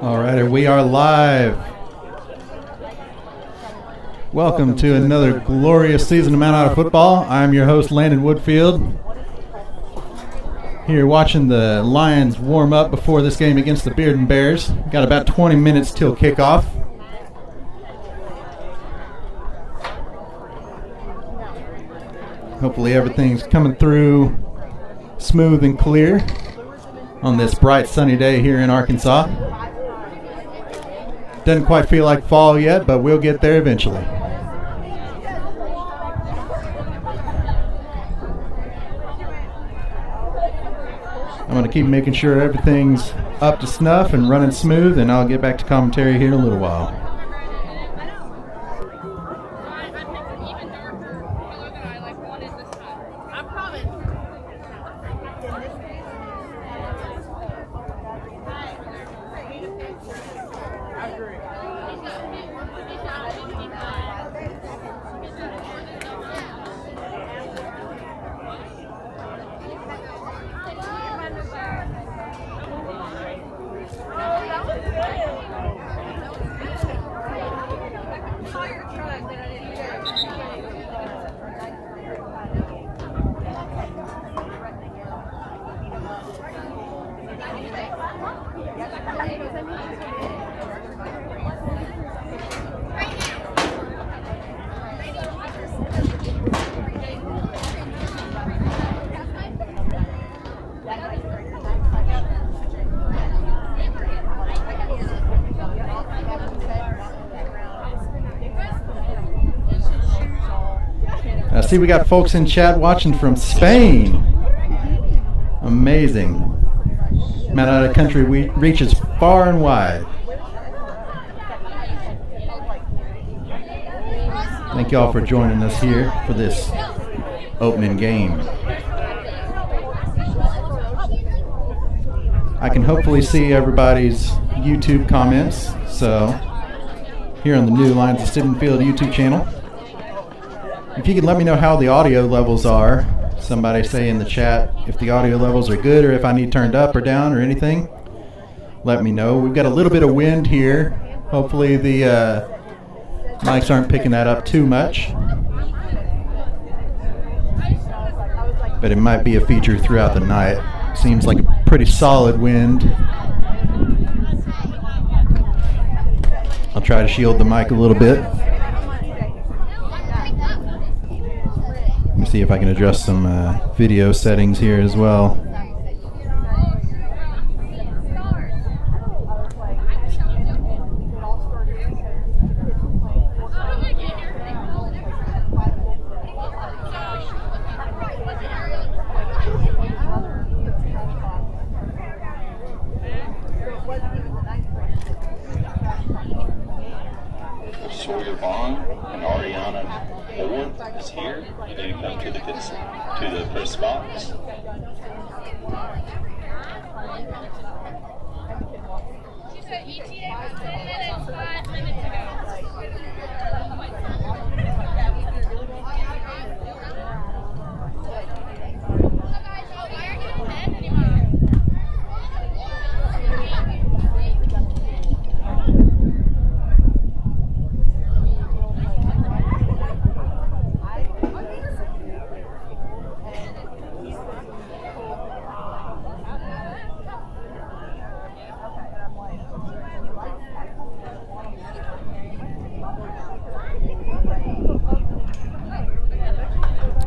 All right, we are live. Welcome to another glorious season of Man Out of Football. I'm your host, Landon Woodfield. Here watching the Lions warm up before this game against the Bearden Bears. Got about 20 minutes till kickoff. Hopefully everything's coming through smooth and clear on this bright sunny day here in Arkansas. Doesn't quite feel like fall yet, but we'll get there eventually. I'm going to keep making sure everything's up to snuff and running smooth, and I'll get back to commentary here in a little while. I see we got folks in chat watching from Spain. Amazing. Man Out of Country reaches far and wide. Thank y'all for joining us here for this opening game. I can hopefully see everybody's YouTube comments, so here on the new Lions of Stibbenfield YouTube channel. If you could let me know how the audio levels are. Somebody say in the chat if the audio levels are good or if I need turned up or down or anything. Let me know. We've got a little bit of wind here. Hopefully the mics aren't picking that up too much. But it might be a feature throughout the night. Seems like a pretty solid wind. I'll try to shield the mic a little bit. Let me see if I can adjust some video settings here as well.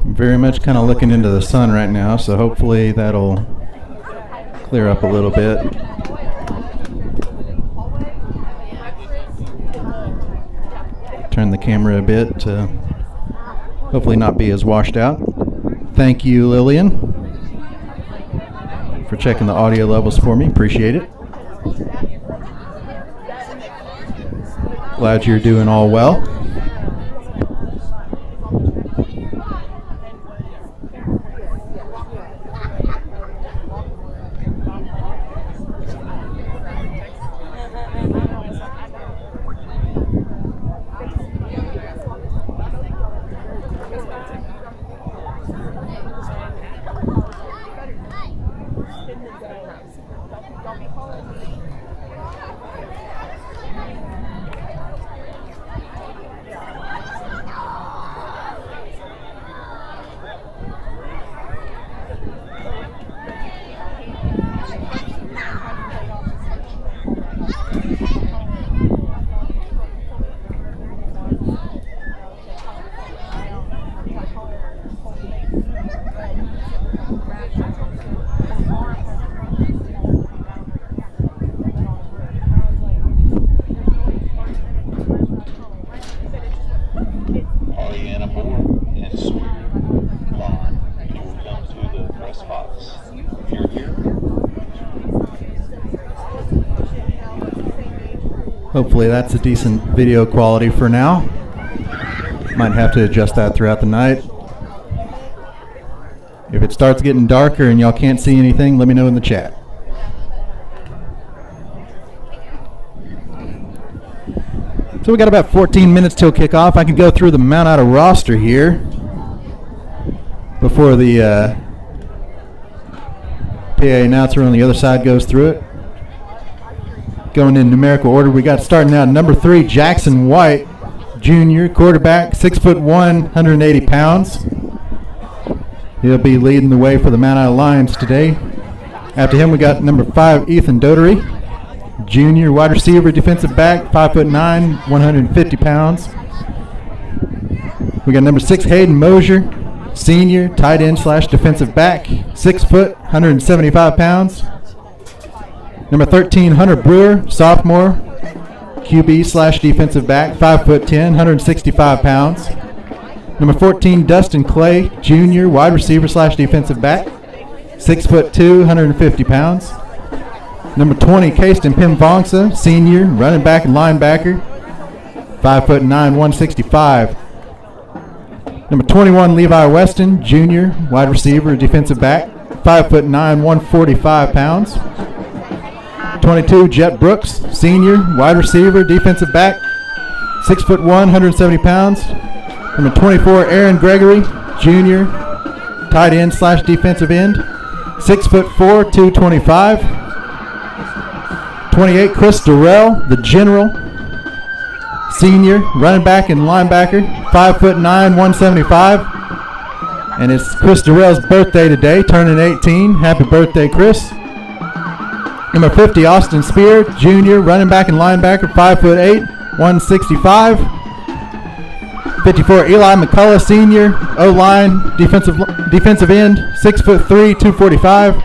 Very much kind of looking into the sun right now, so hopefully that'll clear up a little bit. Turn the camera a bit to hopefully not be as washed out. Thank you, Lillian, for checking the audio levels for me. Appreciate it. Glad you're doing all well. Hopefully that's a decent video quality for now. Might have to adjust that throughout the night. If it starts getting darker and y'all can't see anything, let me know in the chat. So we got about 14 minutes till kickoff. I can go through the Mount Ida roster here before the PA announcer on the other side goes through it. Going in numerical order, we got starting out number 3, Jackson White, junior, quarterback, 6'1", 180 pounds. He'll be leading the way for the Mount Ida Lions today. After him, we got number 5, Ethan Dotery, junior, wide receiver, defensive back, 5'9", 150 pounds. We got number 6, Hayden Mosier, senior, tight end / defensive back, 6 foot, 175 pounds. Number 13, Hunter Brewer, sophomore, QB / defensive back, 5'10", 165 pounds. Number 14, Dustin Clay, junior, wide receiver / defensive back, 6'2", 150 pounds. Number 20, Kayston Pimvongsa, senior, running back and linebacker, 5'9", 165. Number 21, Levi Weston, junior, wide receiver, defensive back, 5'9", 145 pounds. 22, Jet Brooks, senior, wide receiver, defensive back, 6'1", 170 pounds. Number 24, Aaron Gregory, junior, tight end / defensive end, 6'4", 225. 28, Chris Durrell, the general, senior, running back and linebacker, 5'9", 175. And it's Chris Durrell's birthday today, turning 18. Happy birthday, Chris. Number 50, Austin Spear, junior, running back and linebacker, 5'8", 165. 54, Eli McCullough, senior, O-line, defensive end, 6'3", 245.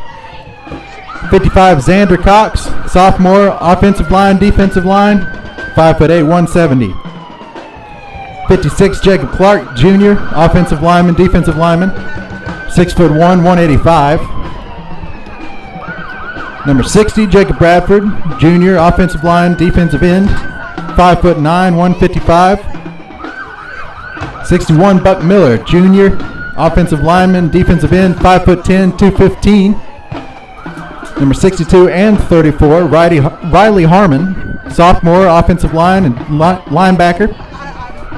55, Xander Cox, sophomore, offensive line, defensive line, 5'8", 170. 56, Jacob Clark, junior, offensive lineman, defensive lineman, 6'1", 185. Number 60, Jacob Bradford, junior, offensive line, defensive end, 5'9", 155. 61, Buck Miller, junior, offensive lineman, defensive end, 5'10", 215. Number 62 and 34, Riley Harmon, sophomore, offensive line and linebacker,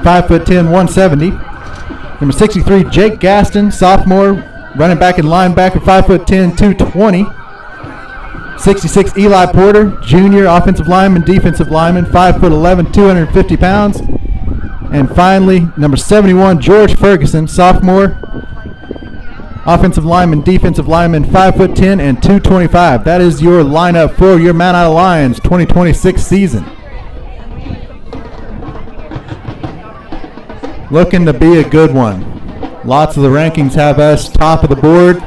5'10", 170. Number 63, Jake Gaston, sophomore, running back and linebacker, 5'10", 220. 66, Eli Porter, junior, offensive lineman, defensive lineman, 5'11", 250 pounds. And finally, number 71, George Ferguson, sophomore, offensive lineman, defensive lineman, 5'10" and 225. That is your lineup for your Mount Ida Lions 2026 season. Looking to be a good one. Lots of the rankings have us top of the board.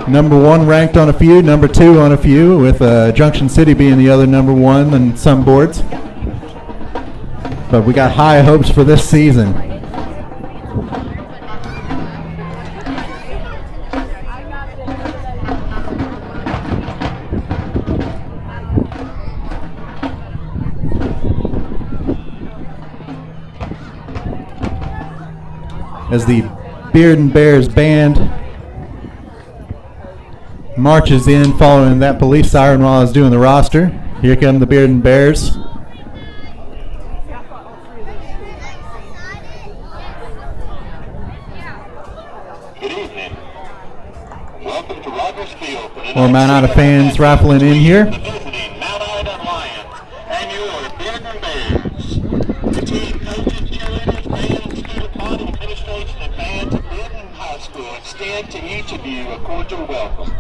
Number 1 ranked on a few, number 2 on a few, with Junction City being the other number 1 on some boards. But we got high hopes for this season. As the Bearden Bears band marches in following that police siren while I was doing the roster. Here come the Bearden Bears. Good evening. Welcome to Rogers Field. More Mount Ida fans raffling in here. The visiting Mount Ida Lions and your Bearden Bears. The team, coaches, cheerleaders, fans, student body, administration, and fans of Bearden High School extend to each of you a cordial welcome.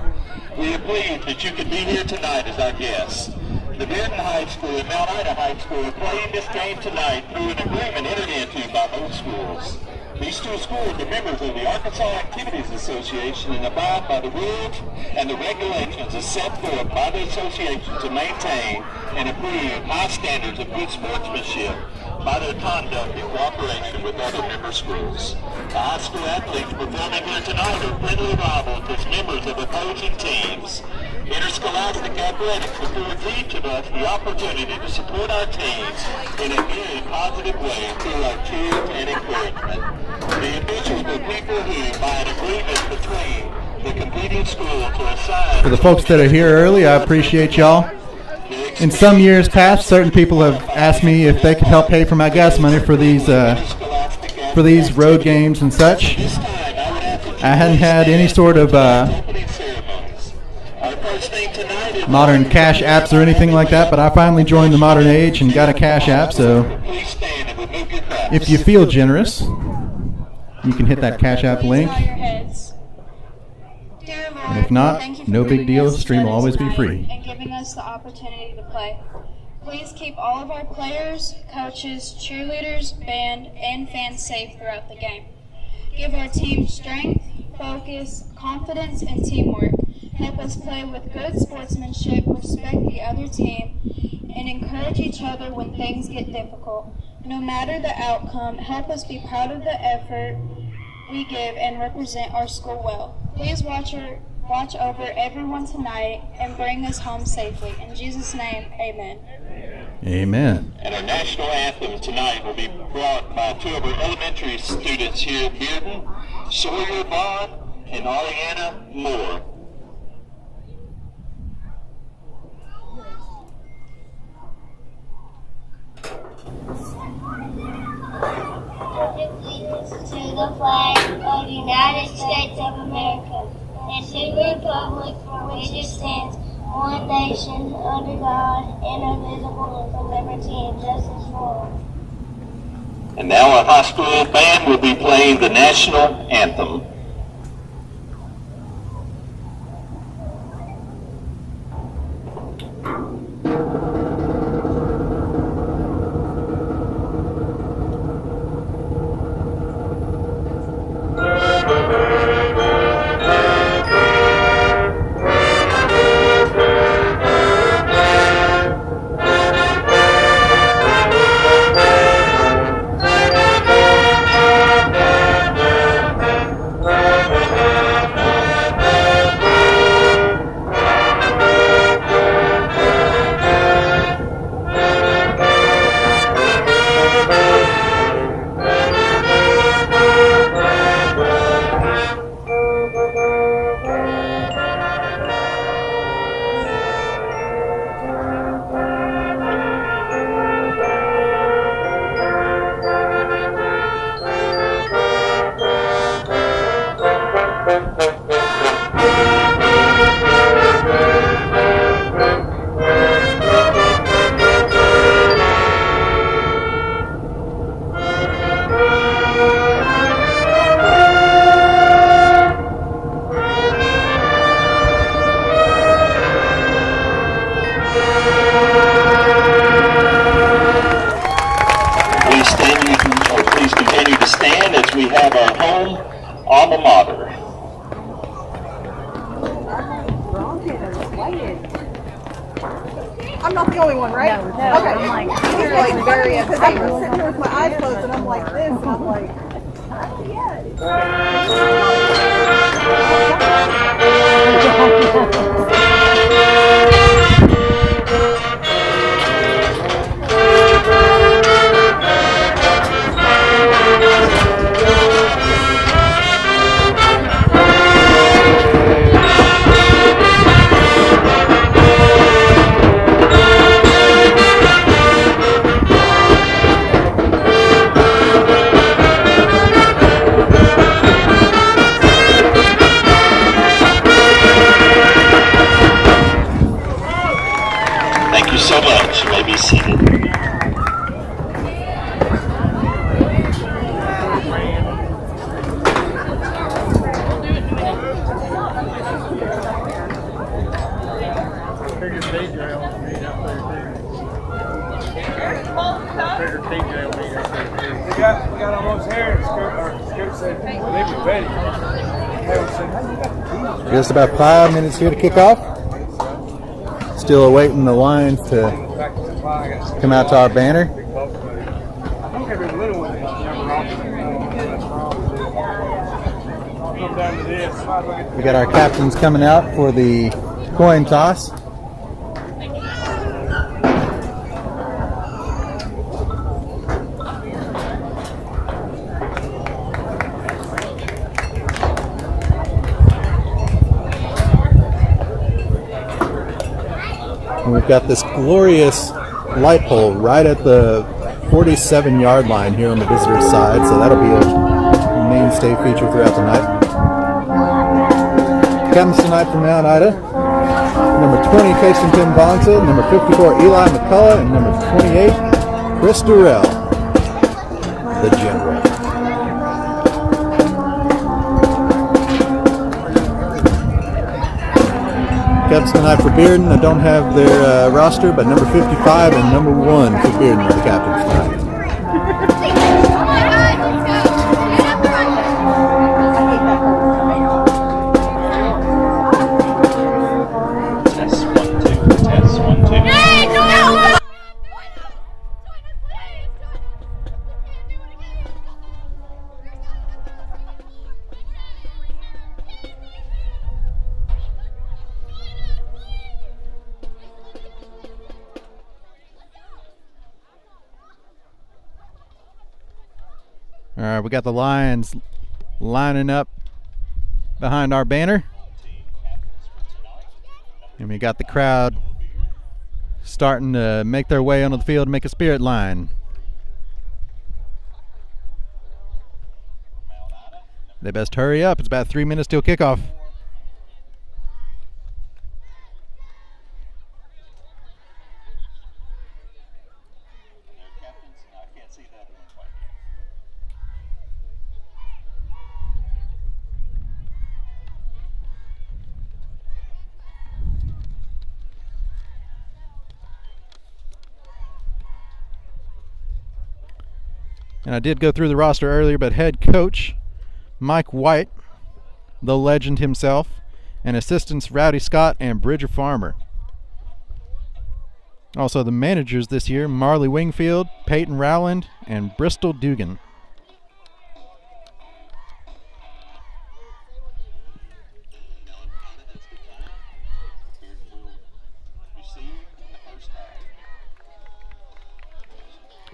We are pleased that you could be here tonight as our guests. The Bearden High School and Mount Ida High School are playing this game tonight through an agreement entered into by both schools. These two schools are members of the Arkansas Activities Association and abide by the rules and the regulations as set forth by the association to maintain and improve high standards of good sportsmanship by their conduct in cooperation with other member schools. The high school athletes performing here tonight are friendly rivals as members of opposing teams. Interscholastic athletics affords each of us the opportunity to support our teams in a very positive way through our cheers and encouragement. The officials were people who, by an agreement between the competing schools, to assign... For the folks that are here early, I appreciate y'all. In some years past, certain people have asked me if they could help pay for my gas money for these road games and such. I hadn't had any sort of modern cash apps or anything like that, but I finally joined the modern age and got a cash app, so if you feel generous, you can hit that cash app link. And if not, no big deal, the stream will always be free. And giving us the opportunity to play. Please keep all of our players, coaches, cheerleaders, band, and fans safe throughout the game. Give our team strength, focus, confidence, and teamwork. Help us play with good sportsmanship, respect the other team, and encourage each other when things get difficult. No matter the outcome, help us be proud of the effort we give and represent our school well. Please watch over everyone tonight and bring us home safely. In Jesus' name, amen. Amen. And our national anthem tonight will be brought by two of our elementary students here at Bearden, Sawyer Bond and Ariana Moore. To the flag of the United States of America and to the republic for which it stands, one nation, under God, indivisible, with liberty and justice for all. And now our high school band will be playing the national anthem. Please continue to stand as we have our home alma mater. I'm not the only one, right? No, okay. I'm like, he's like very because I'm sitting here with my eyes closed and I'm like this and I'm like, Thank you so much. You may be seated. We got almost here. Scoop said they were ready. Just about 5 minutes here to kick off. Still awaiting the lines to come out to our banner. We got our captains coming out for the coin toss. And we've got this glorious light pole right at the 47-yard line here on the visitor side, so that'll be a mainstay feature throughout the night. Captains tonight from Mount Ida, number 20, Casey Tim Bonsa, number 54, Eli McCullough, and number 28, Chris Durrell, the General. Captains tonight for Bearden. I don't have their roster, but number 55 and number 1 for Bearden are the captains tonight. All right, we got the Lions lining up behind our banner. And we got the crowd starting to make their way onto the field to make a spirit line. They best hurry up. It's about 3 minutes till kickoff. And I did go through the roster earlier, but head coach Mike White, the legend himself, and assistants Rowdy Scott and Bridger Farmer. Also the managers this year, Marley Wingfield, Peyton Rowland, and Bristol Dugan.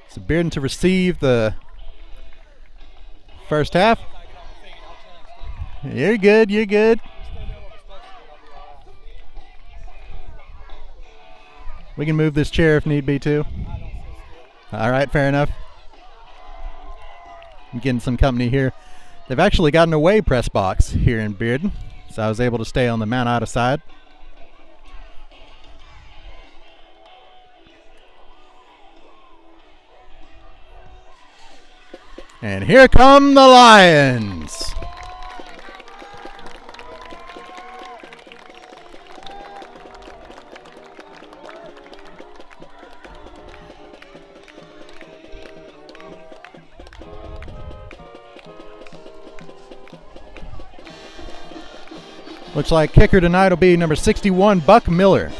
So Bearden to receive the first half. You're good, you're good. We can move this chair if need be too. All right, fair enough. I'm getting some company here. They've actually got an away press box here in Bearden, so I was able to stay on the Mount Ida side. And here come the Lions. Looks like kicker tonight will be number 61, Buck Miller.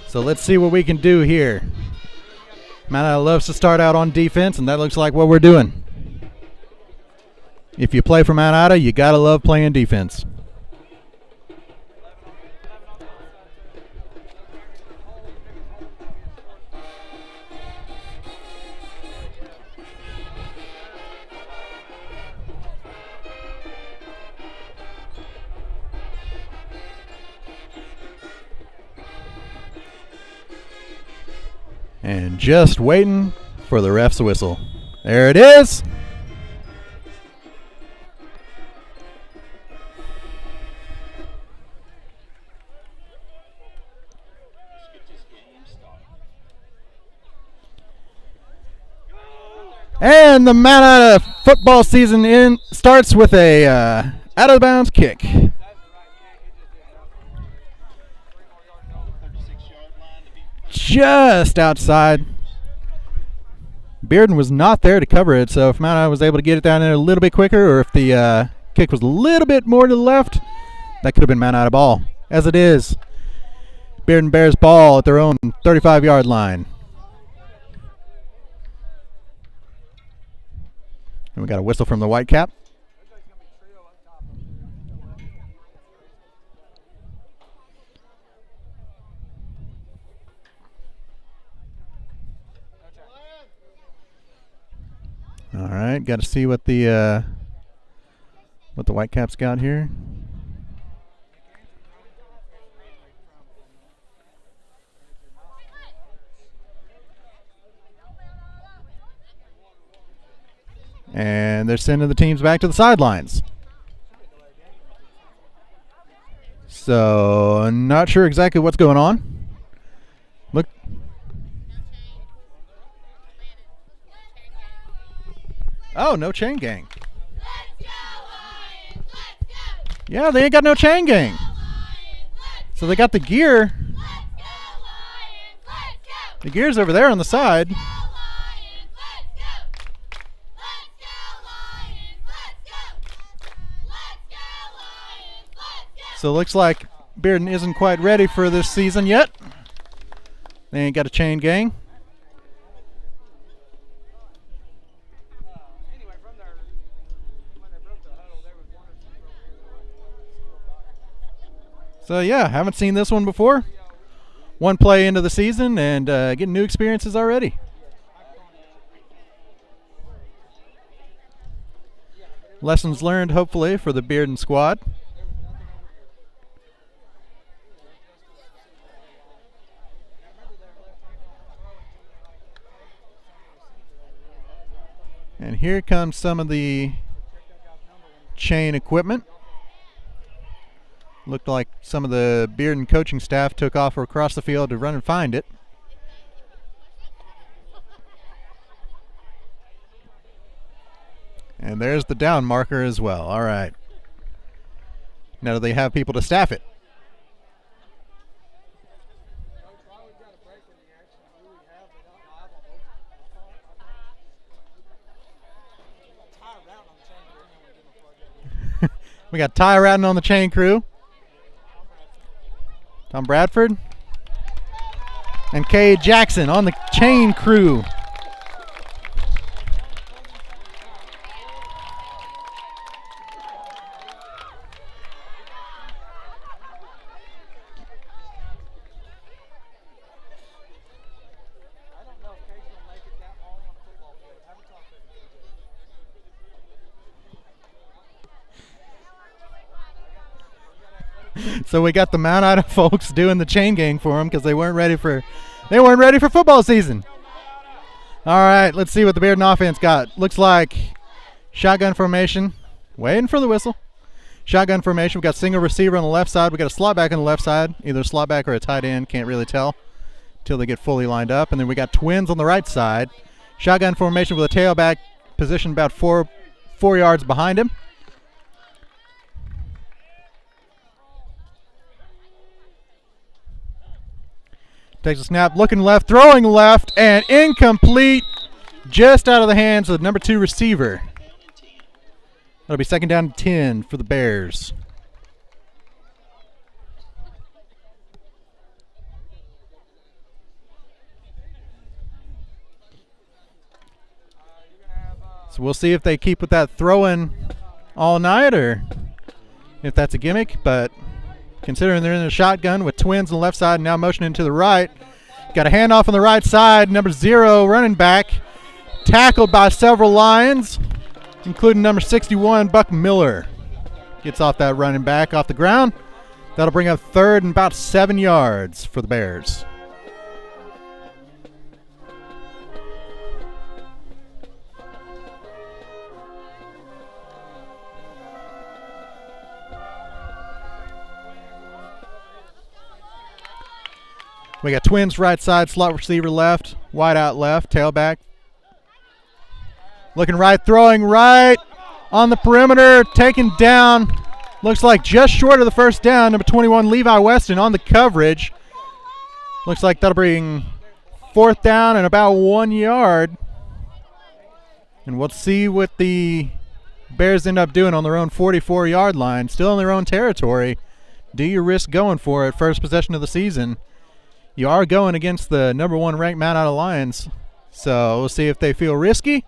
So let's see what we can do here. Mount Ida loves to start out on defense, and that looks like what we're doing. If you play for Mount Ida, you gotta love playing defense. And just waiting for the ref's whistle. There it is. And the Mount Ida football season starts with a out of bounds kick. Just outside. Bearden was not there to cover it, so if Mount Ida was able to get it down there a little bit quicker, or if the kick was a little bit more to the left, that could have been Mount Ida ball. As it is, Bearden Bears ball at their own 35-yard line. And we got a whistle from the Whitecap. All right, got to see what the Whitecaps got here. And they're sending the teams back to the sidelines. So, not sure exactly what's going on. Look. Oh, no chain gang. Yeah, they ain't got no chain gang. So they got the gear. The gear's over there on the side. So it looks like Bearden isn't quite ready for this season yet. They ain't got a chain gang. So yeah, haven't seen this one before. One play into the season and getting new experiences already. Lessons learned, hopefully, for the Bearden squad. And here comes some of the chain equipment. Looked like some of the Bearden coaching staff took off across the field to run and find it. And there's the down marker as well. All right. Now do they have people to staff it? We got Ty Ratton on the chain crew. Tom Bradford. And Kay Jackson on the chain crew. So we got the Mount Ida folks doing the chain gang for them because they weren't ready for football season. All right, let's see what the Bearden offense got. Looks like shotgun formation. Waiting for the whistle. Shotgun formation. We got single receiver on the left side. We got a slot back on the left side, either a slot back or a tight end. Can't really tell until they get fully lined up. And then we got twins on the right side. Shotgun formation with a tailback positioned about four yards behind him. Takes a snap, looking left, throwing left, and incomplete. Just out of the hands of the number 2 receiver. That'll be second down and 10 for the Bears. So we'll see if they keep with that throwing all night or if that's a gimmick, but considering they're in a shotgun with twins on the left side, now motioning to the right. Got a handoff on the right side. Number 0 running back. Tackled by several Lions, including number 61, Buck Miller. Gets off that running back off the ground. That'll bring up third and about 7 yards for the Bears. We got twins right side, slot receiver left, wide out left, tailback. Looking right, throwing right on the perimeter, taken down. Looks like just short of the first down. Number 21, Levi Weston on the coverage. Looks like that'll bring fourth down and about 1 yard. And we'll see what the Bears end up doing on their own 44-yard line. Still in their own territory. Do you risk going for it? First possession of the season. You are going against the number 1 ranked Mount Ida Lions, so we'll see if they feel risky.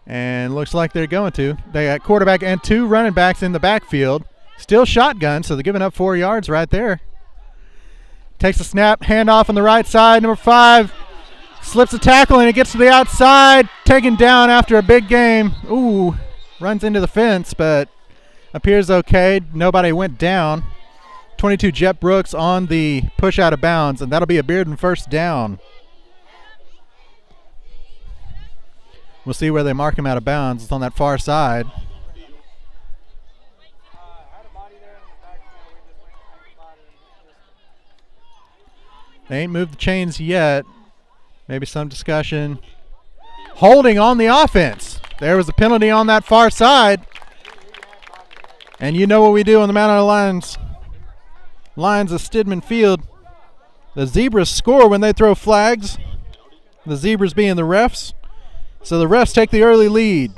And looks like they're going to. They got quarterback and 2 running backs in the backfield. Still shotgun, so they're giving up 4 yards right there. Takes the snap, handoff on the right side. Number 5 slips a tackle, and it gets to the outside. Taken down after a big game. Ooh, runs into the fence, but appears okay. Nobody went down. 22 Jet Brooks on the push out of bounds, and that'll be a Bearden first down. We'll see where they mark him out of bounds. It's on that far side. They ain't moved the chains yet. Maybe some discussion. Holding on the offense. There was a penalty on that far side. And you know what we do on the Mount Ida Lions of Stidman Field. The Zebras score when they throw flags. The Zebras being the refs. So the refs take the early lead.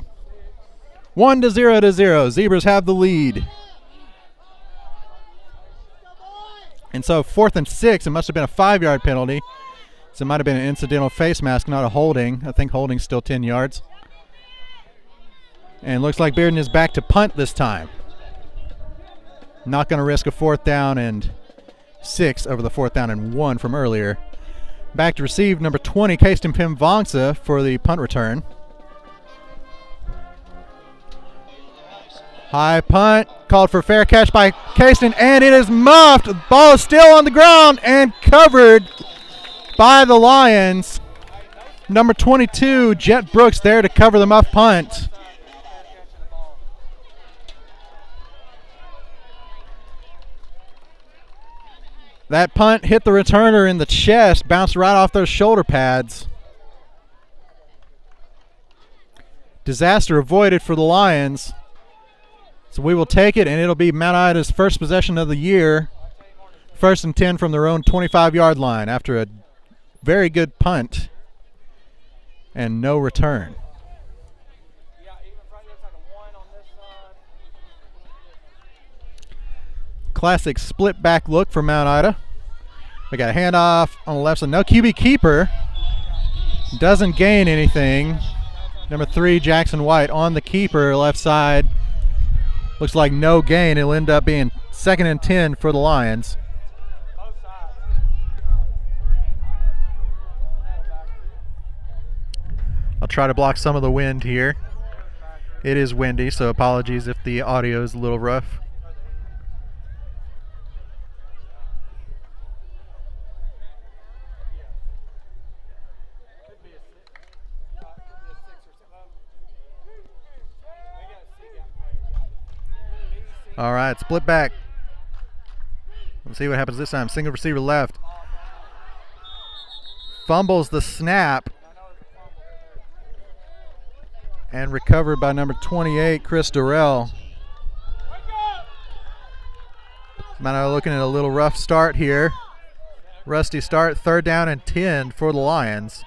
1-0. Zebras have the lead. And so 4th and 6, it must have been a 5-yard penalty. So it might have been an incidental face mask, not a holding. I think holding's still 10 yards. And looks like Bearden is back to punt this time. Not going to risk a 4th down and 6 over the 4th down and 1 from earlier. Back to receive, number 20, Kasten Pimvangsa for the punt return. High punt, called for fair catch by Kasten, and it is muffed. The ball is still on the ground and covered by the Lions. Number 22, Jet Brooks, there to cover the muff punt. That punt hit the returner in the chest, bounced right off those shoulder pads. Disaster avoided for the Lions. So we will take it, and it'll be Mount Ida's first possession of the year. 1st and 10 from their own 25-yard line after a very good punt and no return. Classic split back look for Mount Ida. We got a handoff on the left side. No QB keeper. Doesn't gain anything. Number 3, Jackson White on the keeper left side. Looks like no gain. It'll end up being 2nd and 10 for the Lions. I'll try to block some of the wind here. It is windy, so apologies if the audio is a little rough. All right, split back. Let's see what happens this time. Single receiver left. Fumbles the snap. And recovered by number 28, Chris Durrell. Mount Ida looking at a little rough start here. Rusty start, 3rd down and 10 for the Lions.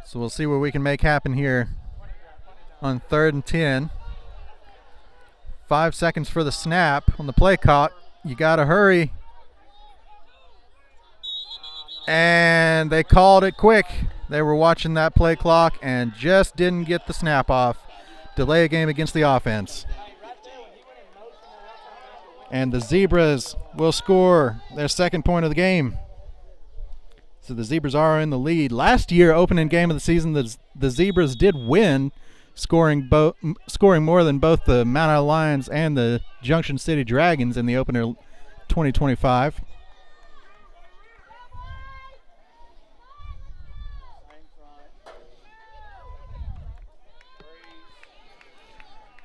So we'll see what we can make happen here on 3rd and 10. 5 seconds for the snap on the play clock. You got to hurry. And they called it quick. They were watching that play clock and just didn't get the snap off. Delay a game against the offense. And the Zebras will score their 2nd point of the game. So the Zebras are in the lead. Last year, opening game of the season, the Zebras did win, scoring more than both the Mount Ida Lions and the Junction City Dragons in the opener 2025.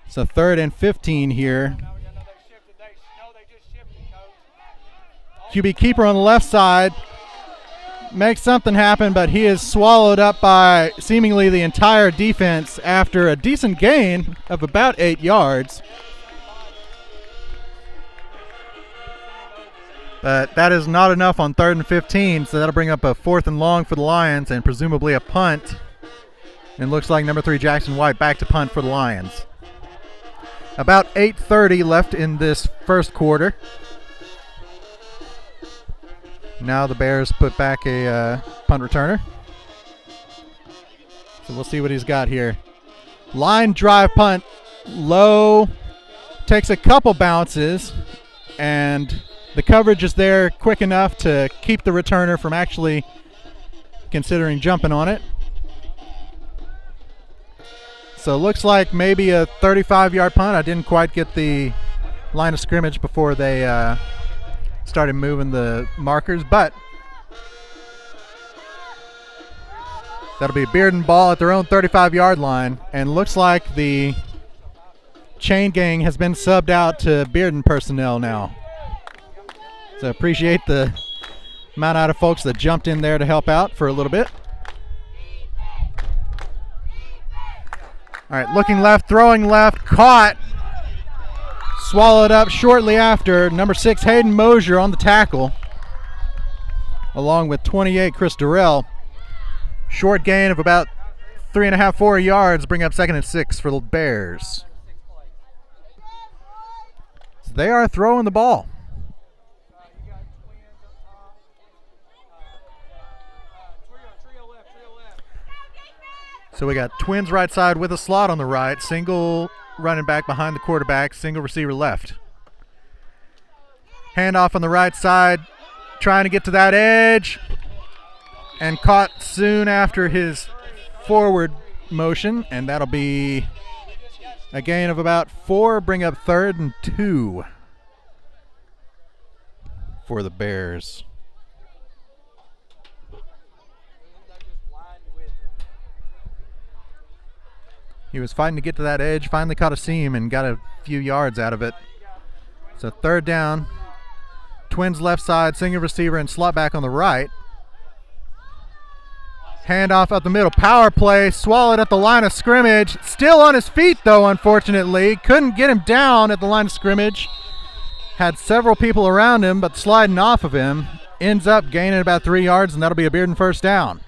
So 3rd and 15 here. QB keeper on the left side. Makes something happen, but he is swallowed up by seemingly the entire defense after a decent gain of about 8 yards. But that is not enough on 3rd and 15, so that'll bring up a 4th and long for the Lions and presumably a punt. And looks like number 3 Jackson White back to punt for the Lions. About 8:30 left in this first quarter. Now the Bears put back a punt returner. So we'll see what he's got here. Line drive punt, low, takes a couple bounces, and the coverage is there quick enough to keep the returner from actually considering jumping on it. So it looks like maybe a 35-yard punt. I didn't quite get the line of scrimmage before they started moving the markers, but that'll be a Bearden ball at their own 35-yard line, and looks like the chain gang has been subbed out to Bearden personnel now. So appreciate the amount of folks that jumped in there to help out for a little bit. All right, looking left, throwing left, caught, swallowed up shortly after. Number 6 Hayden Mosier on the tackle, along with 28 Chris Durrell. Short gain of about 3.5, 4 yards, bring up 2nd and 6 for the Bears. So they are throwing the ball. So we got Twins right side with a slot on the right, single running back behind the quarterback, single receiver left. Handoff on the right side, trying to get to that edge, and caught soon after his forward motion, and that'll be a gain of about 4, bring up 3rd and 2 for the Bears. He was fighting to get to that edge, finally caught a seam and got a few yards out of it. So 3rd down, Twins left side, single receiver and slot back on the right. Handoff up the middle, power play, swallowed at the line of scrimmage. Still on his feet though, unfortunately. Couldn't get him down at the line of scrimmage. Had several people around him, but sliding off of him. Ends up gaining about 3 yards, and that'll be a Bearden first down.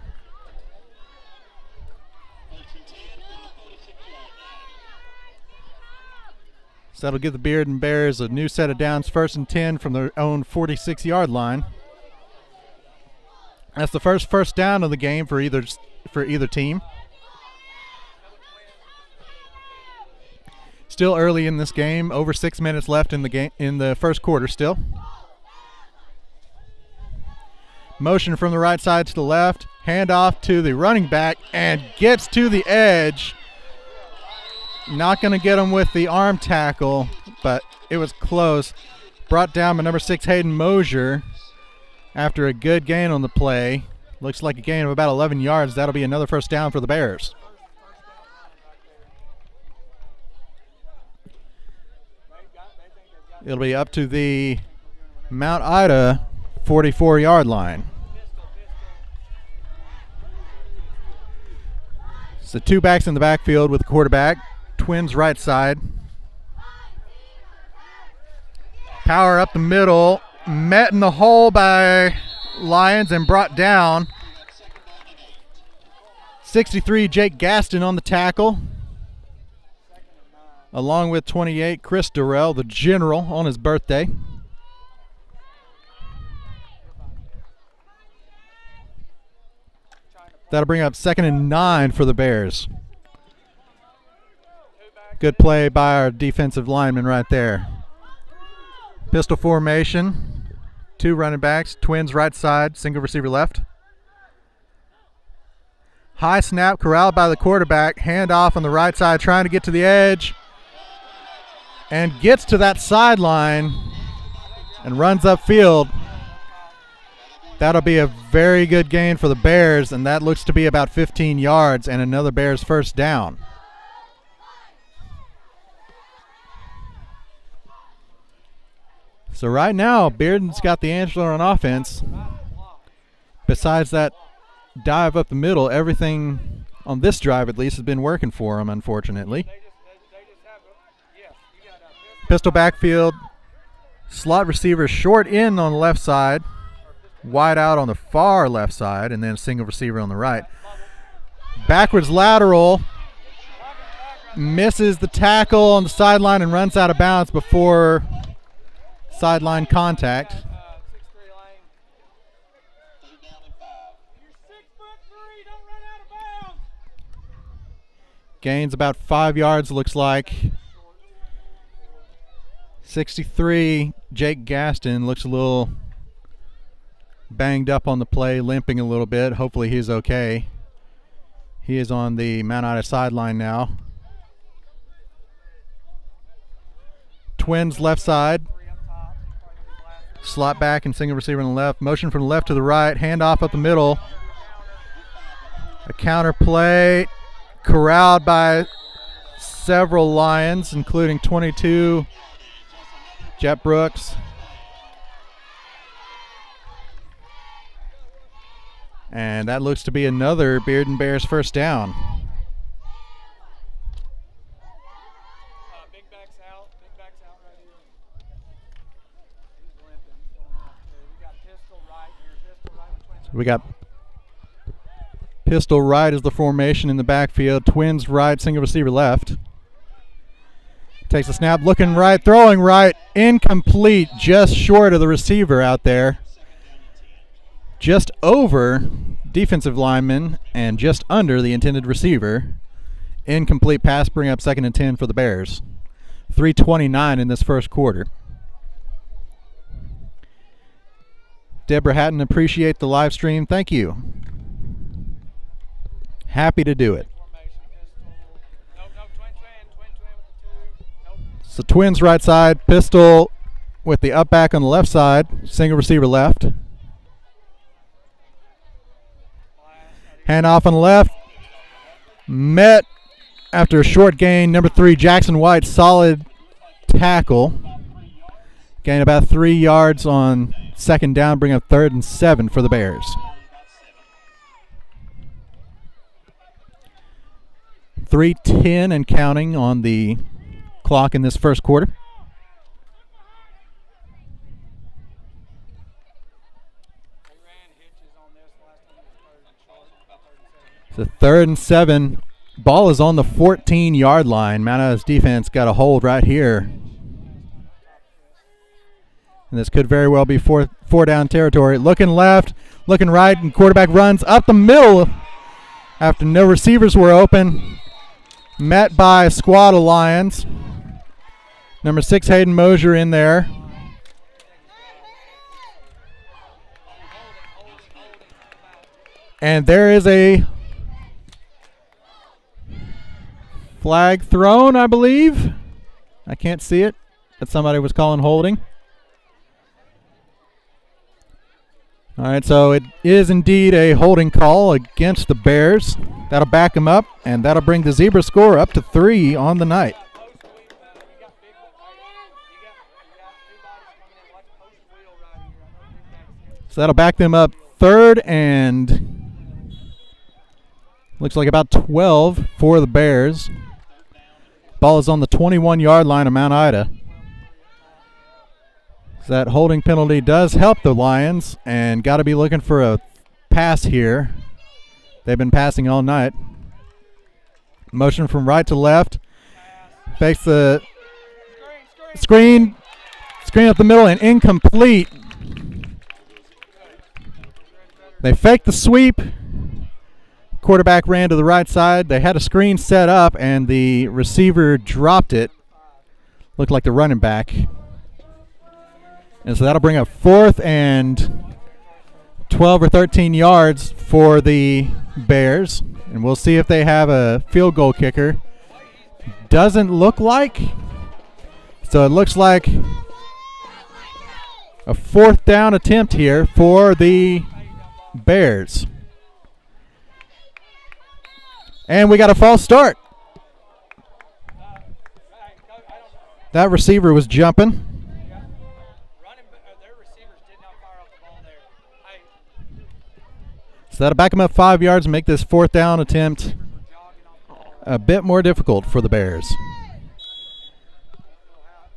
So that'll give the Bearden Bears a new set of downs, 1st and 10 from their own 46-yard line. That's the first down of the game for either team. Still early in this game, over 6 minutes left in the game in the first quarter still. Motion from the right side to the left, handoff to the running back, and gets to the edge. Not going to get him with the arm tackle, but it was close. Brought down by number 6 Hayden Mosier after a good gain on the play. Looks like a gain of about 11 yards. That'll be another first down for the Bears. It'll be up to the Mount Ida 44-yard line. So 2 backs in the backfield with the quarterback. Twins right side. Power up the middle. Met in the hole by Lions and brought down. 63 Jake Gaston on the tackle, along with 28 Chris Durrell, the general, on his birthday. That'll bring up 2nd and 9 for the Bears. Good play by our defensive lineman right there. Pistol formation, 2 running backs, Twins right side, single receiver left. High snap, corralled by the quarterback, handoff on the right side, trying to get to the edge, and gets to that sideline and runs upfield. That'll be a very good gain for the Bears, and that looks to be about 15 yards and another Bears first down. So right now, Bearden's got the answer on offense. Besides that dive up the middle, everything on this drive at least has been working for him, unfortunately. Pistol backfield, Slot receiver short in on the left side, wide out on the far left side, and then single receiver on the right. Backwards lateral, misses the tackle on the sideline and runs out of bounds before sideline contact. Gains about 5 yards, looks like. 63, Jake Gaston looks a little banged up on the play, limping a little bit. Hopefully he's okay. He is on the Mount Ida sideline now. Twins left side. Slot back and single receiver on the left. Motion from the left to the right. Handoff up the middle. A counter play. Corralled by several Lions, including 22, Jet Brooks. And that looks to be another Bearden Bears first down. Big back's out. Big back's out right here. He's limping. We got pistol right here. Pistol right with Twins. We got pistol right is the formation in the backfield. Twins right, single receiver left. Takes a snap, looking right, throwing right, incomplete, just short of the receiver out there. Just over defensive lineman and just under the intended receiver. Incomplete pass, bring up 2nd and 10 for the Bears. 3:29 in this first quarter. Deborah Hatton, appreciate the live stream. Thank you. Happy to do it. So Twins right side, pistol with the up back on the left side, single receiver left. Handoff on the left. Met after a short gain. Number 3, Jackson White, solid tackle. Gain about 3 yards on 2nd down, bring up 3rd and 7 for the Bears. 3:10 and counting on the clock in this first quarter. So 3rd and 7. Ball is on the 14-yard line. Mount Ida's defense got a hold right here. And this could very well be four down territory. Looking left, looking right, and quarterback runs up the middle after no receivers were open. Met by a squad of Lions. Number 6, Hayden Mosier in there. And there is a flag thrown, I believe. I can't see it, but somebody was calling holding. All right, so it is indeed a holding call against the Bears. That'll back them up, and that'll bring the Zebra score up to 3 on the night. So that'll back them up 3rd and looks like about 12 for the Bears. Ball is on the 21-yard line of Mount Ida. So that holding penalty does help the Lions, and got to be looking for a pass here. They've been passing all night. Motion from right to left. Fakes the screen up the middle and incomplete. They faked the sweep. Quarterback ran to the right side. They had a screen set up, and the receiver dropped it. Looked like the running back. And so that'll bring up 4th and 12 or 13 yards for the Bears. And we'll see if they have a field goal kicker. Doesn't look like. So it looks like a 4th down attempt here for the Bears. And we got a false start. That receiver was jumping. So that'll back them up 5 yards and make this 4th down attempt a bit more difficult for the Bears.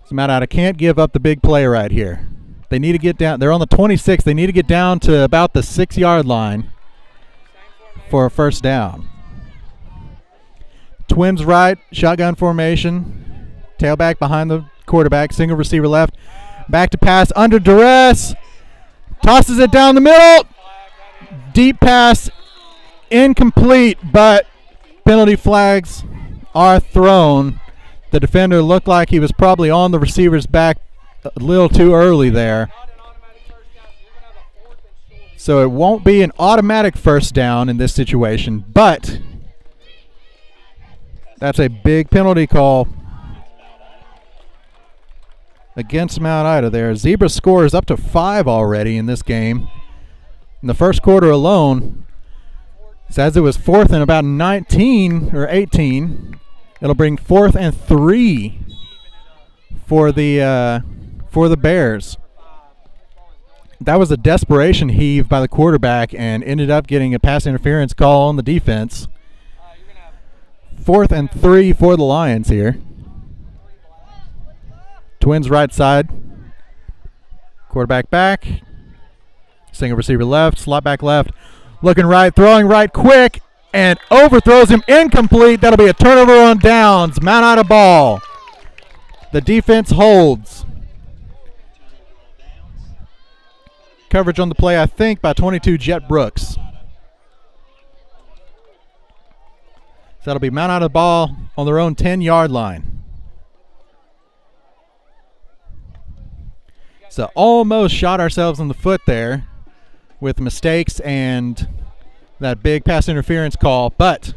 So Mount Ida can't give up the big play right here. They need to get down. They're on the 26. They need to get down to about the 6-yard line for a first down. Twins right, shotgun formation. Tailback behind the quarterback, single receiver left. Back to pass under duress. Tosses it down the middle. Deep pass, incomplete, but penalty flags are thrown. The defender looked like he was probably on the receiver's back a little too early there. So it won't be an automatic first down in this situation, but that's a big penalty call against Mount Ida there. Zebra scores up to 5 already in this game. In the first quarter alone, as it was 4th and about 19 or 18, it'll bring 4th and 3 for the Bears. That was a desperation heave by the quarterback and ended up getting a pass interference call on the defense. 4th and 3 for the Lions here. Twins right side. Quarterback back. Single receiver left. Slot back left. Looking right. Throwing right quick. And overthrows him. Incomplete. That'll be a turnover on downs. Mount Ida ball. The defense holds. Coverage on the play, I think, by 22 Jet Brooks. So that'll be Mount Ida ball on their own 10-yard line. So almost shot ourselves in the foot there with mistakes and that big pass interference call, but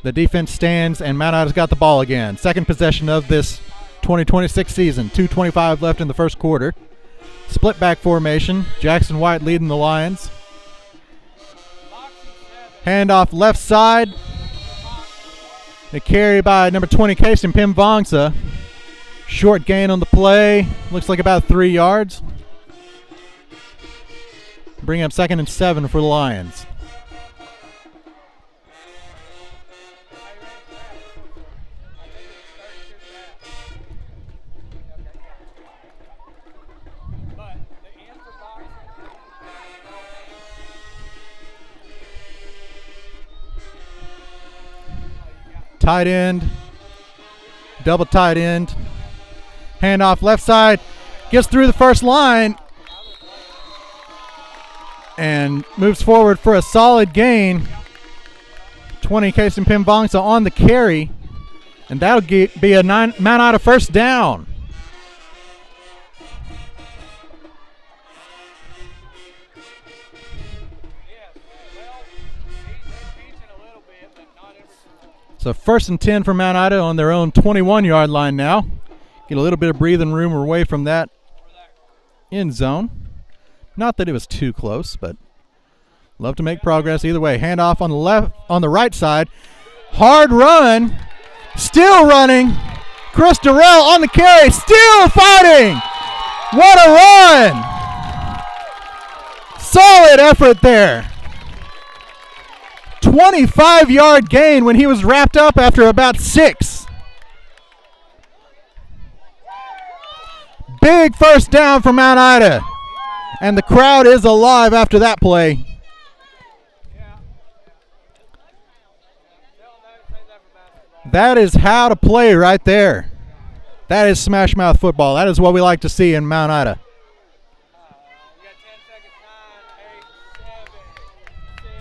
the defense stands and Mount Ida's got the ball again. Second possession of this 2026 season. 2:25 left in the first quarter. Split back formation. Jackson White leading the Lions. Handoff left side. The carry by number 20, Casey Pimvongsa. Short gain on the play. Looks like about 3 yards. Bring up 2nd and 7 for the Lions. Tight end. Double tight end. Handoff left side. Gets through the first line. And moves forward for a solid gain. 20 Casey Pimvongsa on the carry. And that'll be a Mount Ida first down. So 1st and 10 for Mount Ida on their own 21-yard line now. Get a little bit of breathing room away from that end zone. Not that it was too close, but love to make progress either way. Handoff on the right side. Hard run. Still running. Chris Durrell on the carry. Still fighting. What a run. Solid effort there. 25-yard gain when he was wrapped up after about 6. Big first down for Mount Ida. And the crowd is alive after that play. That is how to play right there. That is smash mouth football. That is what we like to see in Mount Ida.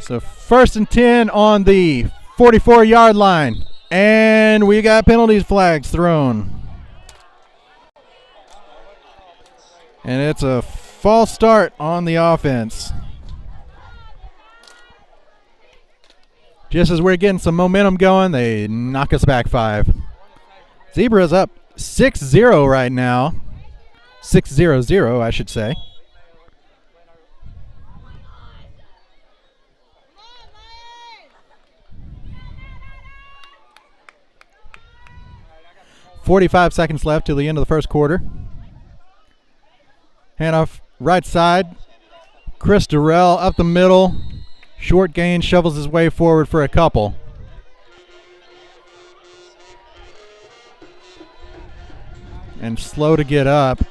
So 1st and 10 on the 44-yard line. And we got penalties flags thrown. And it's a false start on the offense. Just as we're getting some momentum going, they knock us back 5. Zebra's up 6-0 right now. 6-0-0, I should say. .45 seconds left till the end of the first quarter. Handoff right side. Chris Durrell up the middle. Short gain, shovels his way forward for a couple. and slow to get up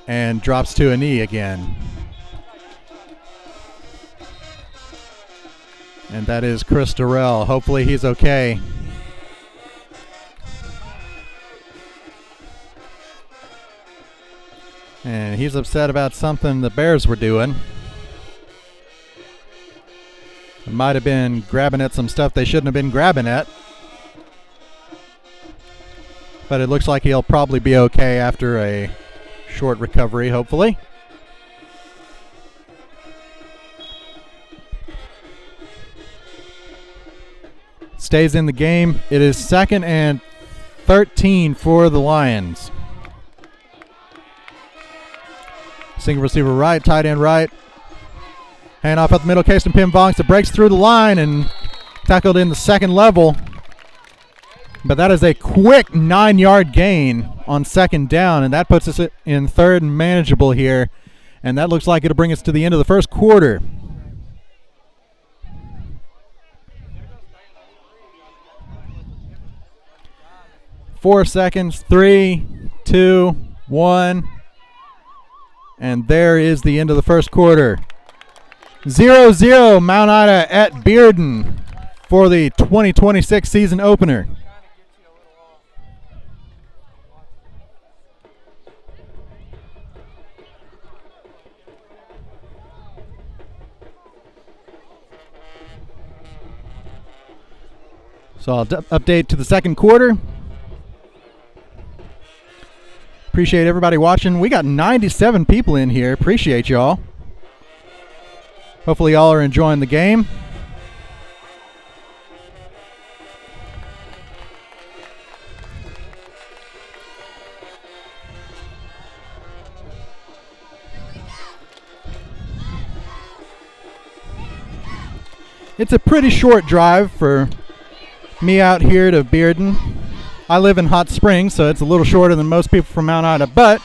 and drops to a knee again. And that is Chris Durrell. Hopefully he's okay. And he's upset about something the Bears were doing. It might have been grabbing at some stuff they shouldn't have been grabbing at. But it looks like he'll probably be okay after a short recovery, hopefully. Stays in the game. It is 2nd and 13 for the Lions. Single receiver right, tight end right. Hand off up the middle, Casey Pim Vonks. It breaks through the line and tackled in the second level. But that is a quick 9-yard gain on 2nd down, and that puts us in 3rd and manageable here. And that looks like it'll bring us to the end of the first quarter. Four seconds, 3, 2, 1. And there is the end of the first quarter. 0-0 Mount Ida at Bearden for the 2026 season opener. So I'll update to the second quarter. Appreciate everybody watching. We got 97 people in here. Appreciate y'all. Hopefully y'all are enjoying the game. It's a pretty short drive for me out here to Bearden. I live in Hot Springs, so it's a little shorter than most people from Mount Ida. But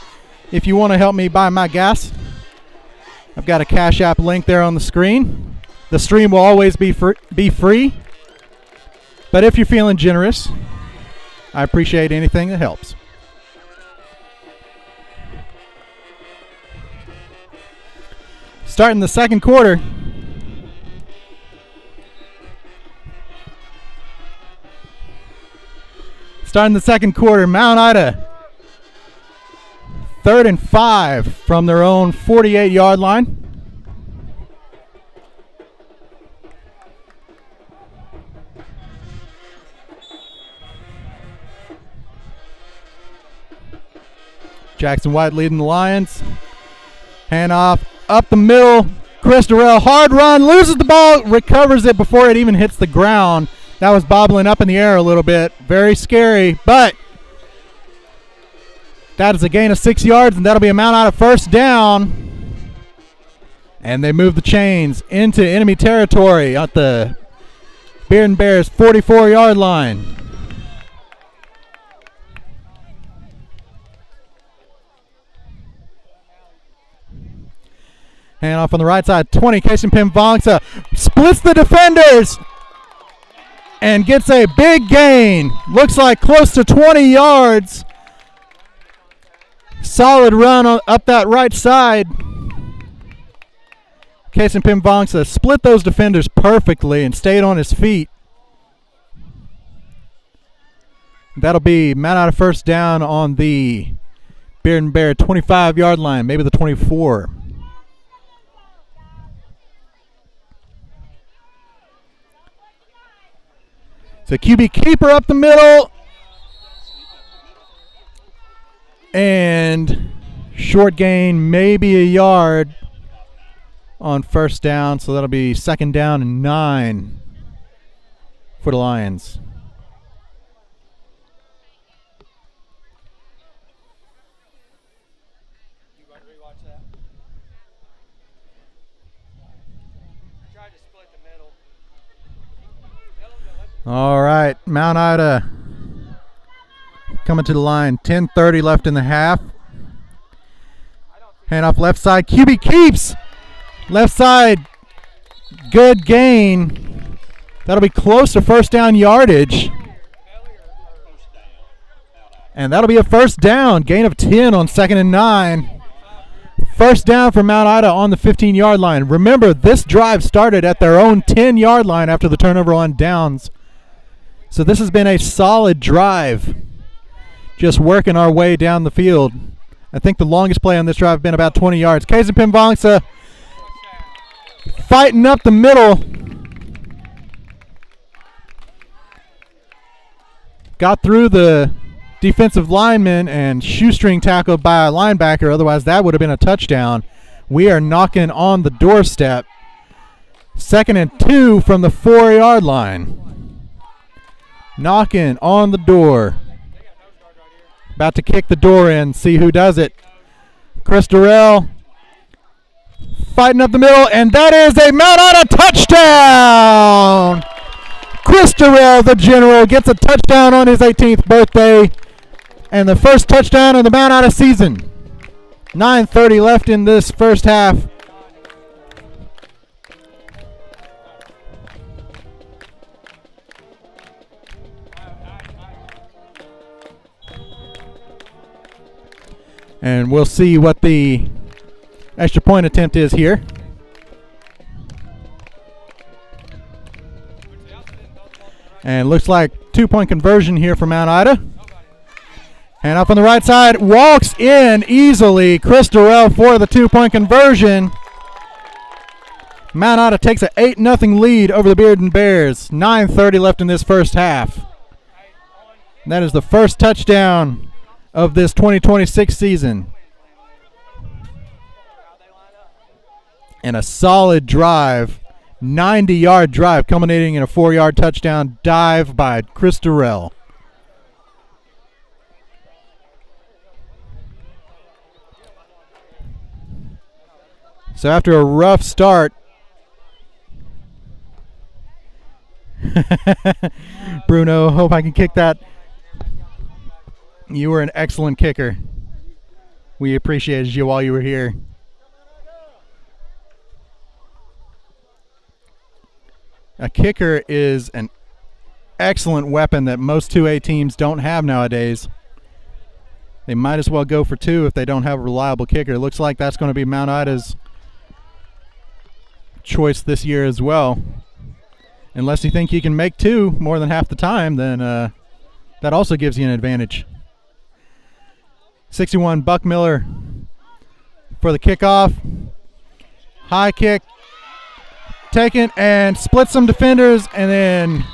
if you want to help me buy my gas, I've got a Cash App link there on the screen. The stream will always be free. But if you're feeling generous, I appreciate anything that helps. Starting the second quarter. Starting the second quarter, Mount Ida, 3rd and 5 from their own 48-yard line. Jackson White leading the Lions. Handoff up the middle. Chris Durrell, hard run, loses the ball, recovers it before it even hits the ground. That was bobbling up in the air a little bit. Very scary, but that is a gain of 6 yards, and that'll be a Mount Ida first down. And they move the chains into enemy territory at the Bearden Bears 44-yard line. Hand off on the right side, 20, Casey Pim Vonks splits the defenders and gets a big gain. Looks like close to 20 yards. Solid run up that right side. Casey Pim Vonks split those defenders perfectly and stayed on his feet. That'll be Mount Ida first down on the Bearden Bear 25-yard line, maybe the 24. So QB keeper up the middle. And short gain, maybe a yard on first down. So that'll be 2nd down and 9 for the Lions. You want to rewatch that? I tried to split the middle. All right, Mount Ida coming to the line. 10:30 left in the half. Hand off left side. QB keeps. Left side. Good gain. That'll be close to first down yardage. And that'll be a first down. Gain of 10 on 2nd and 9. First down for Mount Ida on the 15-yard line. Remember, this drive started at their own 10-yard line after the turnover on downs. So this has been a solid drive. Just working our way down the field. I think the longest play on this drive has been about 20 yards. Kaizen Pimvangsa fighting up the middle. Got through the defensive lineman and shoestring tackled by a linebacker. Otherwise, that would have been a touchdown. We are knocking on the doorstep. 2nd and 2 from the 4-yard line. Knocking on the door. About to kick the door in. See who does it. Chris Durrell fighting up the middle, and that is a Mount Ida touchdown! Chris Durrell, the general, gets a touchdown on his 18th birthday. And the first touchdown of the Mount Ida season. 9:30 left in this first half. And we'll see what the extra point attempt is here. And looks like 2-point conversion here for Mount Ida. And up on the right side, walks in easily. Chris Durrell for the 2-point conversion. Mount Ida takes an 8-0 lead over the Bearden Bears. 9:30 left in this first half. And that is the first touchdown of this 2026 season. And a solid drive, 90-yard drive, culminating in a 4-yard touchdown dive by Chris Durrell. So after a rough start, Bruno, hope I can kick that. You were an excellent kicker. We appreciated you while you were here. A kicker is an excellent weapon that most 2A teams don't have nowadays. They might as well go for 2 if they don't have a reliable kicker. It looks like that's going to be Mount Ida's choice this year as well. Unless you think you can make 2 more than half the time, then that also gives you an advantage. 61 Buck Miller for the kickoff. High kick taken and split some defenders and then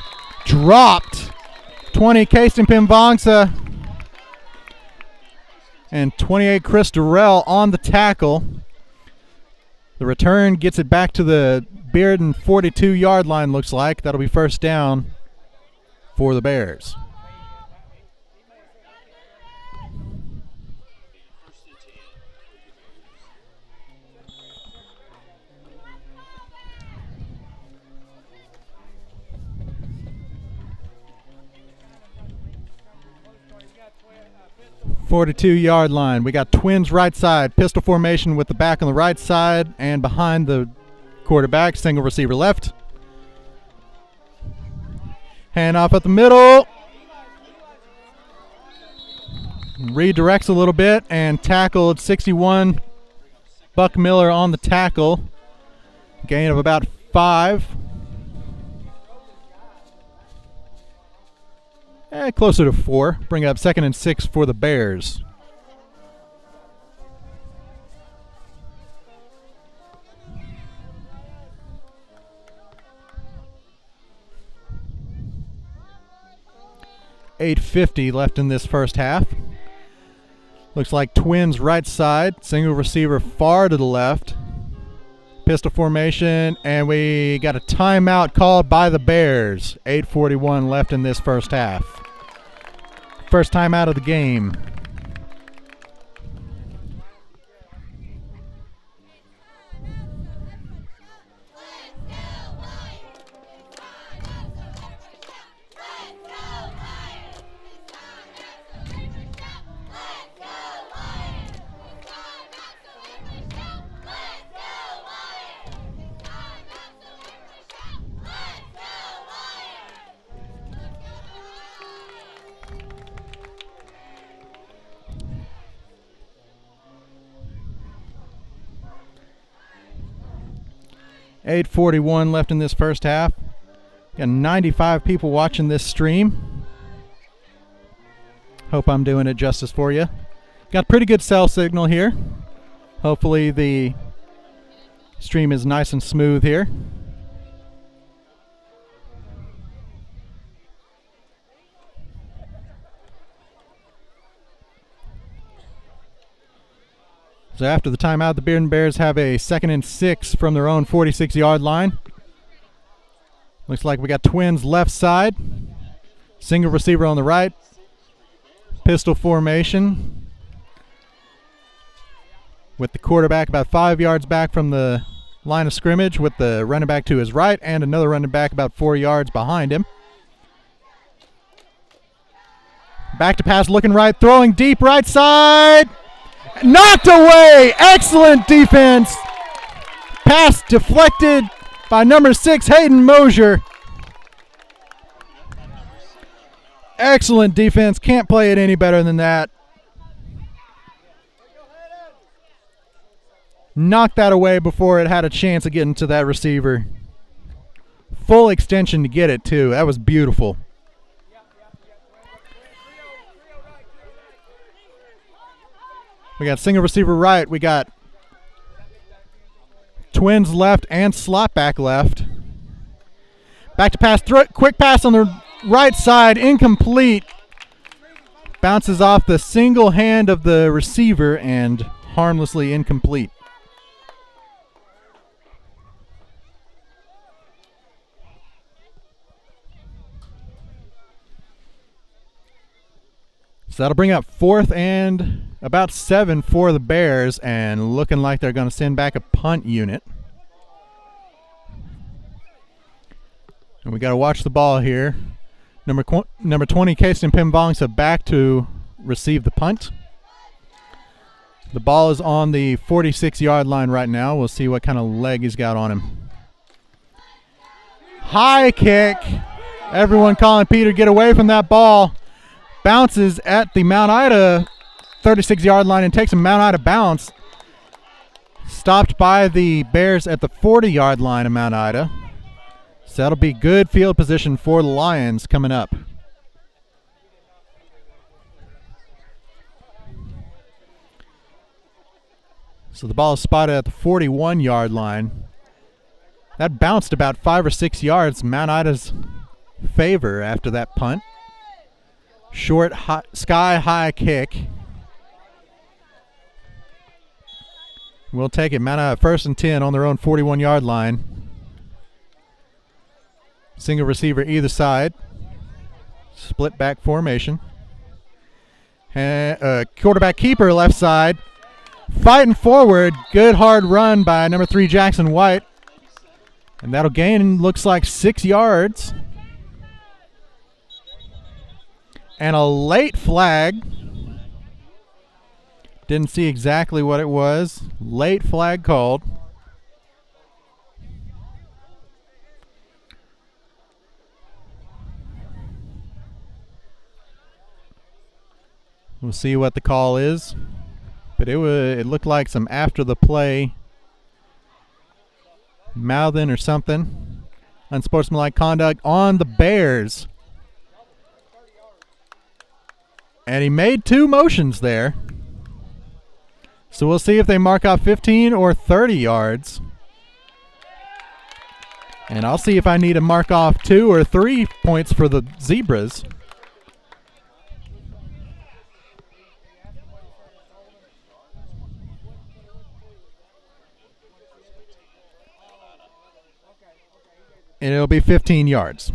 dropped. 20 Kaizen Pimvangsa and 28 Chris Durrell on the tackle. The return gets it back to the Bearden 42-yard line, looks like. That'll be first down for the Bears. .42-yard line. We got twins right side. Pistol formation with the back on the right side and behind the quarterback. Single receiver left. Hand off at the middle. Redirects a little bit and tackled 61 Buck Miller on the tackle. Gain of about 5. Closer to 4. Bring up 2nd and 6 for the Bears. .850 left in this first half. Looks like twins right side. Single receiver far to the left. Pistol formation, and we got a timeout called by the Bears. 8:41 left in this first half. First time out of the game. 8:41 left in this first half. Got 95 people watching this stream. Hope I'm doing it justice for you. Got pretty good cell signal here. Hopefully the stream is nice and smooth here. So after the timeout, the Bearden Bears have a 2nd and 6 from their own 46-yard line. Looks like we got twins left side. Single receiver on the right. Pistol formation. With the quarterback about 5 yards back from the line of scrimmage, with the running back to his right and another running back about 4 yards behind him. Back to pass, looking right, throwing deep right side. Knocked away. Excellent defense. Pass deflected by number 6, Hayden Mosier. Excellent defense. Can't play it any better than that. Knocked that away before it had a chance of getting to that receiver. Full extension to get it, too. That was beautiful. We got single receiver right. We got twins left and slot back left. Back to pass. Quick pass on the right side. Incomplete. Bounces off the single hand of the receiver and harmlessly incomplete. So that'll bring up 4th and about 7 for the Bears, and looking like they're going to send back a punt unit. And we got to watch the ball here. Number 20, Casey Pimvongsa back to receive the punt. The ball is on the 46-yard line right now. We'll see what kind of leg he's got on him. High kick. Everyone calling Peter, get away from that ball. Bounces at the Mount Ida 36-yard line and takes a Mount Ida bounce. Stopped by the Bears at the 40-yard line of Mount Ida. So that'll be good field position for the Lions coming up. So the ball is spotted at the 41-yard line. That bounced about 5 or 6 yards, Mount Ida's favor after that punt. Short, sky-high kick. We'll take it. Mount Ida 1st and 10 on their own 41-yard line. Single receiver either side. Split back formation. Quarterback keeper left side. Fighting forward. Good hard run by number 3 Jackson White. And that'll gain, looks like, 6 yards. And a late flag. Didn't see exactly what it was. Late flag called. We'll see what the call is. But it looked like some after the play mouthing or something. Unsportsmanlike conduct on the Bears. And he made 2 motions there. So we'll see if they mark out 15 or 30 yards. And I'll see if I need to mark off 2 or 3 points for the Zebras. And it'll be 15 yards.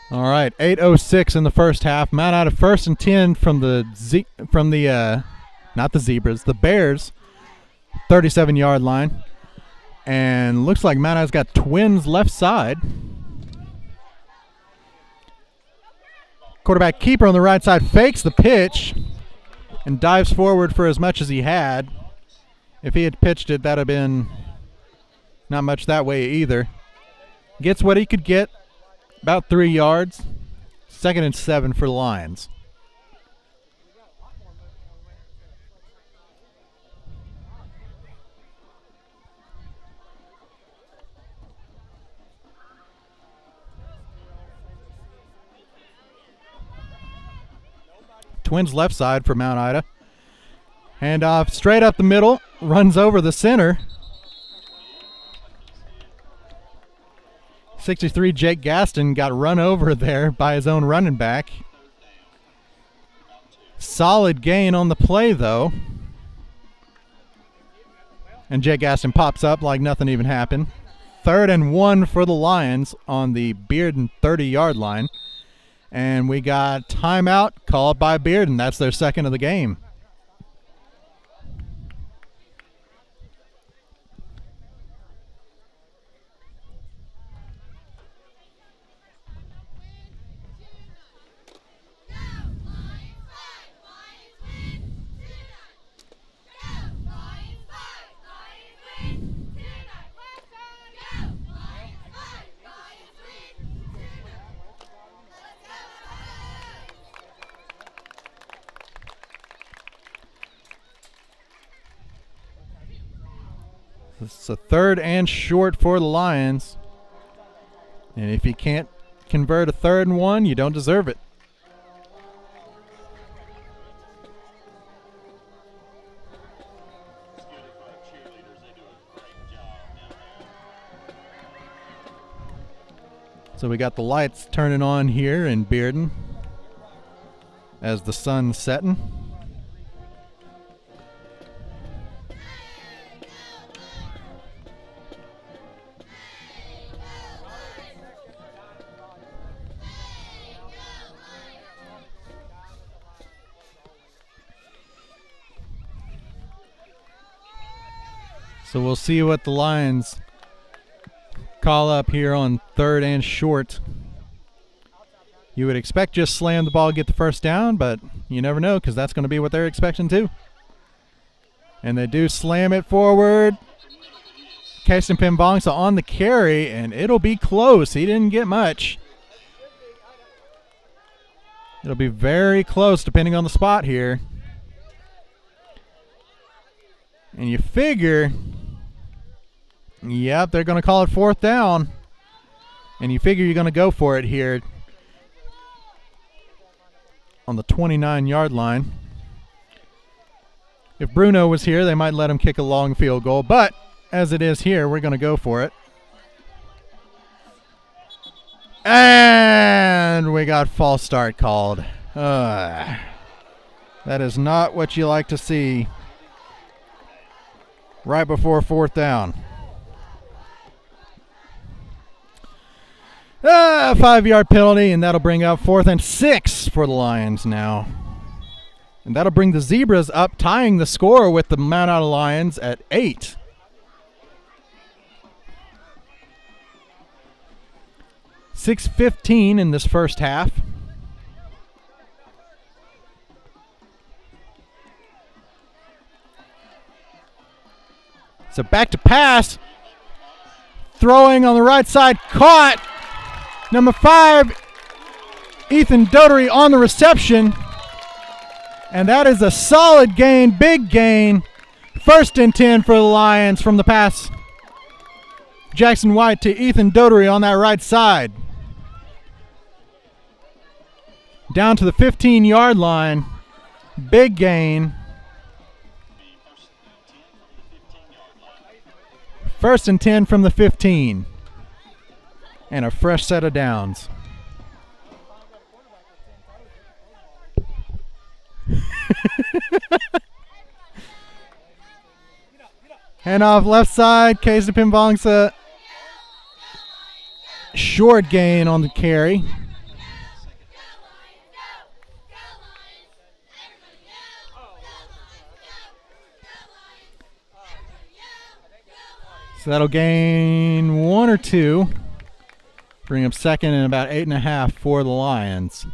All right, 8:06 in the first half. Mount Ida 1st and 10 from the not the Zebras, the Bears, 37-yard line. And looks like Mount Ida's got twins left side. Quarterback keeper on the right side fakes the pitch and dives forward for as much as he had. If he had pitched it, that would have been not much that way either. Gets what he could get, about 3 yards. 2nd and 7 for the Lions. Twins left side for Mount Ida. Handoff straight up the middle, runs over the center. 63 Jake Gaston got run over there by his own running back. Solid gain on the play though. And Jake Gaston pops up like nothing even happened. 3rd and 1 for the Lions on the Bearden 30-yard line. And we got timeout called by Bearden. That's their 2nd of the game. It's a 3rd and short for the Lions. And if you can't convert a 3rd and 1, you don't deserve it. So we got the lights turning on here in Bearden as the sun's setting. So we'll see what the Lions call up here on 3rd and short. You would expect just slam the ball, get the first down, but you never know because that's going to be what they're expecting too. And they do slam it forward. Kason Pimbongsa on the carry, and it'll be close. He didn't get much. It'll be very close depending on the spot here. And you figure, yep, they're going to call it 4th down. And you figure you're going to go for it here on the 29-yard line. If Bruno was here, they might let him kick a long field goal. But as it is here, we're going to go for it. And we got false start called. That is not what you like to see right before 4th down. 5-yard penalty, and that'll bring up 4th and 6 for the Lions now. And that'll bring the Zebras up, tying the score with the Mount Ida Lions at 8. .6:15 in this first half. So back to pass. Throwing on the right side, caught. Number 5, Ethan Dotery on the reception. And that is a solid gain, big gain. 1st and 10 for the Lions from the pass. Jackson White to Ethan Dotery on that right side. Down to the 15-yard line. Big gain. 1st and 10 from the 15. And a fresh set of downs. Handoff left side. Kason Pimbongsa. Short gain on the carry. So that'll gain 1 or 2. Bring up 2nd and about 8.5 for the Lions.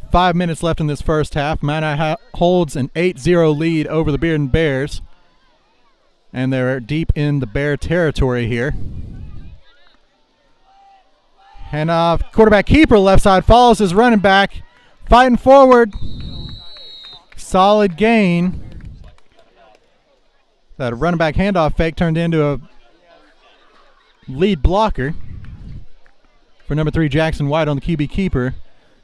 Five minutes left in this first half. Mount Ida holds an 8-0 lead over the Bearden Bears. And they're deep in the Bear territory here. Handoff, quarterback keeper, left side follows his running back. Fighting forward. Solid gain. That running back handoff fake turned into a lead blocker for number 3, Jackson White on the QB keeper.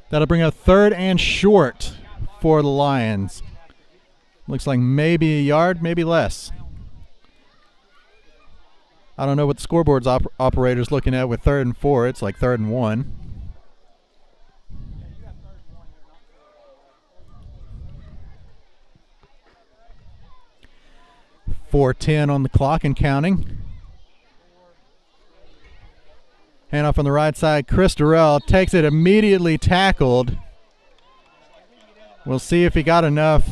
That'll bring up 3rd and short for the Lions. Looks like maybe a yard, maybe less. I don't know what the scoreboard's operator's looking at with 3rd and 4. It's like 3rd and 1. .410 on the clock and counting. Handoff on the right side. Chris Durrell takes it, immediately tackled. We'll see if he got enough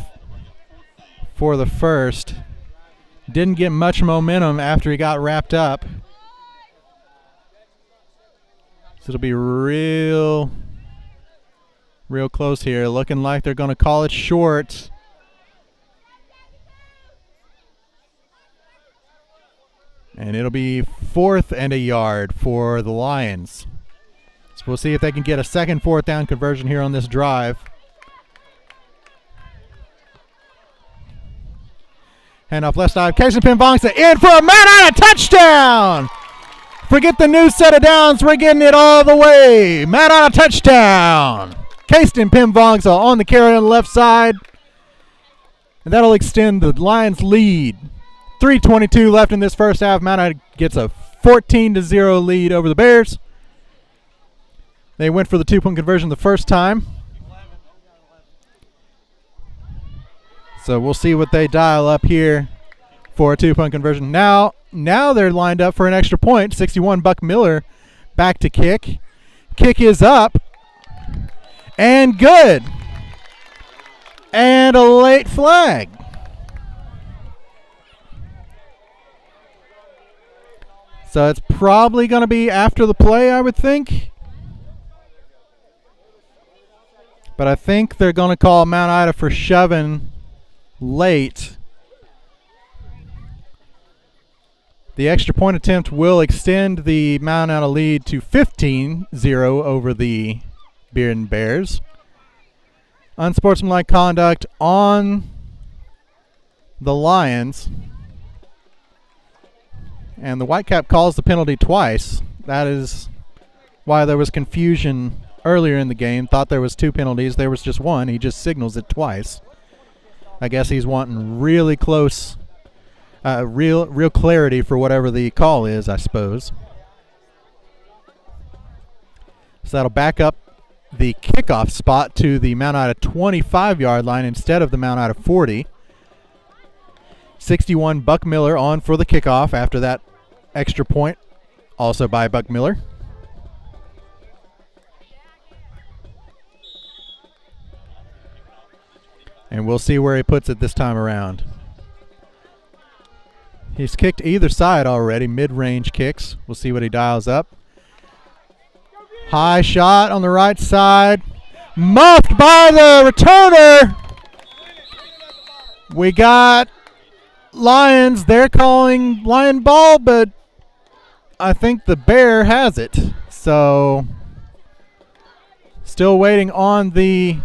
for the first. Didn't get much momentum after he got wrapped up. So it'll be real close here. Looking like they're going to call it short. And it'll be 4th and a yard for the Lions. So we'll see if they can get a second 4th down conversion here on this drive. Handoff left side. Casey Pinvongsa in for a man-out touchdown! Forget the new set of downs. We're getting it all the way. Man-out touchdown! Casey Pinvongsa on the carry on the left side. And that'll extend the Lions' lead. 3:22 left in this first half. Mount Ida gets a 14-0 lead over the Bears. They went for the 2-point conversion the first time. So we'll see what they dial up here for a 2-point conversion. Now they're lined up for an extra point. 61 Buck Miller back to kick. Kick is up. And good. And a late flag. So it's probably going to be after the play, I would think. But I think they're going to call Mount Ida for shoving late. The extra point attempt will extend the Mount Ida lead to 15-0 over the Bearden Bears. Unsportsmanlike conduct on the Lions. And the Whitecap calls the penalty twice. That is why there was confusion earlier in the game. Thought there was 2 penalties. There was just 1. He just signals it twice. I guess he's wanting really close, real clarity for whatever the call is, I suppose. So that'll back up the kickoff spot to the Mount Ida 25-yard line instead of the Mount Ida 40. 61 Buck Miller on for the kickoff after that extra point, also by Buck Miller. And we'll see where he puts it this time around. He's kicked either side already, mid-range kicks. We'll see what he dials up. High shot on the right side. Muffed by the returner. We got Lions. They're calling Lion ball, but I think the Bear has it. So still waiting on the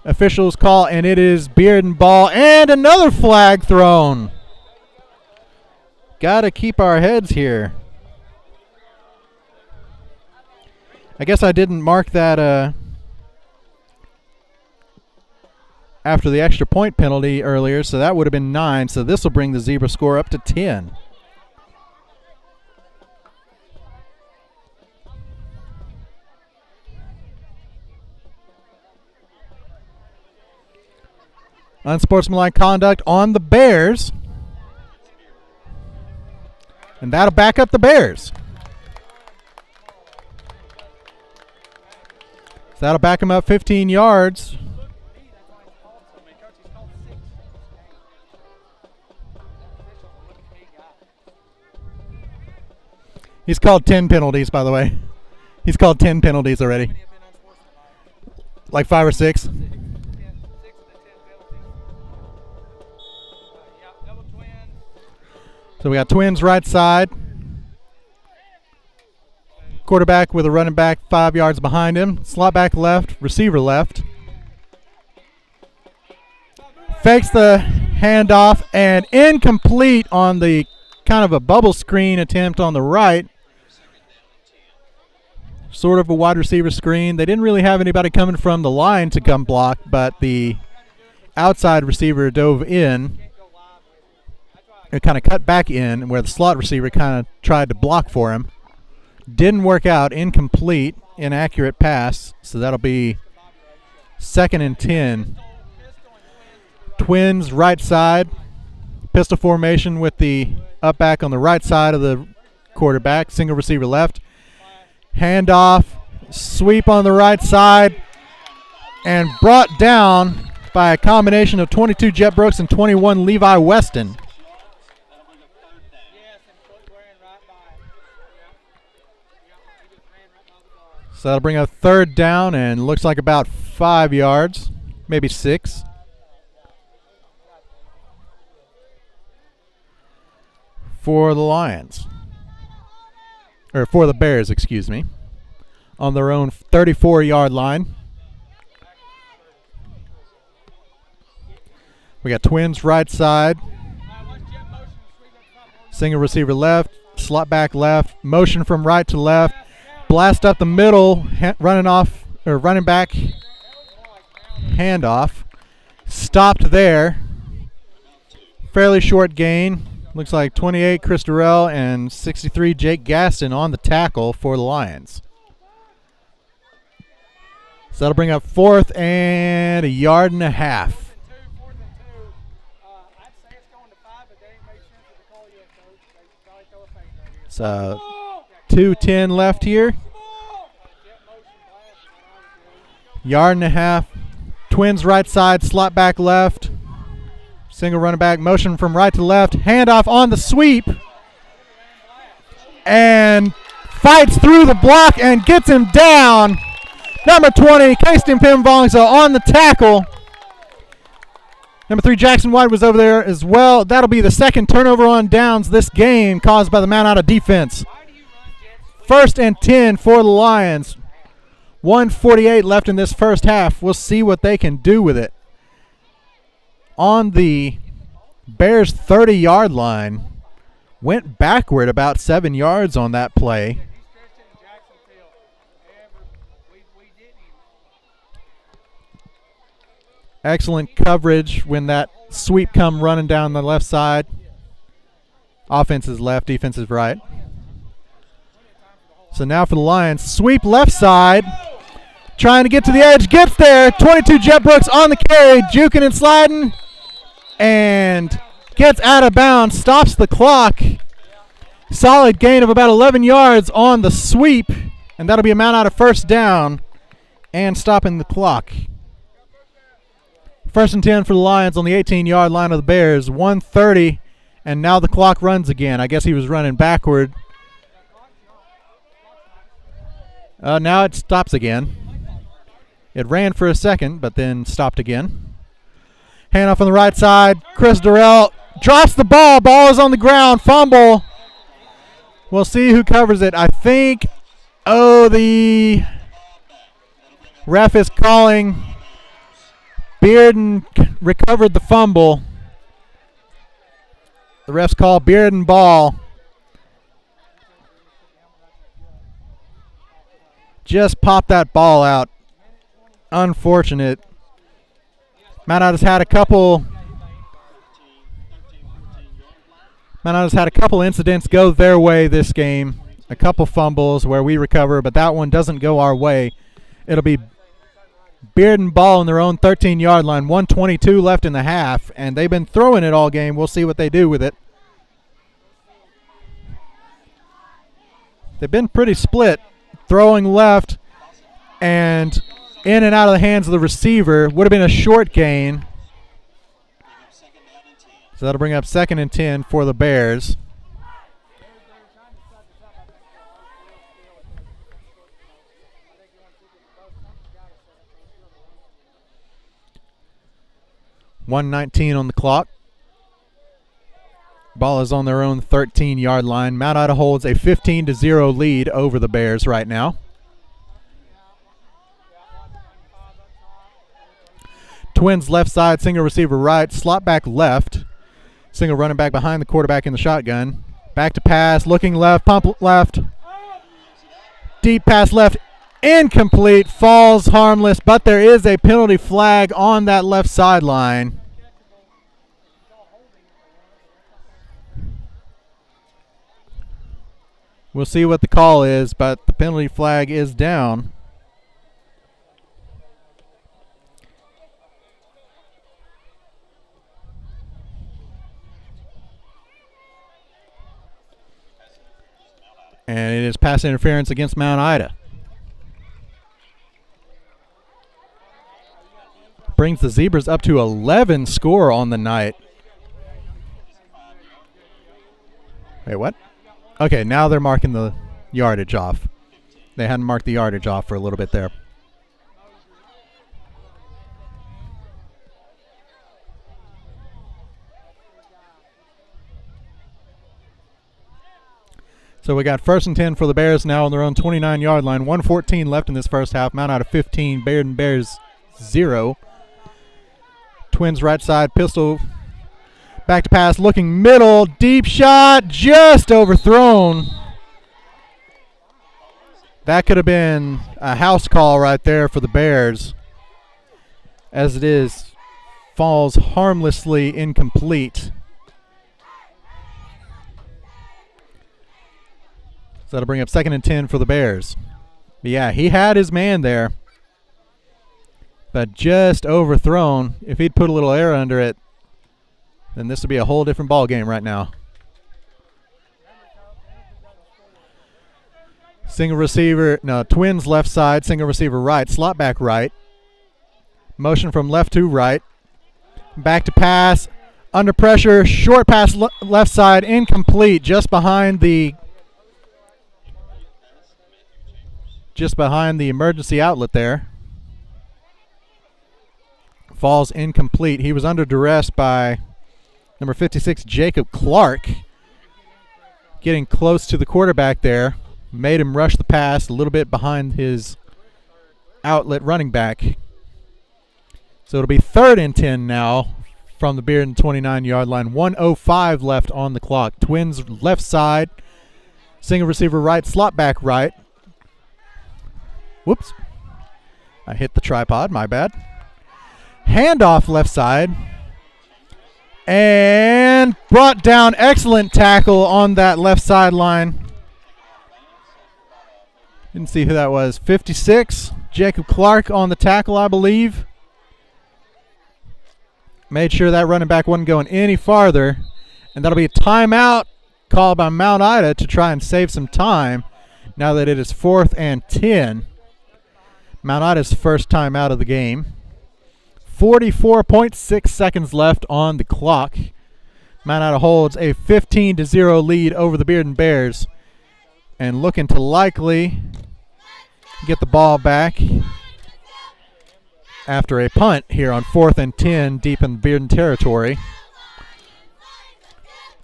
officials' call, and it is Bearden ball and another flag thrown. Got to keep our heads here. I guess I didn't mark that after the extra point penalty earlier, so that would have been 9. So this will bring the Zebra score up to 10. Unsportsmanlike conduct on the Bears. And that'll back up the Bears. So that'll back them up 15 yards. He's called 10 penalties, by the way. He's called 10 penalties already. Like 5 or 6. So we got Twins right side. Quarterback with a running back 5 yards behind him. Slot back left, receiver left. Fakes the handoff and incomplete on the kind of a bubble screen attempt on the right. Sort of a wide receiver screen. They didn't really have anybody coming from the line to come block, but the outside receiver dove in. It kind of cut back in where the slot receiver kind of tried to block for him. Didn't work out. Incomplete, inaccurate pass. So that'll be 2nd and 10. Twins right side. Pistol formation with the up back on the right side of the quarterback. Single receiver left. Handoff. Sweep on the right side. And brought down by a combination of 22 Jet Brooks and 21 Levi Weston. So that'll bring up 3rd down and looks like about 5 yards, maybe 6. For the Lions. Or for the Bears, excuse me. On their own 34-yard line. We got Twins right side. Single receiver left. Slot back left. Motion from right to left. Blast up the middle. Running back. Handoff. Stopped there. Fairly short gain. Looks like 28 Chris Durrell and 63 Jake Gaston on the tackle for the Lions. So that'll bring up 4th and 1.5 yards. So 2:10 left here. 1.5 yards. Twins right side, slot back left. Single running back, motion from right to left. Handoff on the sweep. And fights through the block and gets him down. Number 20, Kingston Pimvongsa on the tackle. Number 3, Jackson White was over there as well. That'll be the 2nd turnover on downs this game caused by the Mount Ida defense. 1st and 10 for the Lions. 1:48 left in this first half. We'll see what they can do with it. On the Bears' 30-yard line, went backward about 7 yards on that play. Excellent coverage when that sweep come running down the left side. Offense is left, defense is right. So now for the Lions, sweep left side. Trying to get to the edge, gets there. 22 Jet Brooks on the carry, juking and sliding. And gets out of bounds, stops the clock. Solid gain of about 11 yards on the sweep. And that'll be a Mount Ida 1st down and stopping the clock. 1st and 10 for the Lions on the 18-yard line of the Bears. 1:30, and now the clock runs again. I guess he was running backward. Now it stops again. It ran for a second, but then stopped again. Handoff on the right side. Chris Durrell drops the ball. Ball is on the ground. Fumble. We'll see who covers it. I think, the ref is calling. Bearden recovered the fumble. The refs call Bearden ball. Just popped that ball out. Unfortunate. Mount Ida's had a couple incidents go their way this game. A couple fumbles where we recover, but that one doesn't go our way. It'll be Bearden ball in their own 13-yard line. 1:22 left in the half, and they've been throwing it all game. We'll see what they do with it. They've been pretty split, throwing left and in and out of the hands of the receiver. Would have been a short gain. So that'll bring up 2nd and 10 for the Bears. .119 on the clock. Ball is on their own 13-yard line. Mount Ida holds a 15-0 lead over the Bears right now. Twins left side, single receiver right, slot back left. Single running back behind the quarterback in the shotgun. Back to pass, looking left, pump left. Deep pass left, incomplete, falls harmless, but there is a penalty flag on that left sideline. We'll see what the call is, but the penalty flag is down. And it is pass interference against Mount Ida. Brings the Zebras up to 11 score on the night. Wait, what? Okay, now they're marking the yardage off. They hadn't marked the yardage off for a little bit there. So we got 1st and 10 for the Bears now on their own 29-yard line. 1:14 left in this first half. Mount Ida 15, Bearden Bears 0. Twins right side, pistol back to pass, looking middle, deep shot, just overthrown. That could have been a house call right there for the Bears. As it is, falls harmlessly incomplete. So that'll bring up 2nd and 10 for the Bears. But yeah, he had his man there, but just overthrown. If he'd put a little air under it, then this would be a whole different ball game right now. Single receiver, no, Twins left side, single receiver right, slot back right. Motion from left to right. Back to pass, under pressure, short pass left side, incomplete, just behind the emergency outlet there. Falls incomplete. He was under duress by number 56, Jacob Clark. Getting close to the quarterback there. Made him rush the pass a little bit behind his outlet running back. So it'll be 3rd and 10 now from the Bearden 29-yard line. 1:05 left on the clock. Twins left side. Single receiver right, slot back right. Whoops. I hit the tripod, my bad. Handoff left side. And brought down, excellent tackle on that left sideline. Didn't see who that was. 56, Jacob Clark on the tackle, I believe. Made sure that running back wasn't going any farther. And that'll be a timeout called by Mount Ida to try and save some time now that it is 4th and 10. Mount Ida's first time out of the game. 44.6 seconds left on the clock. Mount Ida holds a 15-0 lead over the Bearden Bears and looking to likely get the ball back after a punt here on 4th and 10 deep in Bearden territory.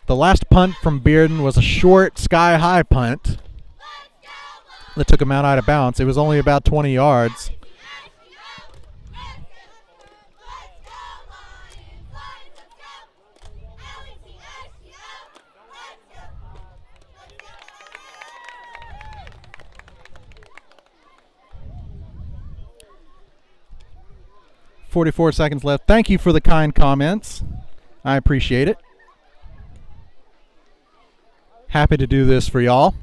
The last punt from Bearden was a short sky-high punt that took a Mount Ida bounce. It was only about 20 yards. .44 seconds left. Thank you for the kind comments. I appreciate it. Happy to do this for y'all.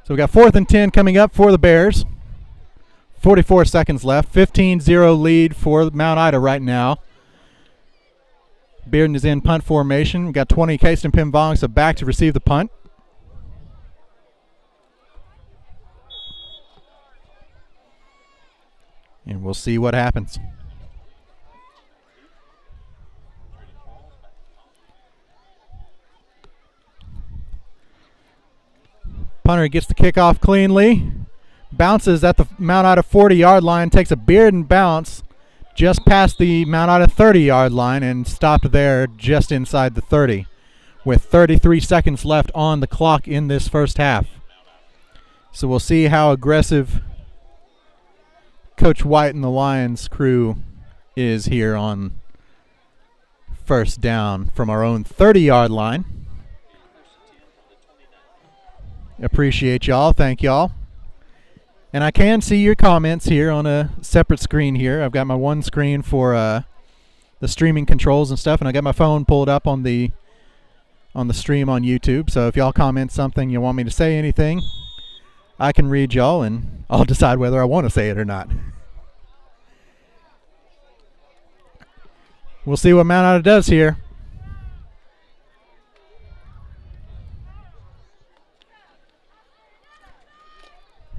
So we got 4th and 10 coming up for the Bears. 44 seconds left. 15-0 lead for Mount Ida right now. Bearden is in punt formation. We've got 20 Casten Pimvong back to receive the punt. And we'll see what happens. Punter gets the kickoff cleanly. Bounces at the Mount Ida 40-yard line. Takes a Bearden bounce. just past the Mount Ida 30-yard line and stopped there just inside the 30 with 33 seconds left on the clock in this first half. So we'll see how aggressive Coach White and the Lions crew is here on first down from our own 30-yard line. Appreciate y'all. Thank y'all. And I can see your comments here on a separate screen here. I've got my one screen for the streaming controls and stuff, and I got my phone pulled up on the stream on YouTube. So if y'all comment something, you want me to say anything, I can read y'all, and I'll decide whether I want to say it or not. We'll see what Mount Ida does here.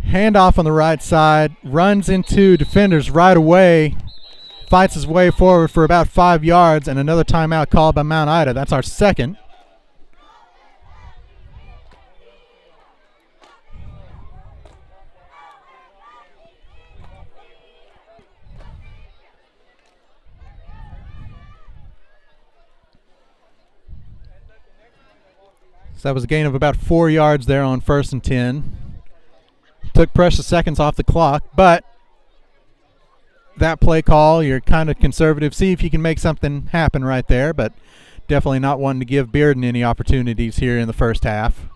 Handoff on the right side, runs into defenders right away, fights his way forward for about 5 yards, and another timeout called by Mount Ida. That's our second. So that was a gain of about 4 yards there on 1st and 10. Took precious seconds off the clock, but that play call, you're kind of conservative. See if you can make something happen right there, but definitely not wanting to give Bearden any opportunities here in the first half.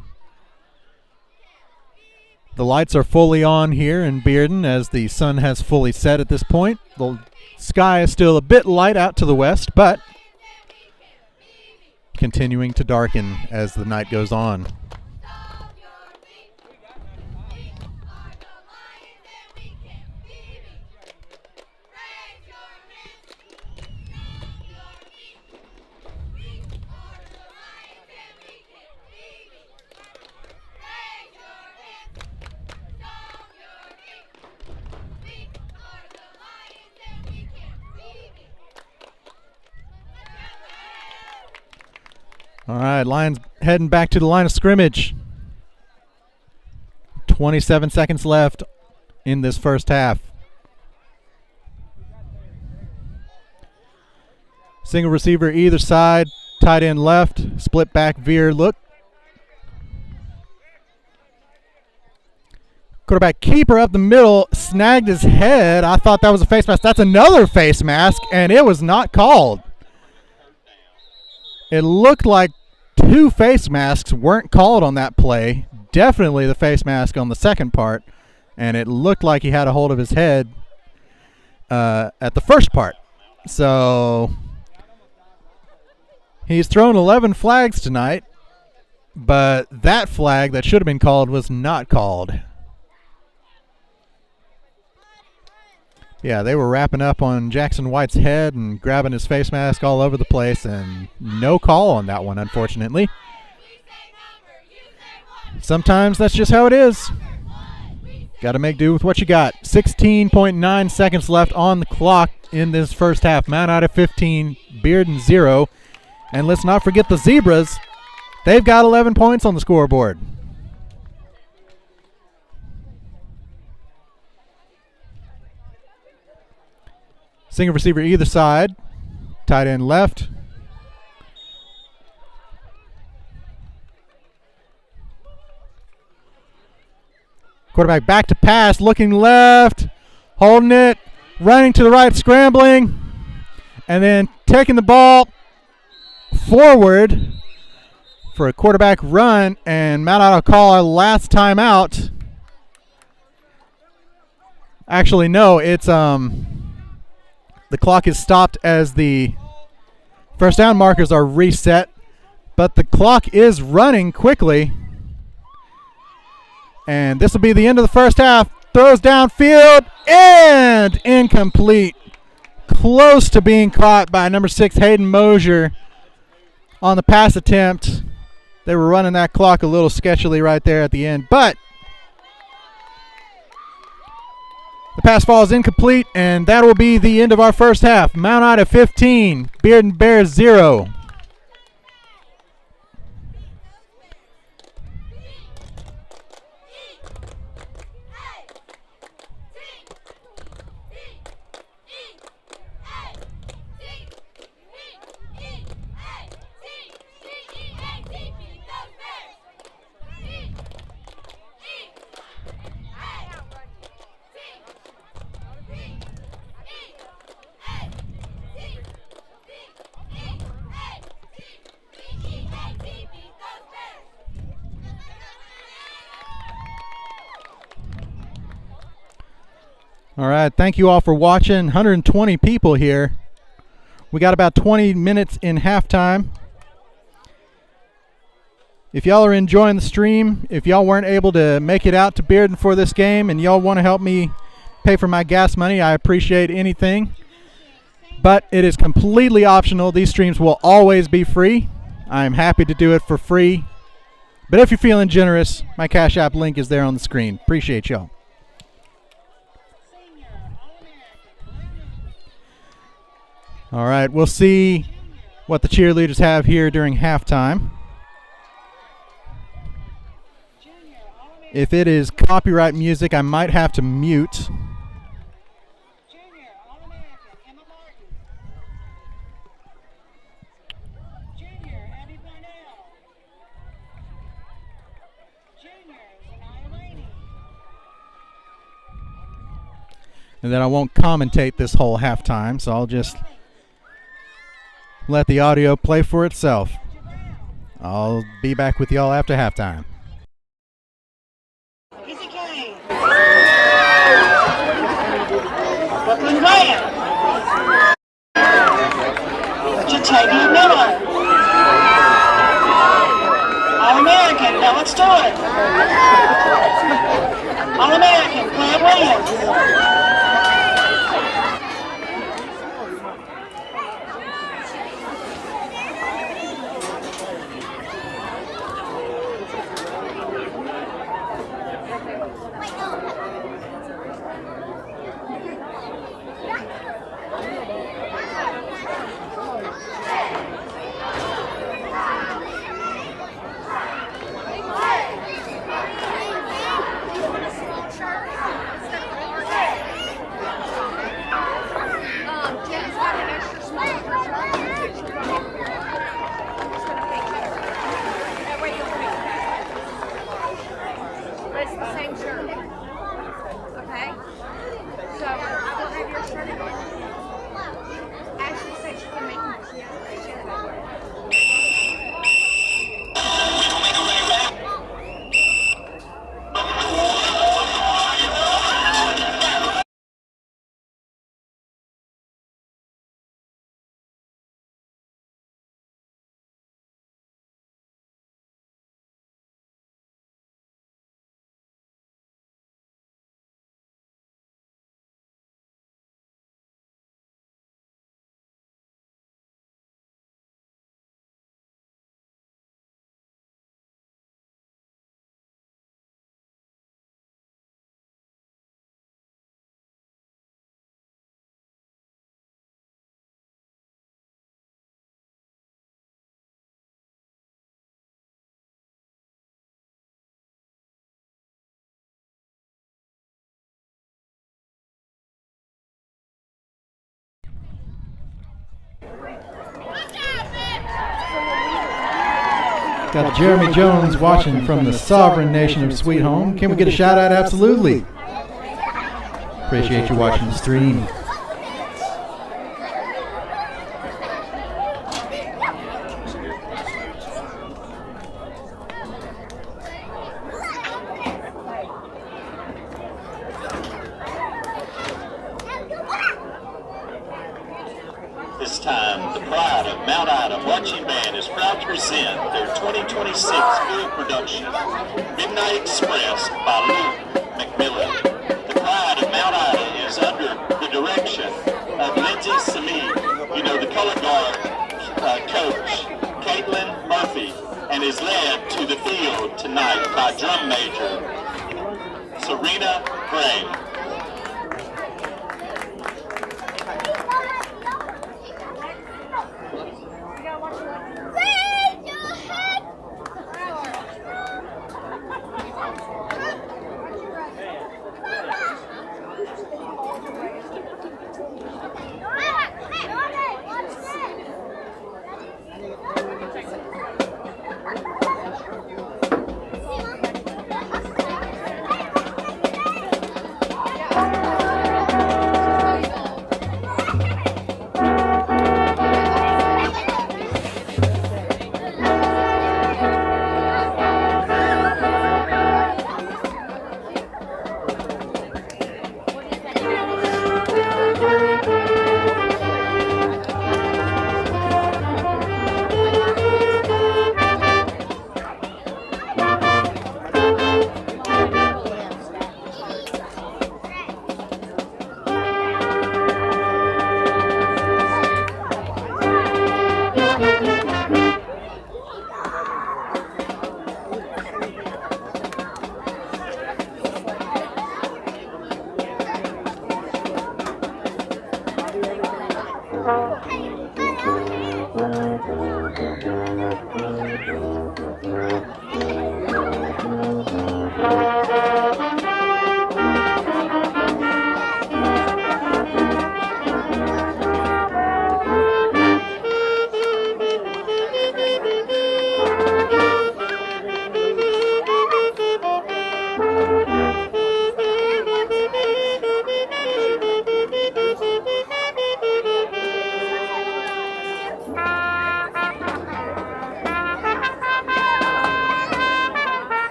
The lights are fully on here in Bearden as the sun has fully set at this point. The sky is still a bit light out to the west, but continuing to darken as the night goes on. All right, Lions heading back to the line of scrimmage. 27 seconds left in this first half. Single receiver either side, tight end left, split back veer look. Quarterback keeper up the middle, snagged his head. I thought that was a face mask. That's another face mask, and it was not called. It looked like 2 face masks weren't called on that play. Definitely the face mask on the second part, and it looked like he had a hold of his head at the first part. So he's thrown 11 flags tonight, but that flag that should have been called was not called. Yeah, they were wrapping up on Jackson White's head and grabbing his face mask all over the place, and no call on that one, unfortunately. Sometimes that's just how it is. Got to make do with what you got. 16.9 seconds left on the clock in this first half. Mount Ida 15, Bearden 0. And let's not forget the Zebras. They've got 11 points on the scoreboard. Single receiver either side, tight end left. Quarterback back to pass, looking left, holding it, running to the right, scrambling, and then taking the ball forward for a quarterback run, and Mount Ida call our last time out. Actually, no, it's the clock is stopped as the first down markers are reset, but the clock is running quickly. And this will be the end of the first half. Throws downfield and incomplete. Close to being caught by number 6, Hayden Mosier, on the pass attempt. They were running that clock a little sketchily right there at the end, but the pass falls incomplete, and that will be the end of our first half. Mount Ida 15, Bearden Bears 0. All right, thank you all for watching. 120 people here. We got about 20 minutes in halftime. If y'all are enjoying the stream, if y'all weren't able to make it out to Bearden for this game and y'all want to help me pay for my gas money, I appreciate anything. But it is completely optional. These streams will always be free. I'm happy to do it for free. But if you're feeling generous, my Cash App link is there on the screen. Appreciate y'all. All right, we'll see what the cheerleaders have here during halftime. If it is copyright music, I might have to mute. And then I won't commentate this whole halftime, so I'll just let the audio play for itself. I'll be back with y'all after halftime. Brooklyn Graham. Jatavian Miller. All-American, Bella Stewart. All-American, Claire Williams. Got Jeremy Jones watching from the sovereign nation of Sweet Home. Can we get a shout out? Absolutely. Appreciate you watching the stream. This time, the pride of Mount Ida Marching Band is proud to present their 2026 field production, Midnight Express by Luke McMillan. The pride of Mount Ida is under the direction of Lindsay Samid, the color guard coach, Caitlin Murphy, and is led to the field tonight by drum major Serena Gray.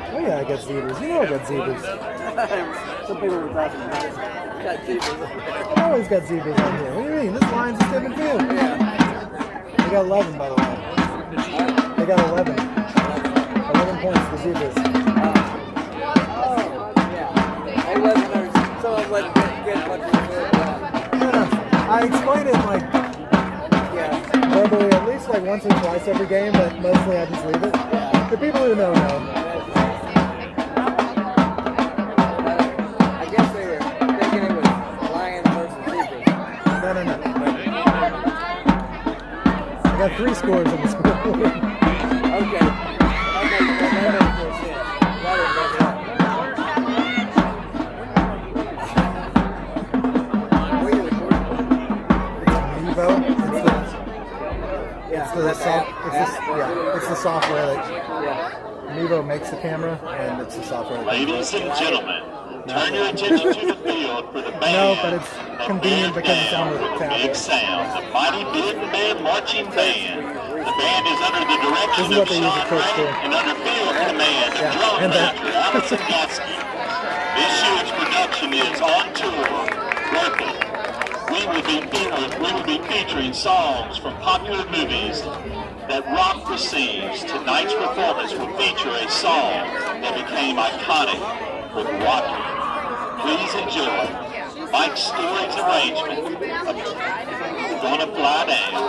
Oh yeah, I got zebras. You know I got zebras. Some people were talking about it. Got zebras. I always got zebras on here. What do you mean? This line's a different field. Yeah. They got 11, by the way. They got 11. 11 points for zebras. Oh, yeah. It wasn't someone let get what you said. No. I explained it like, verbally at least like once or twice every game, but mostly I just leave it. Yeah. The people who know. I guess they were thinking it was lions versus zebras. No. I got 3 scores on the scoreboard. Okay, that makes more sense. It's the software that Mevo makes the camera, and it's the software that Ladies and gentlemen, turn your attention to the field for the band. No, but it's convenient because it's on the tablet. Big Sound, the mighty Bearden Band Marching Band. The band is under the direction of Sean Ray and under field command of drum major Allison Gatsky. This year's production is On Tour, Working. We will be featuring songs from popular movies that rock the scenes. Tonight's performance will feature a song that became iconic with Rocky. Please enjoy Mike Story's arrangement of Gonna Fly Down.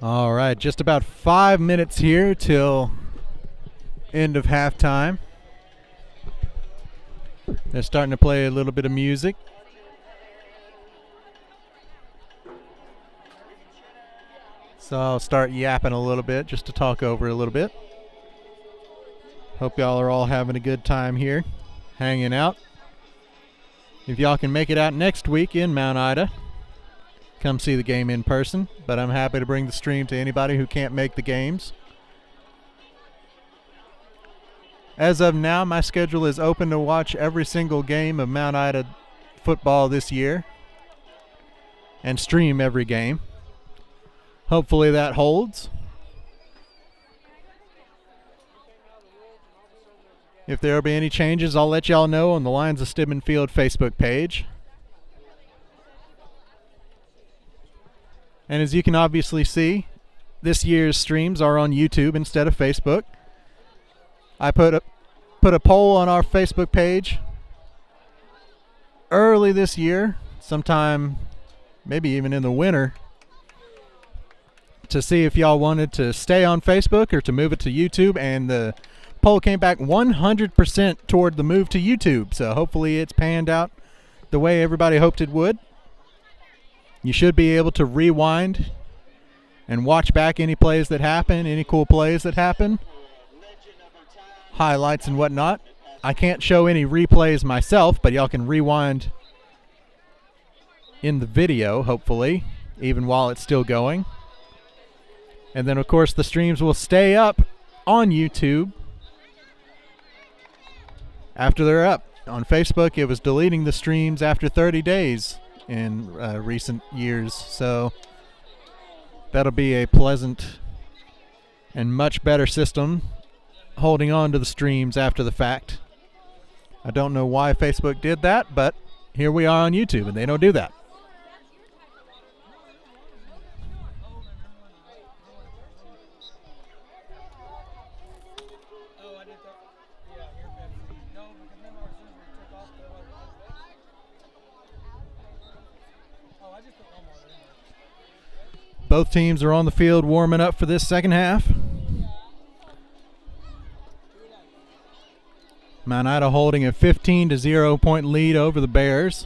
All right, just about 5 minutes here till end of halftime. They're starting to play a little bit of music. So I'll start yapping a little bit just to talk over a little bit. Hope y'all are all having a good time here, hanging out. If y'all can make it out next week in Mount Ida, come see the game in person. But I'm happy to bring the stream to anybody who can't make the games. As of now, my schedule is open to watch every single game of Mount Ida football this year and stream every game. Hopefully that holds. If there will be any changes, I'll let y'all know on the Lions of Stibman Field Facebook page. And as you can obviously see, this year's streams are on YouTube instead of Facebook. I put a poll on our Facebook page early this year, sometime maybe even in the winter, to see if y'all wanted to stay on Facebook or to move it to YouTube, and the poll came back 100% toward the move to YouTube. So hopefully it's panned out the way everybody hoped it would. You should be able to rewind and watch back any plays that happen, any cool plays that happen, highlights and whatnot. I can't show any replays myself, but y'all can rewind in the video, hopefully, even while it's still going. And then, of course, the streams will stay up on YouTube after they're up. On Facebook, it was deleting the streams after 30 days in recent years. So that'll be a pleasant and much better system, holding on to the streams after the fact. I don't know why Facebook did that, but here we are on YouTube, and they don't do that. Both teams are on the field warming up for this second half. Mount Ida holding a 15-0 point lead over the Bears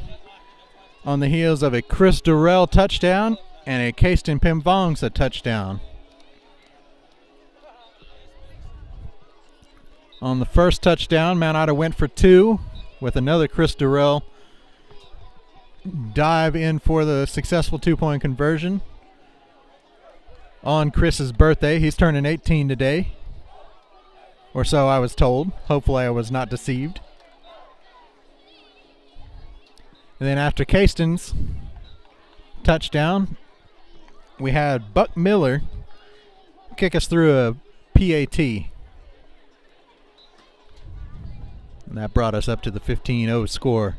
on the heels of a Chris Durrell touchdown and a Kayston Pimvongsa touchdown. On the first touchdown, Mount Ida went for 2 with another Chris Durrell dive in for the successful 2-point conversion. On Chris's birthday, he's turning 18 today. Or so I was told. Hopefully I was not deceived. And then after Kayston's touchdown, we had Buck Miller kick us through a PAT. And that brought us up to the 15-0 score.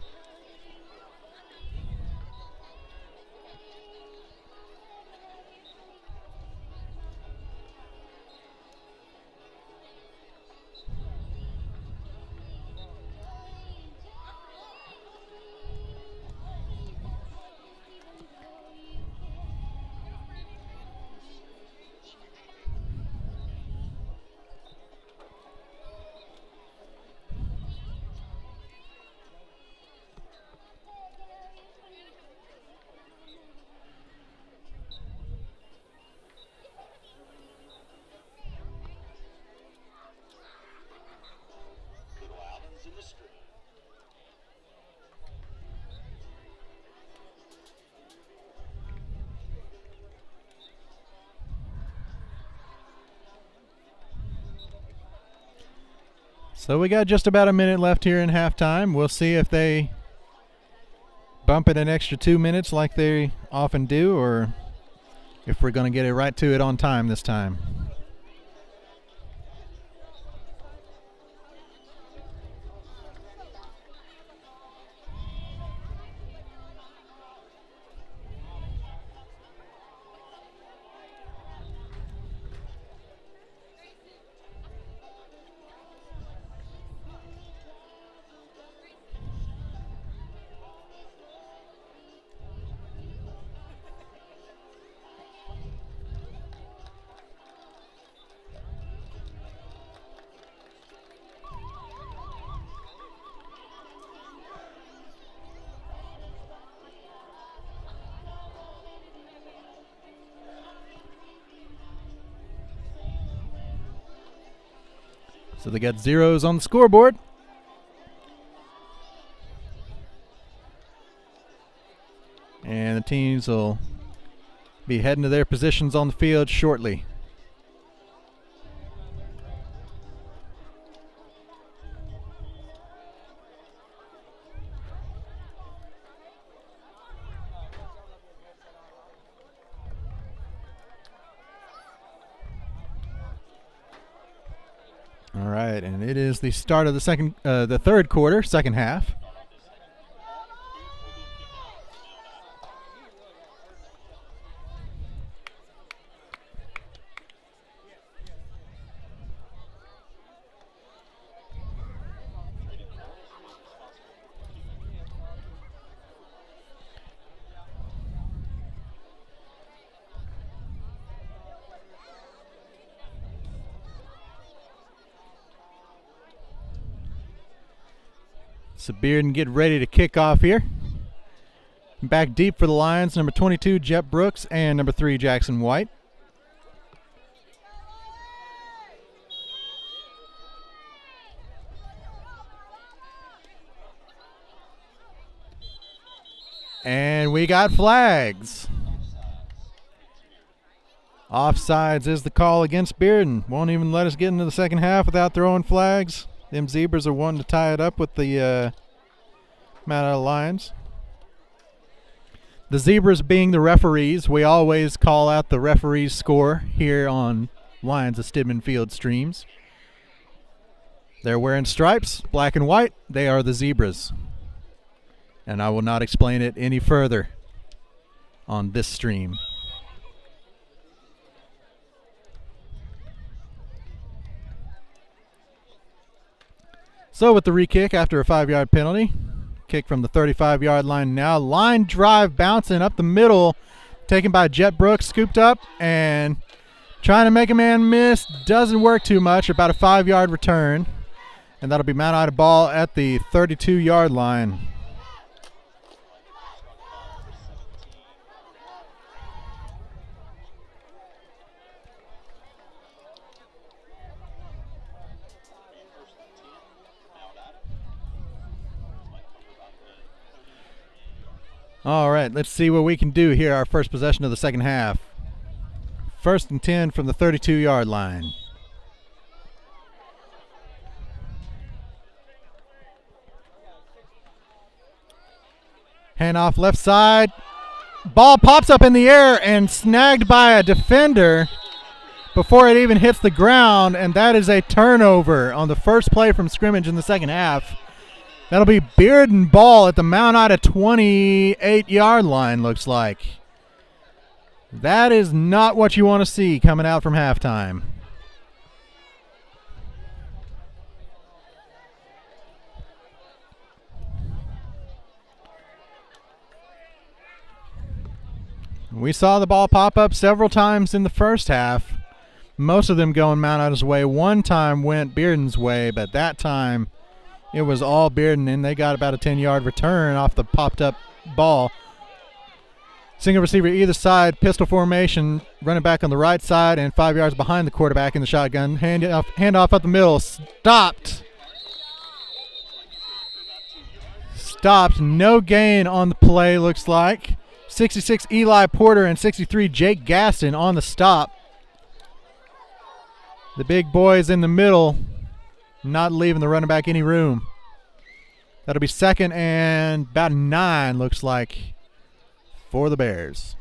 So we got just about a minute left here in halftime. We'll see if they bump it an extra 2 minutes like they often do, or if we're going to get it right to it on time this time. So they got zeros on the scoreboard. And the teams will be heading to their positions on the field shortly. All right, and it is the start of the third quarter, second half. So Bearden get ready to kick off here. Back deep for the Lions, number 22, Jet Brooks, and number 3, Jackson White. And we got flags. Offsides is the call against Bearden. Won't even let us get into the second half without throwing flags. Them Zebras are wanting to tie it up with the Mount Ida Lions. The Zebras being the referees, we always call out the referees' score here on Lions of Stidman Field streams. They're wearing stripes, black and white. They are the Zebras. And I will not explain it any further on this stream. So with the re-kick after a 5-yard penalty, kick from the 35-yard line now. Line drive bouncing up the middle, taken by Jet Brooks, scooped up and trying to make a man miss. Doesn't work too much, about a 5-yard return. And that'll be Mount Ida ball at the 32-yard line. All right, let's see what we can do here. Our first possession of the second half. 1st and 10 from the 32-yard line. Handoff left side. Ball pops up in the air and snagged by a defender before it even hits the ground, and that is a turnover on the first play from scrimmage in the second half. That'll be Bearden ball at the Mount Ida 28-yard line, looks like. That is not what you want to see coming out from halftime. We saw the ball pop up several times in the first half. Most of them going Mount Ida's way. One time went Bearden's way, but that time it was all Bearden, and they got about a 10-yard return off the popped-up ball. Single receiver either side, pistol formation, running back on the right side, and 5 yards behind the quarterback in the shotgun. Handoff up the middle. Stopped. No gain on the play, looks like. 66 Eli Porter and 63 Jake Gaston on the stop. The big boys in the middle, not leaving the running back any room. That'll be 2nd and about 9, looks like, for the Bears.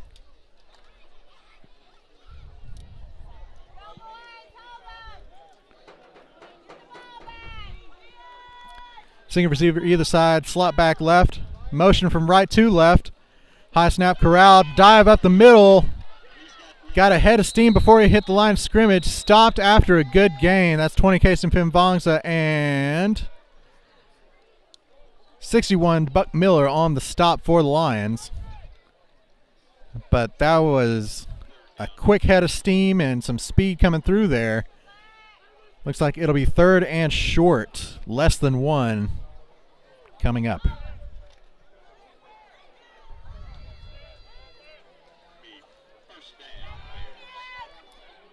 Single receiver either side, slot back left. Motion from right to left. High snap corral, dive up the middle. Got a head of steam before he hit the line of scrimmage. Stopped after a good gain. That's 20 Kason Pimvangsa and 61 Buck Miller on the stop for the Lions. But that was a quick head of steam and some speed coming through there. Looks like it'll be 3rd and short. Less than 1 coming up.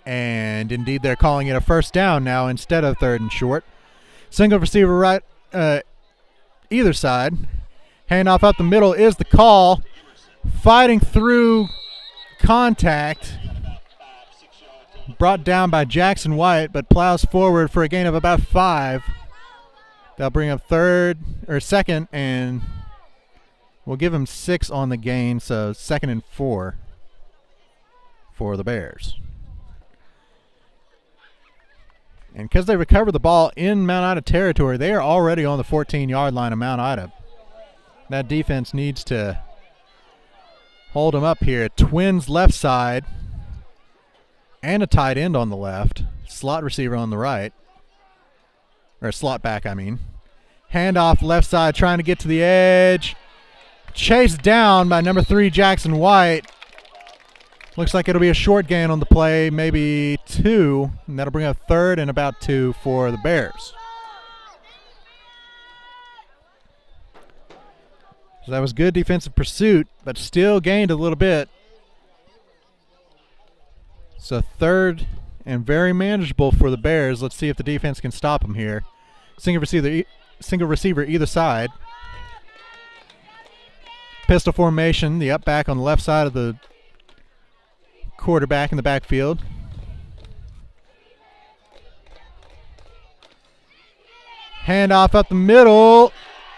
And indeed, they're calling it a first down now instead of 3rd and short. Single receiver right, either side. Handoff up the middle is the call. Fighting through contact. Brought down by Jackson White, but plows forward for a gain of about 5. They'll bring up 2nd, and we'll give him 6 on the gain, so 2nd and 4 for the Bears. And because they recovered the ball in Mount Ida territory, they are already on the 14-yard line of Mount Ida. That defense needs to hold them up here. Twins left side and a tight end on the left. Slot receiver on the right. Or slot back, I mean. Handoff left side trying to get to the edge. Chased down by number 3, Jackson White. Looks like it'll be a short gain on the play, maybe 2, and that'll bring up 3rd and about 2 for the Bears. So that was good defensive pursuit, but still gained a little bit. So 3rd and very manageable for the Bears. Let's see if the defense can stop them here. Single receiver either side. Pistol formation, the up back on the left side of the quarterback in the backfield. Handoff up the middle,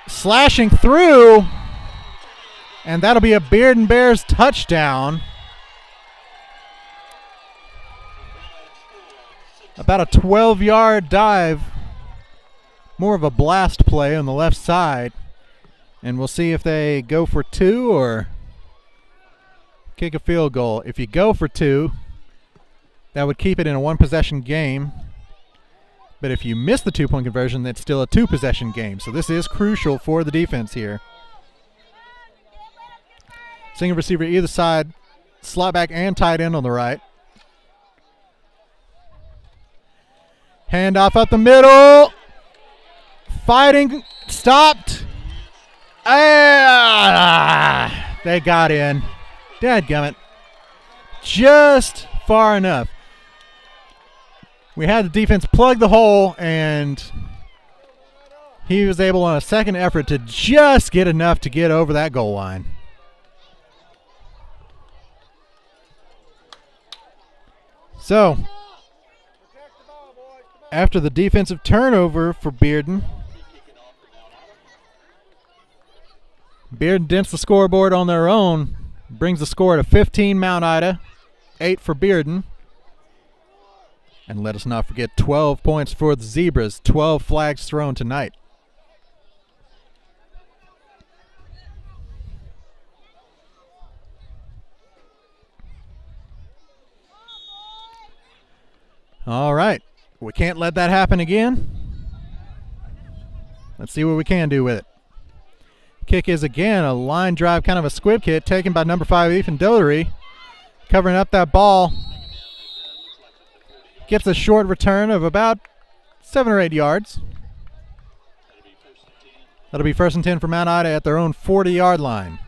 slashing through, and that'll be a Bearden Bears touchdown. About a 12-yard dive, more of a blast play on the left side, and we'll see if they go for 2 or kick a field goal. If you go for 2, that would keep it in a 1-possession game. But if you miss the 2-point conversion, that's still a 2-possession game. So this is crucial for the defense here. Single receiver either side, slot back and tight end on the right. Handoff up the middle. Fighting, stopped. They got in. Dadgummit. Just far enough. We had the defense plug the hole, and he was able on a second effort to just get enough to get over that goal line. So, after the defensive turnover for Bearden, Bearden dents the scoreboard on their own. Brings the score to 15 Mount Ida, 8 for Bearden. And let us not forget 12 points for the Zebras, 12 flags thrown tonight. All right, we can't let that happen again. Let's see what we can do with it. Kick is again a line drive, kind of a squib kick taken by number 5 Ethan Dotery, covering up that ball. Gets a short return of about 7 or 8 yards. That'll be 1st and 10 for Mount Ida at their own 40-yard line.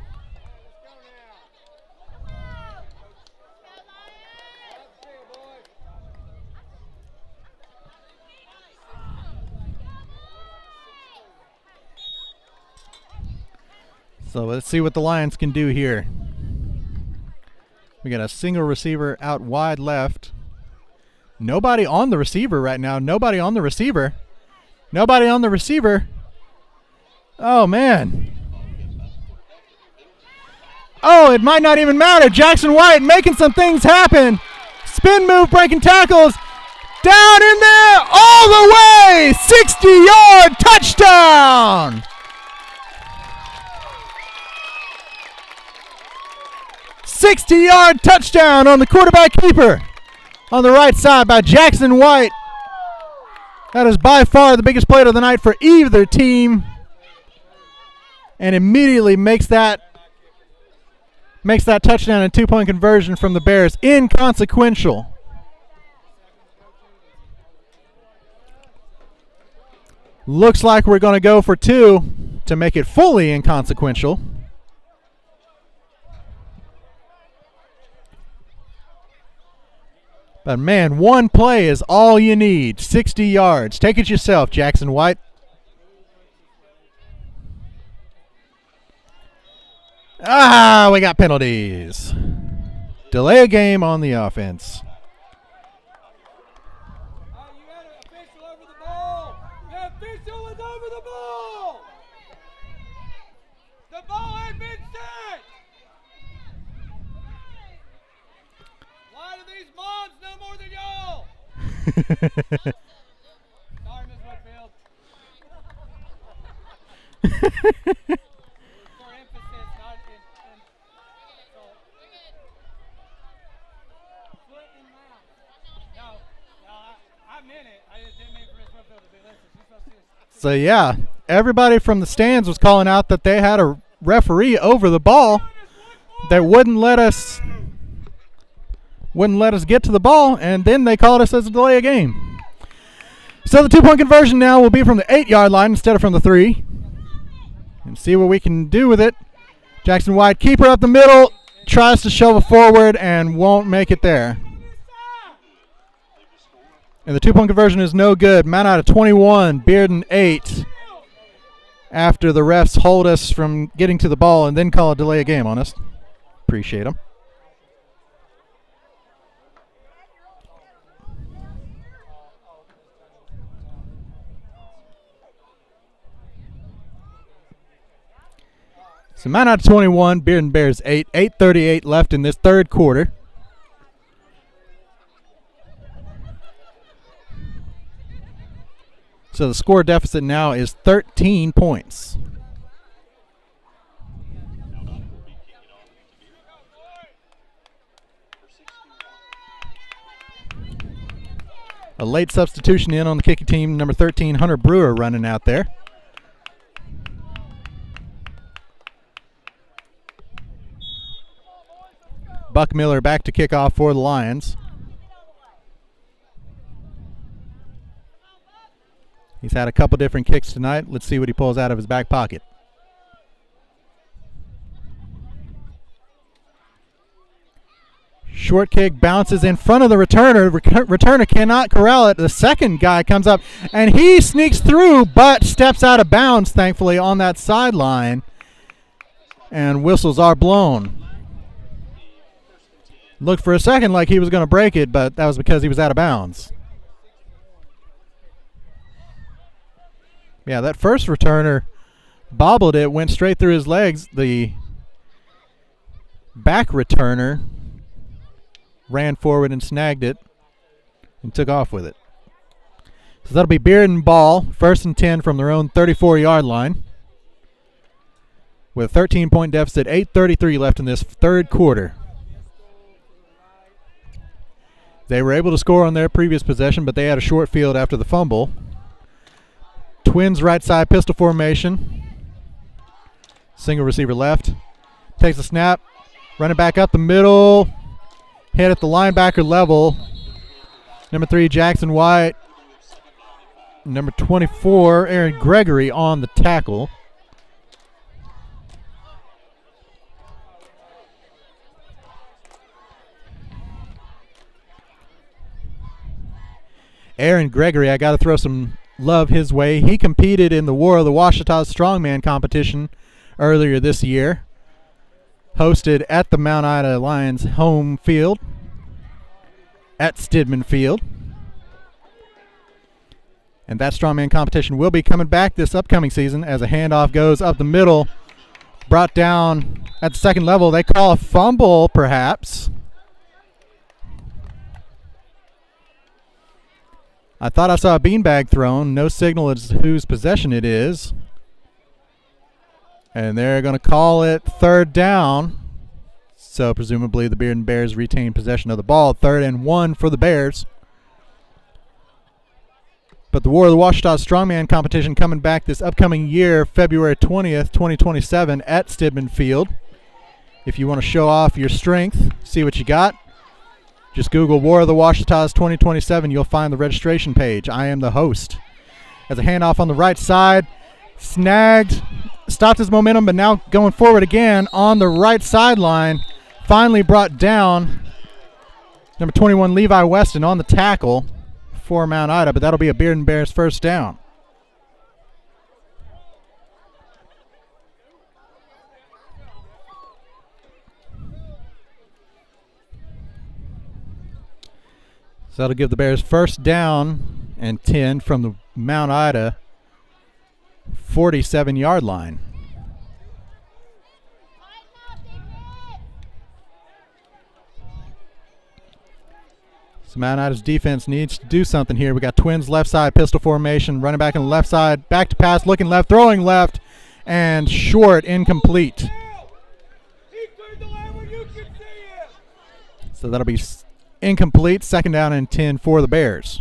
So let's see what the Lions can do here. We got a single receiver out wide left. Nobody on the receiver right now. Nobody on the receiver. Nobody on the receiver. Oh, man. Oh, it might not even matter. Jackson White making some things happen. Spin move, breaking tackles. Down in there, all the way. 60-yard touchdown. 60-yard touchdown on the quarterback keeper on the right side by Jackson White. That is by far the biggest play of the night for either team, and immediately makes that touchdown and 2-point conversion from the Bears inconsequential. Looks like we're going to go for 2 to make it fully inconsequential. But, man, one play is all you need. 60 yards. Take it yourself, Jackson White. We got penalties. Delay a game on the offense. You got an official over the ball. The official is over the ball. The ball had been set. Why do these moms know more than y'all? Sorry, Miss Whitfield. For emphasis, not in so. Foot and mouth. No, I meant it. I just didn't mean for Miss Whitfield to be listening. She's supposed to see us. So, yeah, everybody from the stands was calling out that they had a referee over the ball that wouldn't let us get to the ball, and then they called us as a delay of game. So the 2-point conversion now will be from the 8-yard line instead of from the 3. And see what we can do with it. Jackson White, keeper up the middle, tries to shove it forward and won't make it there. And the 2-point conversion is no good. Mount Ida 21, Bearden 8. After the refs hold us from getting to the ball and then call a delay of game on us. Appreciate them. So Mount Ida 21, Bearden Bears 8. 8:38 left in this third quarter. So the score deficit now is 13 points. A late substitution in on the kicking team, number 13, Hunter Brewer, running out there. Buck Miller back to kick off for the Lions. He's had a couple different kicks tonight. Let's see what he pulls out of his back pocket. Short kick bounces in front of the returner. Returner cannot corral it. The second guy comes up, and he sneaks through, but steps out of bounds, thankfully, on that sideline. And whistles are blown. Looked for a second like he was going to break it, but that was because he was out of bounds. Yeah, that first returner bobbled it, went straight through his legs. The back returner ran forward and snagged it and took off with it. So that'll be Bearden ball, 1st and 10 from their own 34-yard line. With a 13-point deficit, 8:33 left in this third quarter. They were able to score on their previous possession, but they had a short field after the fumble. Twins right side pistol formation. Single receiver left. Takes a snap. Running back up the middle. Hit at the linebacker level. Number 3, Jackson White. Number 24, Aaron Gregory on the tackle. Aaron Gregory, I got to throw some love his way. He competed in the War of the Washita Strongman competition earlier this year. Hosted at the Mount Ida Lions home field at Stidman Field. And that strongman competition will be coming back this upcoming season as a handoff goes up the middle. Brought down at the second level. They call a fumble, perhaps. I thought I saw a beanbag thrown. No signal as to whose possession it is. And they're going to call it third down. So presumably the Bearden Bears retain possession of the ball. 3rd and 1 for the Bears. But the War of the Washita Strongman competition coming back this upcoming year, February 20th, 2027 at Stidman Field. If you want to show off your strength, see what you got. Just Google War of the Washitas 2027. You'll find the registration page. I am the host. As a handoff on the right side, snagged, stopped his momentum, but now going forward again on the right sideline. Finally brought down. Number 21, Levi Weston on the tackle for Mount Ida, but that'll be a Bearden Bears first down. So that'll give the Bears first down and 10 from the Mount Ida 47-yard line. So Mount Ida's defense needs to do something here. We got Twins left side, pistol formation, running back on the left side, back to pass, looking left, throwing left, and short, incomplete. So that'll be incomplete, second down and 10 for the Bears.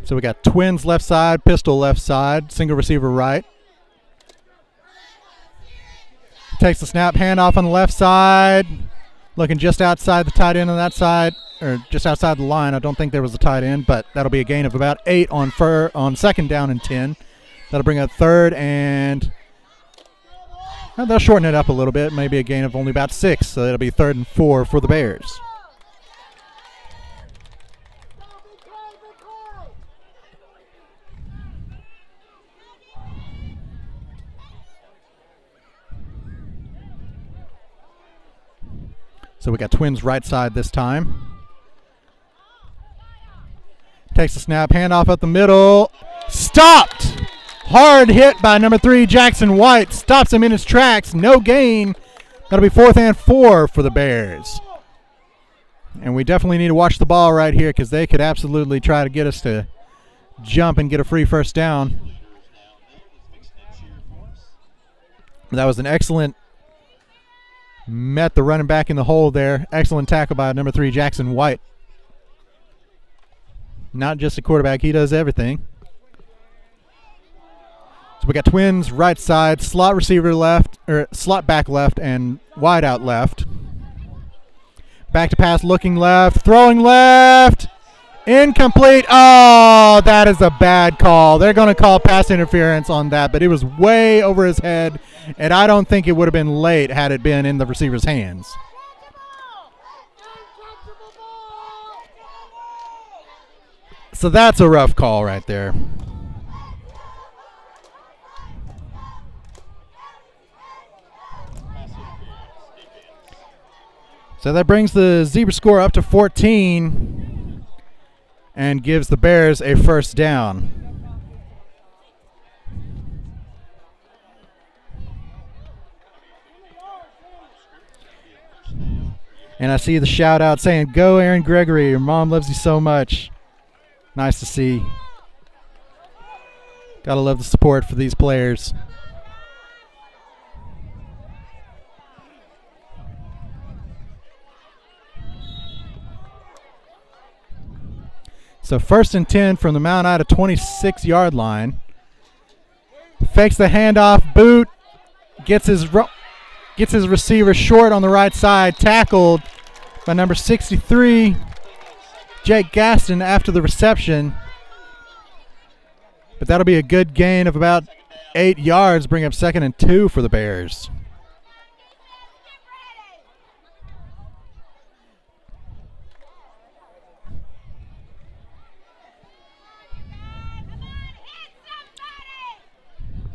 So we got Twins left side, pistol left side, single receiver right. Takes the snap, handoff on the left side, looking just outside the tight end on that side, or just outside the line. I don't think there was a tight end, but that'll be a gain of about 8 on second down and 10. That'll bring up third, and they'll shorten it up a little bit, maybe a gain of only about 6, so it'll be 3rd and 4 for the Bears. So we got Twins right side this time. Takes the snap, handoff up the middle. Stopped! Hard hit by number 3, Jackson White. Stops him in his tracks. No gain. That'll be 4th and 4 for the Bears. And we definitely need to watch the ball right here because they could absolutely try to get us to jump and get a free first down. That was an excellent, met the running back in the hole there. Excellent tackle by number 3, Jackson White. Not just a quarterback, he does everything. So we got Twins right side, slot receiver left, or slot back left, and wide out left. Back to pass, looking left, throwing left. Incomplete. Oh, that is a bad call. They're going to call pass interference on that, but it was way over his head, and I don't think it would have been late had it been in the receiver's hands. So that's a rough call right there. So that brings the Zebra score up to 14 and gives the Bears a first down. And I see the shout out saying, "Go Aaron Gregory, your mom loves you so much." Nice to see. Gotta love the support for these players. So 1st and 10 from the Mount Ida 26-yard line. Fakes the handoff, boot, gets his receiver short on the right side, tackled by number 63, Jake Gaston, after the reception. But that'll be a good gain of about 8 yards, bring up 2nd and 2 for the Bears.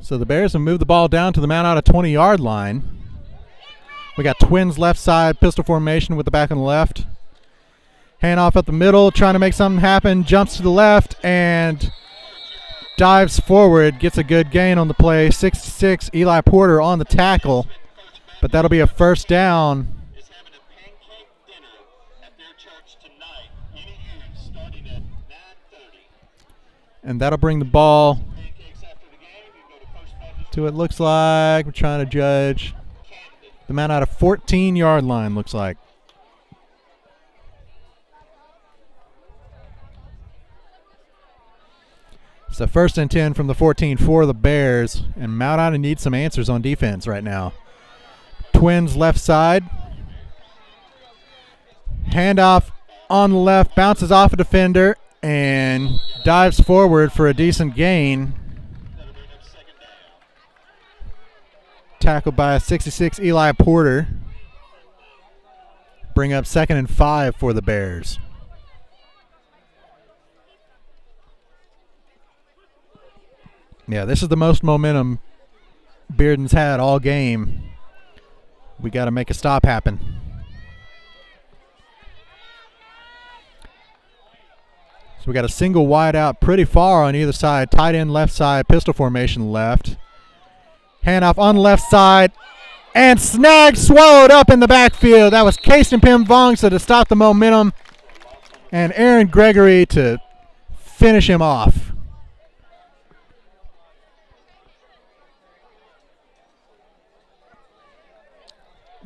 So the Bears have moved the ball down to the Mount Ida 20-yard line. We got Twins left side, pistol formation with the back on the left. Handoff up the middle, trying to make something happen. Jumps to the left and dives forward. Gets a good gain on the play. 6'6", Eli Porter on the tackle. But that'll be a first down. And that'll bring the ball to, it looks like, we're trying to judge, the Mount Ida 14-yard line, looks like. So 1st and 10 from the 14 for the Bears, and Mount Ida needs some answers on defense right now. Twins left side. Handoff on the left, bounces off a defender, and dives forward for a decent gain. Tackled by a 66 Eli Porter. Bring up 2nd and 5 for the Bears. Yeah, this is the most momentum Bearden's had all game. We got to make a stop happen. So we got a single wide out pretty far on either side. Tight end left side, pistol formation left. Handoff on the left side. And snagged, swallowed up in the backfield. That was Kasten Pim Vongsa to stop the momentum. And Aaron Gregory to finish him off.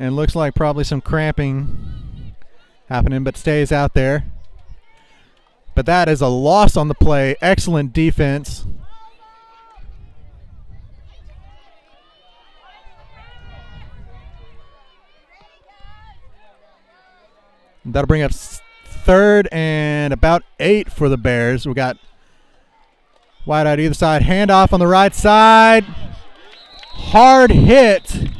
And looks like probably some cramping happening, but stays out there. But that is a loss on the play. Excellent defense. That'll bring up 3rd and about 8 for the Bears. We got wide out either side. Handoff on the right side. Hard hit.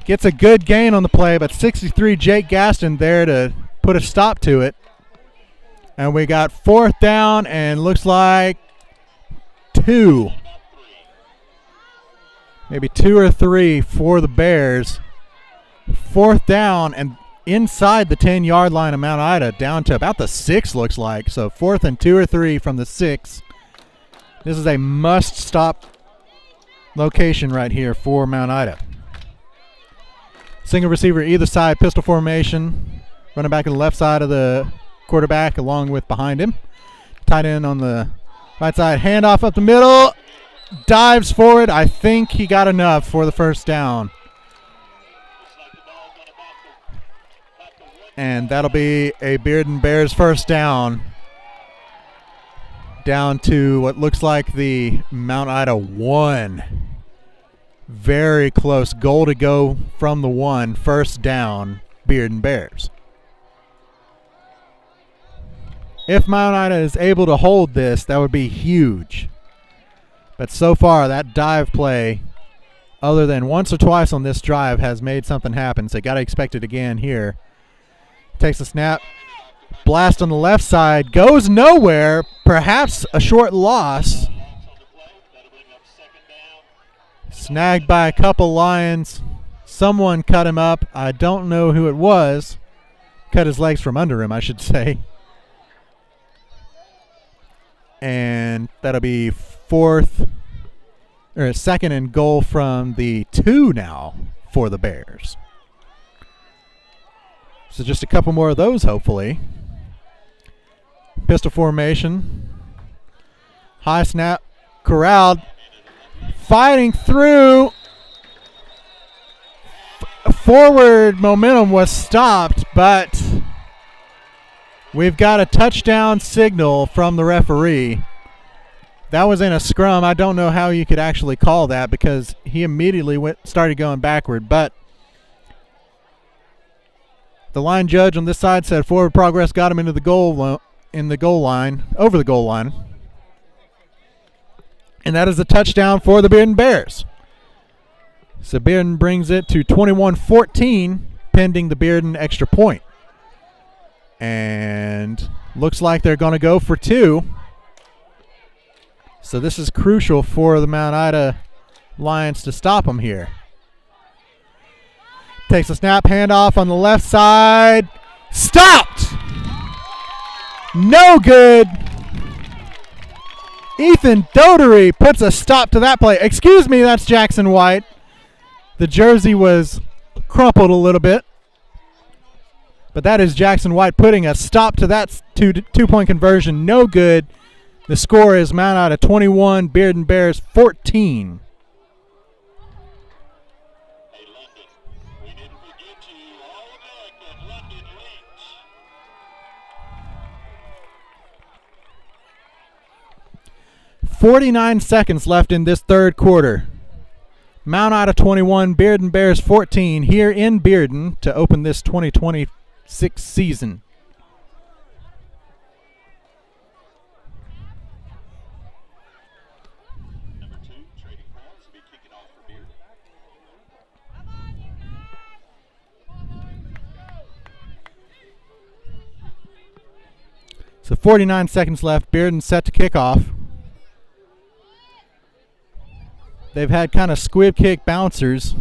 Gets a good gain on the play, but 63 Jake Gaston there to put a stop to it. And we got 4th down and looks like 2. Maybe 2 or 3 for the Bears. 4th down and inside the 10-yard line of Mount Ida, down to about the 6 looks like. So 4th and 2 or 3 from the 6. This is a must-stop location right here for Mount Ida. Single receiver either side, pistol formation. Running back to the left side of the quarterback along with behind him. Tight end on the right side. Handoff up the middle. Dives forward. I think he got enough for the 1st down. And that'll be a Bearden Bears 1st down. Down to what looks like the Mount Ida 1. Very close. Goal to go from the 1. 1st down, Bearden Bears. If Mount Ida is able to hold this, that would be huge. But so far, that dive play, other than once or twice on this drive, has made something happen. So you got to expect it again here. Takes a snap. Blast on the left side. Goes nowhere. Perhaps a short loss. Snagged by a couple Lions. Someone cut him up. I don't know who it was. Cut his legs from under him, I should say. And that'll be 2nd and goal from the 2 now for the Bears. So just a couple more of those, hopefully. Pistol formation. High snap. Corralled. Fighting through. Forward momentum was stopped, but we've got a touchdown signal from the referee. That was in a scrum. I don't know how you could actually call that because he immediately started going backward, but the line judge on this side said forward progress got him into the goal line, over the goal line. And that is a touchdown for the Bearden Bears. So Bearden brings it to 21-14, pending the Bearden extra point. And looks like they're going to go for 2. So this is crucial for the Mount Ida Lions to stop them here. Takes a snap, handoff on the left side. Stopped! No good. Ethan Dodery puts a stop to that play. Excuse me, that's Jackson White. The jersey was crumpled a little bit. But that is Jackson White putting a stop to that two-point conversion. No good. The score is Mount Ida 21, Bearden Bears 14. 49 seconds left in this third quarter. Mount Ida 21, Bearden Bears 14 here in Bearden to open this 2026 season. Number 2, Trading Points will be kicking off for Bearden. So 49 seconds left. Bearden set to kick off. They've had kind of squib kick bouncers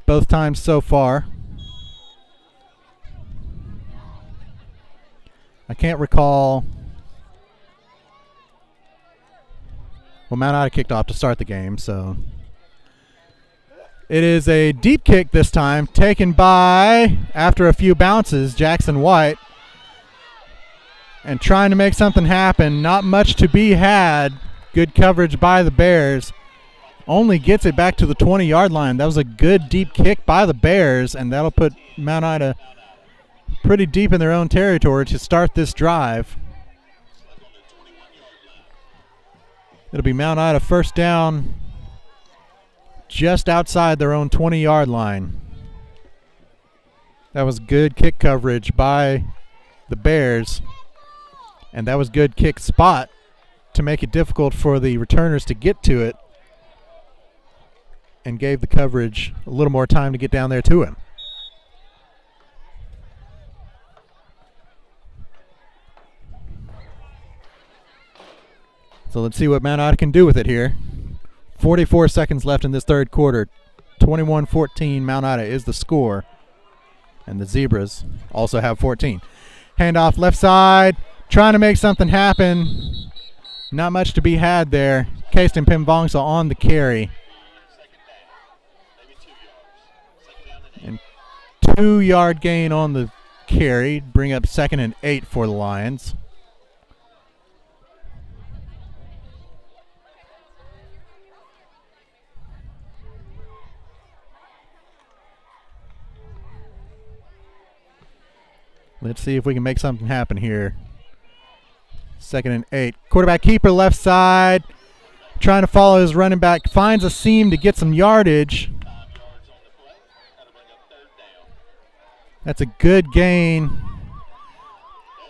both times so far. I can't recall. Well, Mount Ida kicked off to start the game, so. It is a deep kick this time, taken by, after a few bounces, Jackson White. And trying to make something happen. Not much to be had. Good coverage by the Bears. Only gets it back to the 20-yard line. That was a good deep kick by the Bears, and that'll put Mount Ida pretty deep in their own territory to start this drive. It'll be Mount Ida first down just outside their own 20-yard line. That was good kick coverage by the Bears, and that was good kick spot to make it difficult for the returners to get to it, and gave the coverage a little more time to get down there to him. So let's see what Mount Ida can do with it here. 44 seconds left in this third quarter. 21-14, Mount Ida is the score. And the Zebras also have 14. Handoff left side, trying to make something happen. Not much to be had there. Kasten Pimvongsa on the carry. And 2-yard gain on the carry. Bring up 2nd and 8 for the Lions. Let's see if we can make something happen here. 2nd and 8. Quarterback keeper left side. Trying to follow his running back. Finds a seam to get some yardage. That's a good gain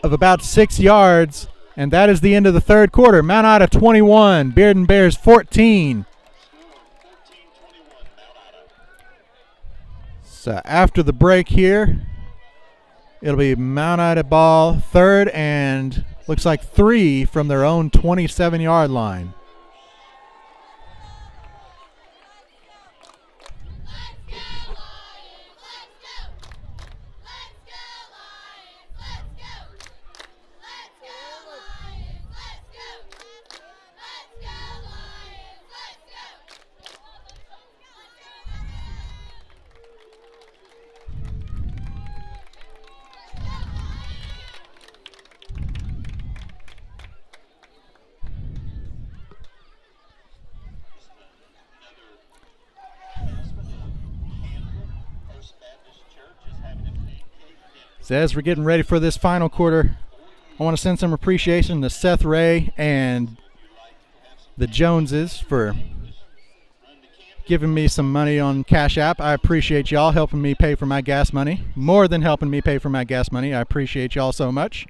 of about 6 yards. And that is the end of the third quarter. Mount Ida 21. Bearden Bears 14. So after the break here, it'll be Mount Ida ball, 3rd and looks like 3 from their own 27-yard line. So as we're getting ready for this final quarter, I want to send some appreciation to Seth Ray and the Joneses for giving me some money on Cash App. I appreciate y'all helping me pay for my gas money. More than helping me pay for my gas money. I appreciate y'all so much.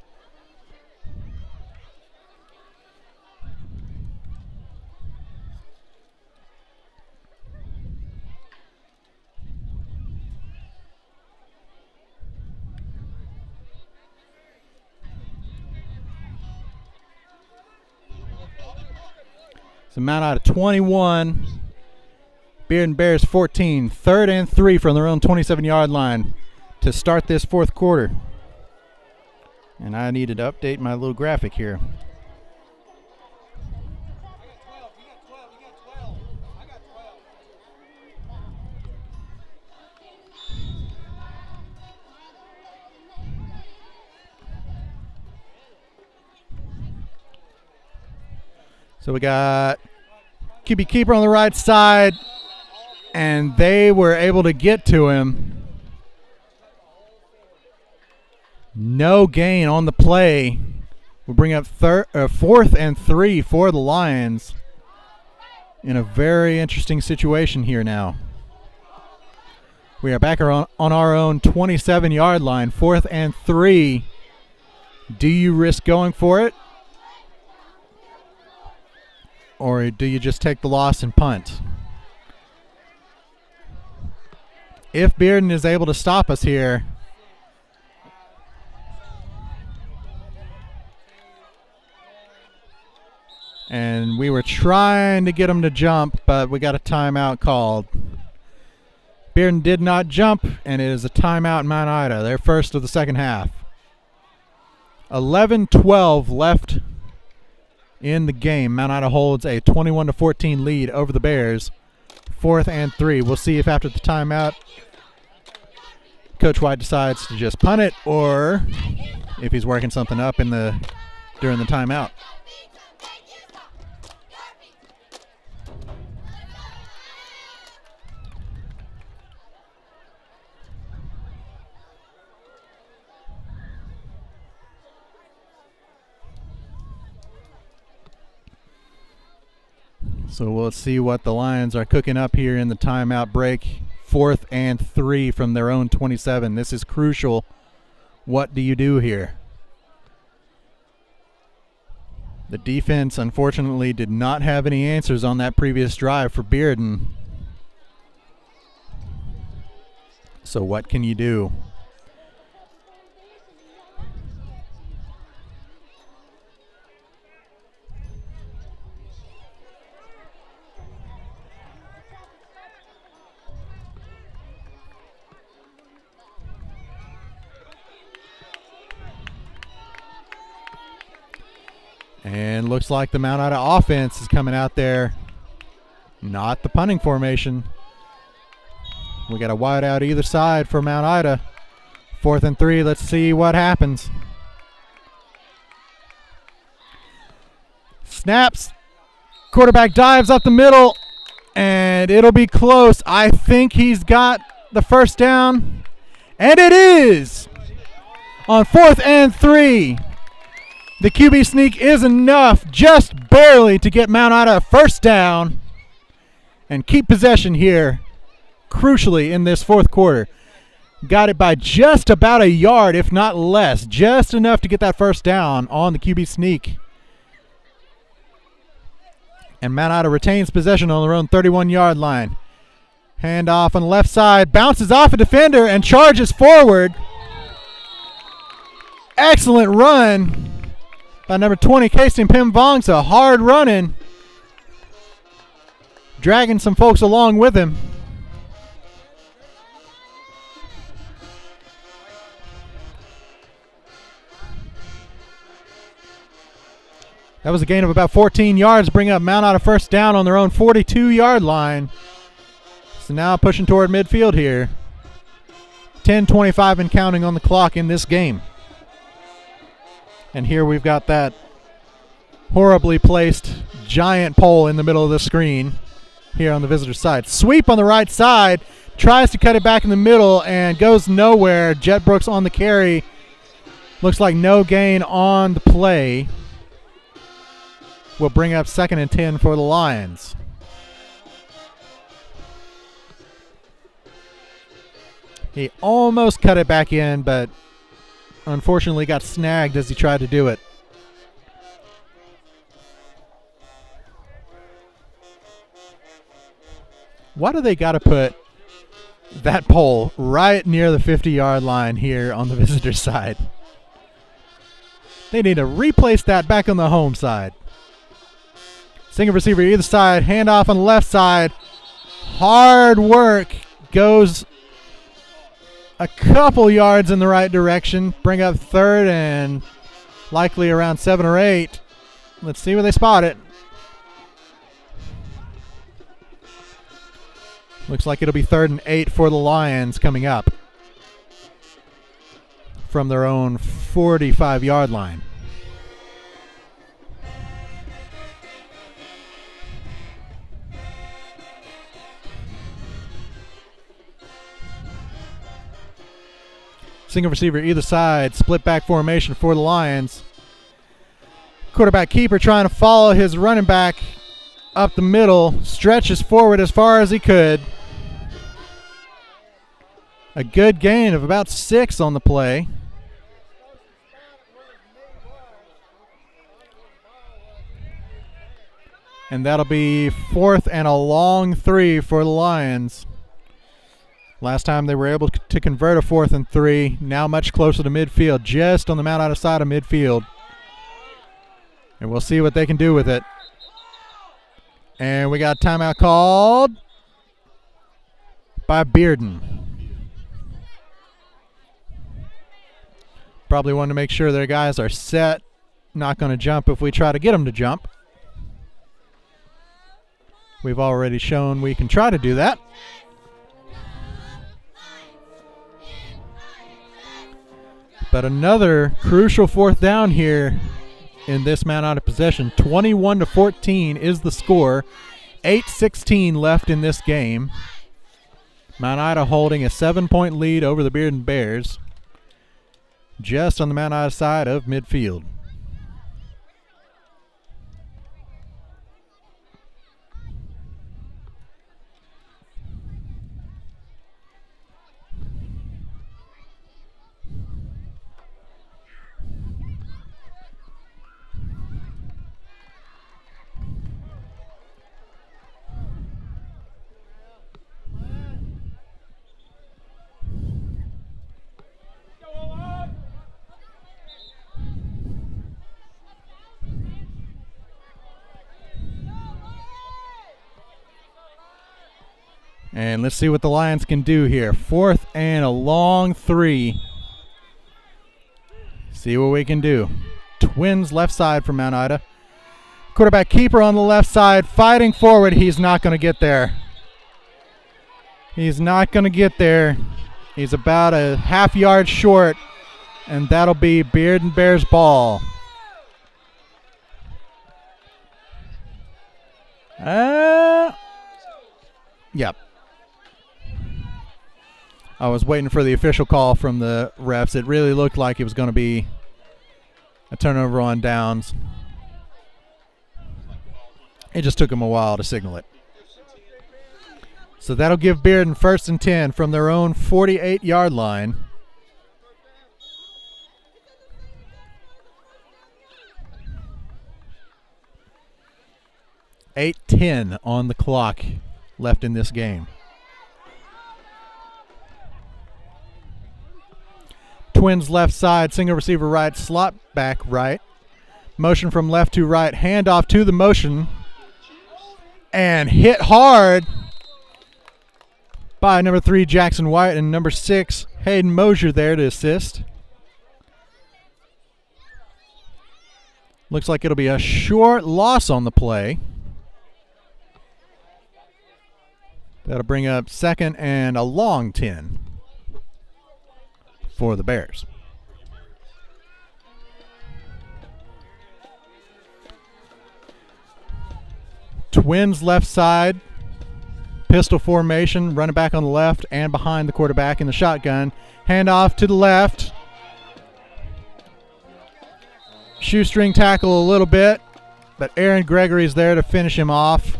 So Mount Ida 21, Bearden Bears 14, 3rd and 3 from their own 27-yard line to start this fourth quarter. And I needed to update my little graphic here. So we got QB keeper on the right side, and they were able to get to him. No gain on the play We'll bring up 4th and 3 for the Lions in a very interesting situation here now. We are back on our own 27-yard line, 4th and 3. Do you risk going for it? Or do you just take the loss and punt? If Bearden is able to stop us here, and we were trying to get him to jump, but we got a timeout called. Bearden did not jump, and it is a timeout in Mount Ida, their first of the second half. 11-12 left in the game. Mount Ida holds a 21-14 lead over the Bears. 4th and 3. We'll see if after the timeout Coach White decides to just punt it, or if he's working something up during the timeout. So we'll see what the Lions are cooking up here in the timeout break. 4th and 3 from their own 27. This is crucial. What do you do here? The defense, unfortunately, did not have any answers on that previous drive for Bearden. So what can you do? And looks like the Mount Ida offense is coming out there. Not the punting formation. We got a wide out either side for Mount Ida. 4th and 3. Let's see what happens. Snaps. Quarterback dives up the middle. And it'll be close. I think he's got the first down. And it is! On 4th and 3. The QB sneak is enough, just barely, to get Mount Ida a first down and keep possession here, crucially, in this fourth quarter. Got it by just about a yard, if not less, just enough to get that first down on the QB sneak. And Mount Ida retains possession on their own 31-yard line. Handoff on the left side, bounces off a defender and charges forward. Excellent run by number 20, Casey Pimvongsa. Hard running. Dragging some folks along with him. That was a gain of about 14 yards, bringing up Mount Ida first down on their own 42-yard line. So now pushing toward midfield here. 10:25 and counting on the clock in this game. And here we've got that horribly placed giant pole in the middle of the screen here on the visitor side. Sweep on the right side, tries to cut it back in the middle and goes nowhere. Jet Brooks on the carry. Looks like no gain on the play. Will bring up 2nd and 10 for the Lions. He almost cut it back in, but unfortunately got snagged as he tried to do it. Why do they got to put that pole right near the 50-yard line here on the visitor side? They need to replace that back on the home side. Single receiver either side, handoff on the left side. Hard work, goes a couple yards in the right direction. Bring up 3rd and likely around 7 or 8. Let's see where they spot it. Looks like it'll be 3rd and 8 for the Lions coming up from their own 45-yard line. Single receiver either side, split back formation for the Lions. Quarterback keeper trying to follow his running back up the middle, stretches forward as far as he could. A good gain of about 6 on the play. And that'll be 4th and a long 3 for the Lions. Last time they were able to convert a 4th and 3. Now much closer to midfield, just on the Mount Ida side of midfield. And we'll see what they can do with it. And we got a timeout called by Bearden. Probably want to make sure their guys are set. Not going to jump if we try to get them to jump. We've already shown we can try to do that. But another crucial 4th down here in this Mount Ida possession. 21-14 is the score. 8:16 left in this game. Mount Ida holding a 7-point lead over the Bearden Bears. Just on the Mount Ida side of midfield. And let's see what the Lions can do here. 4th and a long 3. See what we can do. Twins left side for Mount Ida. Quarterback keeper on the left side fighting forward. He's not going to get there. He's not going to get there. He's about a half yard short. And that'll be Bearden Bears ball. Yep. I was waiting for the official call from the refs. It really looked like it was going to be a turnover on downs. It just took them a while to signal it. So that'll give Bearden 1st and 10 from their own 48-yard line. $8:10 on the clock left in this game. Twins left side, single receiver right, slot back right. Motion from left to right, handoff to the motion. And hit hard by number 3, Jackson White, and number 6, Hayden Mosier there to assist. Looks like it'll be a short loss on the play. That'll bring up 2nd and a long 10 for the Bears. Twins left side, pistol formation, running back on the left and behind the quarterback in the shotgun. Handoff to the left. Shoestring tackle a little bit, but Aaron Gregory's there to finish him off.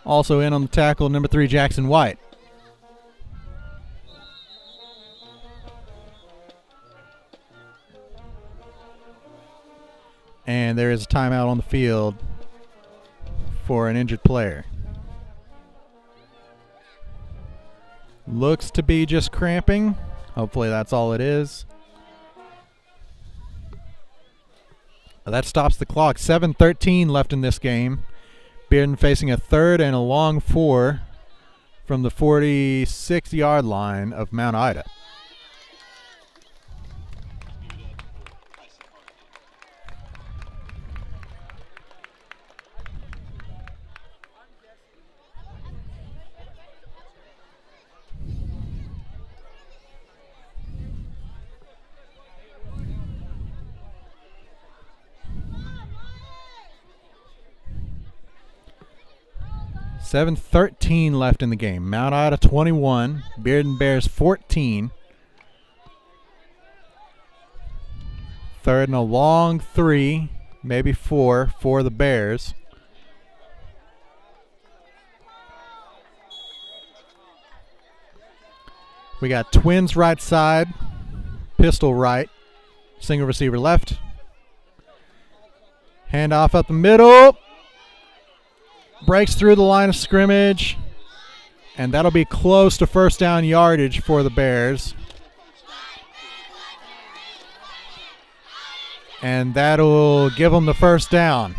Also in on the tackle, number 3, Jackson White. And there is a timeout on the field for an injured player. Looks to be just cramping. Hopefully that's all it is. That stops the clock. 7:13 left in this game. Bearden facing a 3rd and a long 4 from the 46-yard line of Mount Ida. $7:13 left in the game. Mount Ida 21, Bearden Bears 14. Third and a long 3, maybe 4 for the Bears. We got twins right side, pistol right, single receiver left. Handoff up the middle. Breaks through the line of scrimmage. And that'll be close to first down yardage for the Bears. And that'll give them the first down.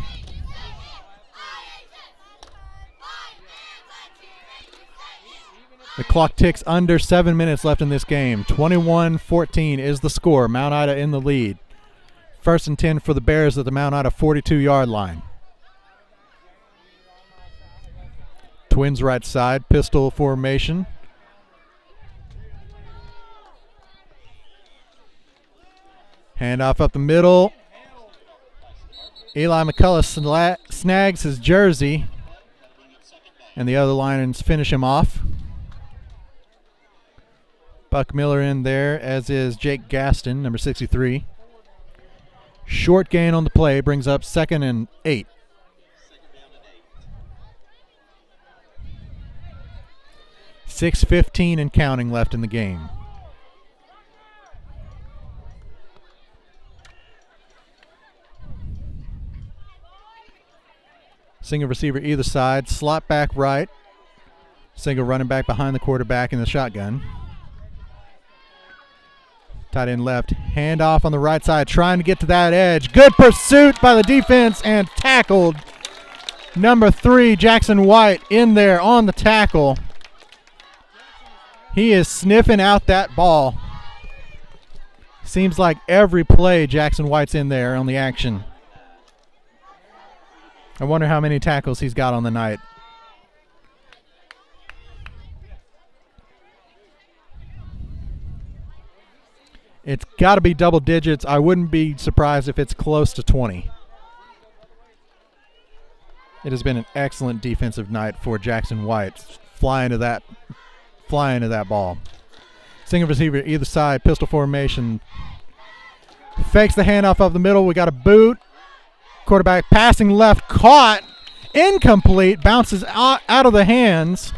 The clock ticks under 7 minutes left in this game. 21-14 is the score. Mount Ida in the lead. First and 10 for the Bears at the Mount Ida 42-yard line. Twins right side, pistol formation. Handoff up the middle. Eli McCullough snags his jersey, and the other Lions finish him off. Buck Miller in there, as is Jake Gaston, number 63. Short gain on the play brings up 2nd and 8. .6:15 and counting left in the game. Single receiver either side, slot back right. Single running back behind the quarterback in the shotgun. Tight end left, handoff on the right side, trying to get to that edge. Good pursuit by the defense and tackled. Number 3, Jackson White, in there on the tackle. He is sniffing out that ball. Seems like every play Jackson White's in there on the action. I wonder how many tackles he's got on the night. It's got to be double digits. I wouldn't be surprised if it's close to 20. It has been an excellent defensive night for Jackson White. Flying to that ball. Single receiver either side, pistol formation. Fakes the handoff up the middle. We got a boot. Quarterback passing left, caught. Incomplete. Bounces out of the hands.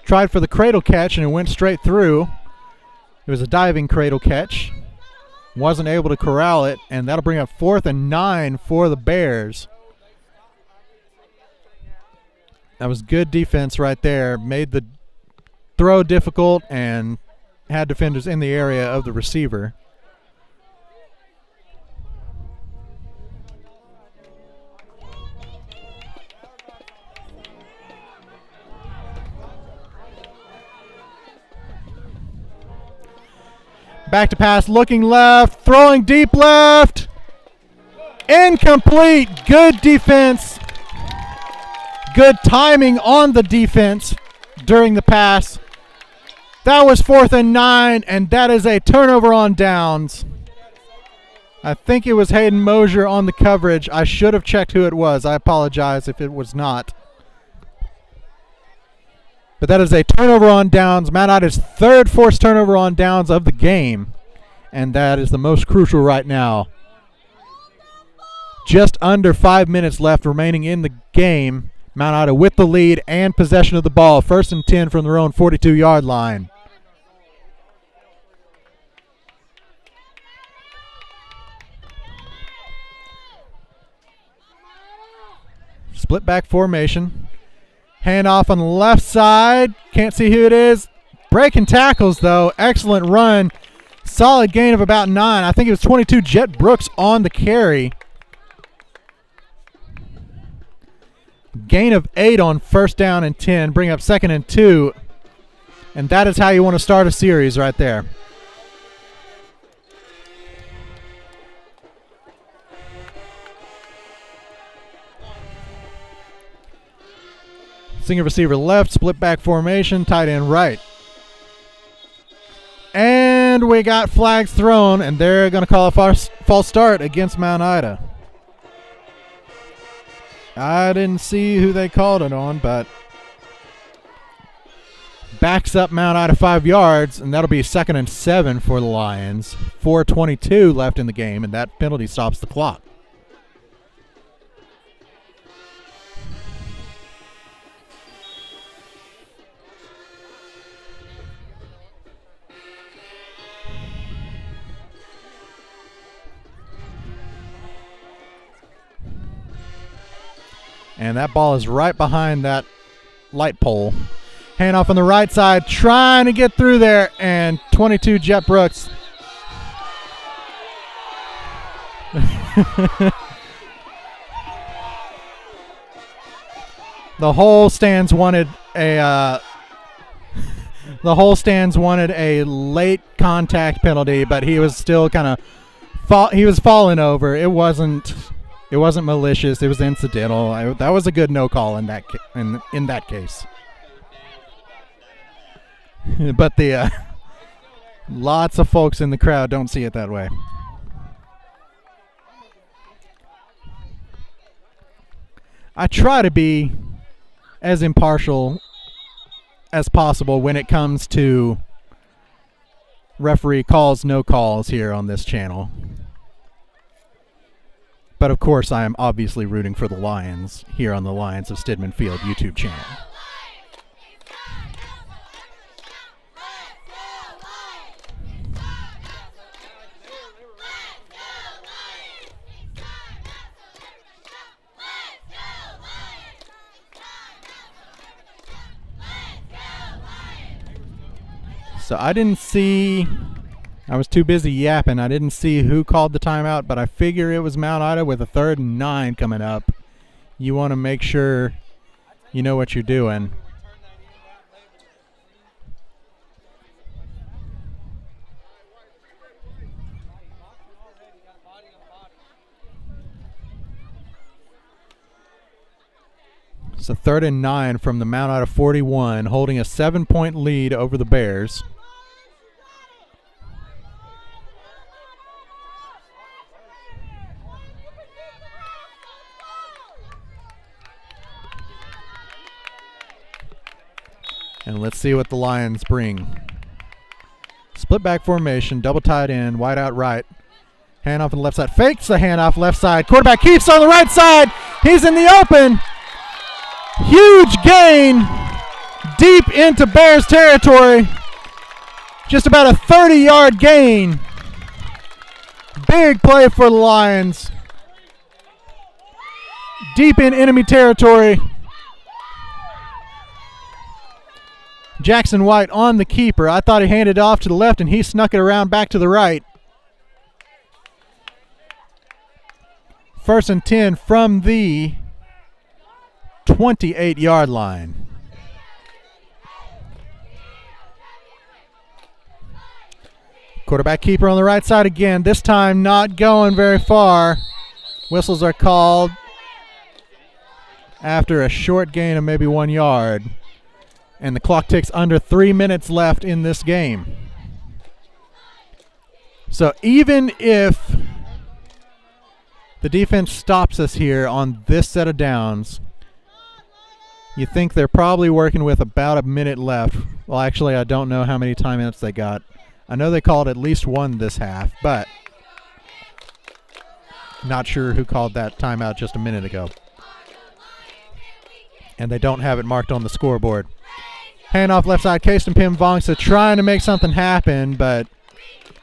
Tried for the cradle catch, and it went straight through. It was a diving cradle catch. Wasn't able to corral it, and that'll bring up 4th and 9 for the Bears. That was good defense right there. Made the throw difficult and had defenders in the area of the receiver. Back to pass, looking left, throwing deep left. Incomplete. Good defense. Good timing on the defense during the pass. That was 4th and 9, and that is a turnover on downs. I think it was Hayden Mosier on the coverage. I should have checked who it was. I apologize if it was not. But that is a turnover on downs. Mount Ida's 3rd forced turnover on downs of the game. And that is the most crucial right now. Just under 5 minutes left remaining in the game. Mount Ida with the lead and possession of the ball. 1st and 10 from their own 42-yard line. Split back formation. Handoff on the left side. Can't see who it is. Breaking tackles, though. Excellent run. Solid gain of about 9. I think it was 22. Jet Brooks on the carry. Gain of 8 on 1st down and 10. Bring up 2nd and 2. And that is how you want to start a series right there. Single receiver left, split back formation, tight end right. And we got flags thrown, and they're going to call a false start against Mount Ida. I didn't see who they called it on, but backs up Mount Ida 5 yards, and that'll be 2nd and 7 for the Lions. 4:22 left in the game, and that penalty stops the clock. And that ball is right behind that light pole. Handoff on the right side, trying to get through there, and 22 Jet Brooks. The whole stands wanted a late contact penalty, but he was still kind of he was falling over. It wasn't malicious. It was incidental. That was a good no call in that in that case. But the lots of folks in the crowd don't see it that way. I try to be as impartial as possible when it comes to referee calls, no calls here on this channel. But of course, I am obviously rooting for the Lions here on the Lions of Stidman Field YouTube channel. So I didn't see, I was too busy yapping. I didn't see who called the timeout, but I figure it was Mount Ida with a 3rd and 9 coming up. You want to make sure you know what you're doing. So 3rd and 9 from the Mount Ida 41, holding a 7-point lead over the Bears. And let's see what the Lions bring. Split back formation, double tight end, wide out right. Handoff on the left side, fakes the handoff left side. Quarterback keeps on the right side. He's in the open. Huge gain deep into Bears territory. Just about a 30-yard gain. Big play for the Lions. Deep in enemy territory. Jackson White on the keeper. I thought he handed it off to the left, and he snuck it around back to the right. 1st and 10 from the 28-yard line. Quarterback keeper on the right side again. This time not going very far. Whistles are called after a short gain of maybe 1 yard. And the clock ticks under 3 minutes left in this game. So even if the defense stops us here on this set of downs, you think they're probably working with about a minute left. Well, actually, I don't know how many timeouts they got. I know they called at least one this half, but not sure who called that timeout just a minute ago. And they don't have it marked on the scoreboard. Handoff left side, Kasten Pim Vongsa trying to make something happen, but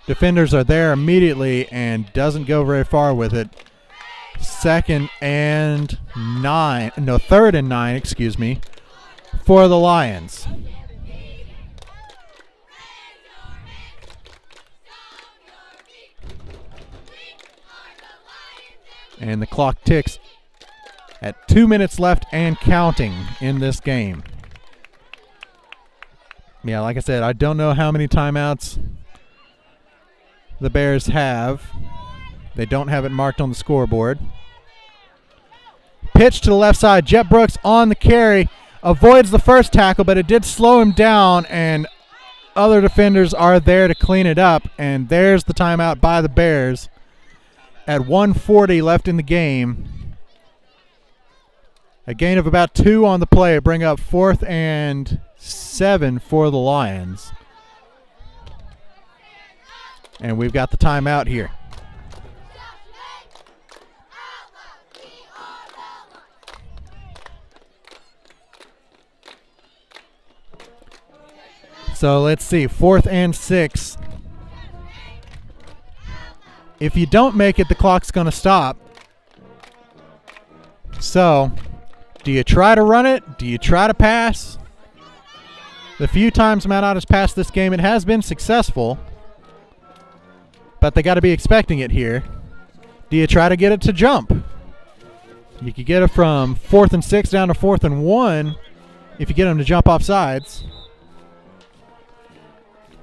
defenders are there immediately and doesn't go very far with it. 3rd and 9, excuse me, for the Lions. And the clock ticks at 2 minutes left and counting in this game. Yeah, like I said, I don't know how many timeouts the Bears have. They don't have it marked on the scoreboard. Pitch to the left side. Jet Brooks on the carry. Avoids the first tackle, but it did slow him down, and other defenders are there to clean it up. And there's the timeout by the Bears at 1:40 left in the game. A gain of about 2 on the play. Bring up 4th and 7 for the Lions. And we've got the timeout here. So let's see, 4th and 6. If you don't make it, the clock's going to stop. So, do you try to run it? Do you try to pass? The few times Mount Ida's passed this game, it has been successful. But they got to be expecting it here. Do you try to get it to jump? You could get it from 4th and 6 down to 4th and 1 if you get them to jump off sides.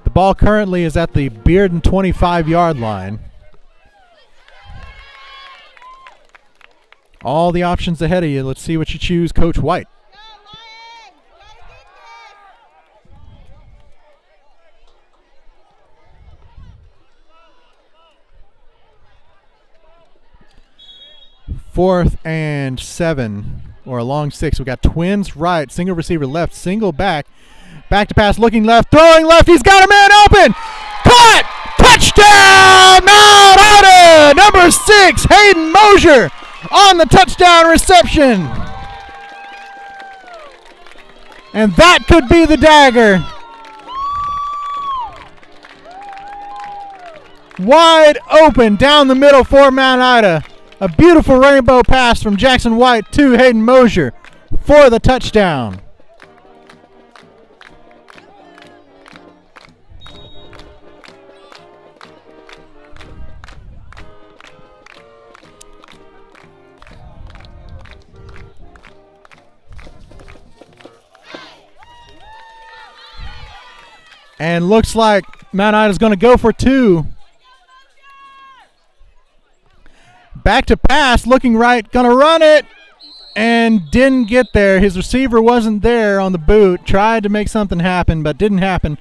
The ball currently is at the Bearden 25-yard line. All the options ahead of you. Let's see what you choose, Coach White. Fourth and 7, or a long 6. We got twins right, single receiver left, single back. Back to pass, looking left, throwing left. He's got a man open. Caught! Touchdown! Mount Ida! Number 6, Hayden Mosier on the touchdown reception. And that could be the dagger. Wide open down the middle for Mount Ida. A beautiful rainbow pass from Jackson White to Hayden Mosier for the touchdown. And looks like Mount Ida's going to go for 2. Back to pass, looking right, going to run it, and didn't get there. His receiver wasn't there on the boot. Tried to make something happen, but didn't happen.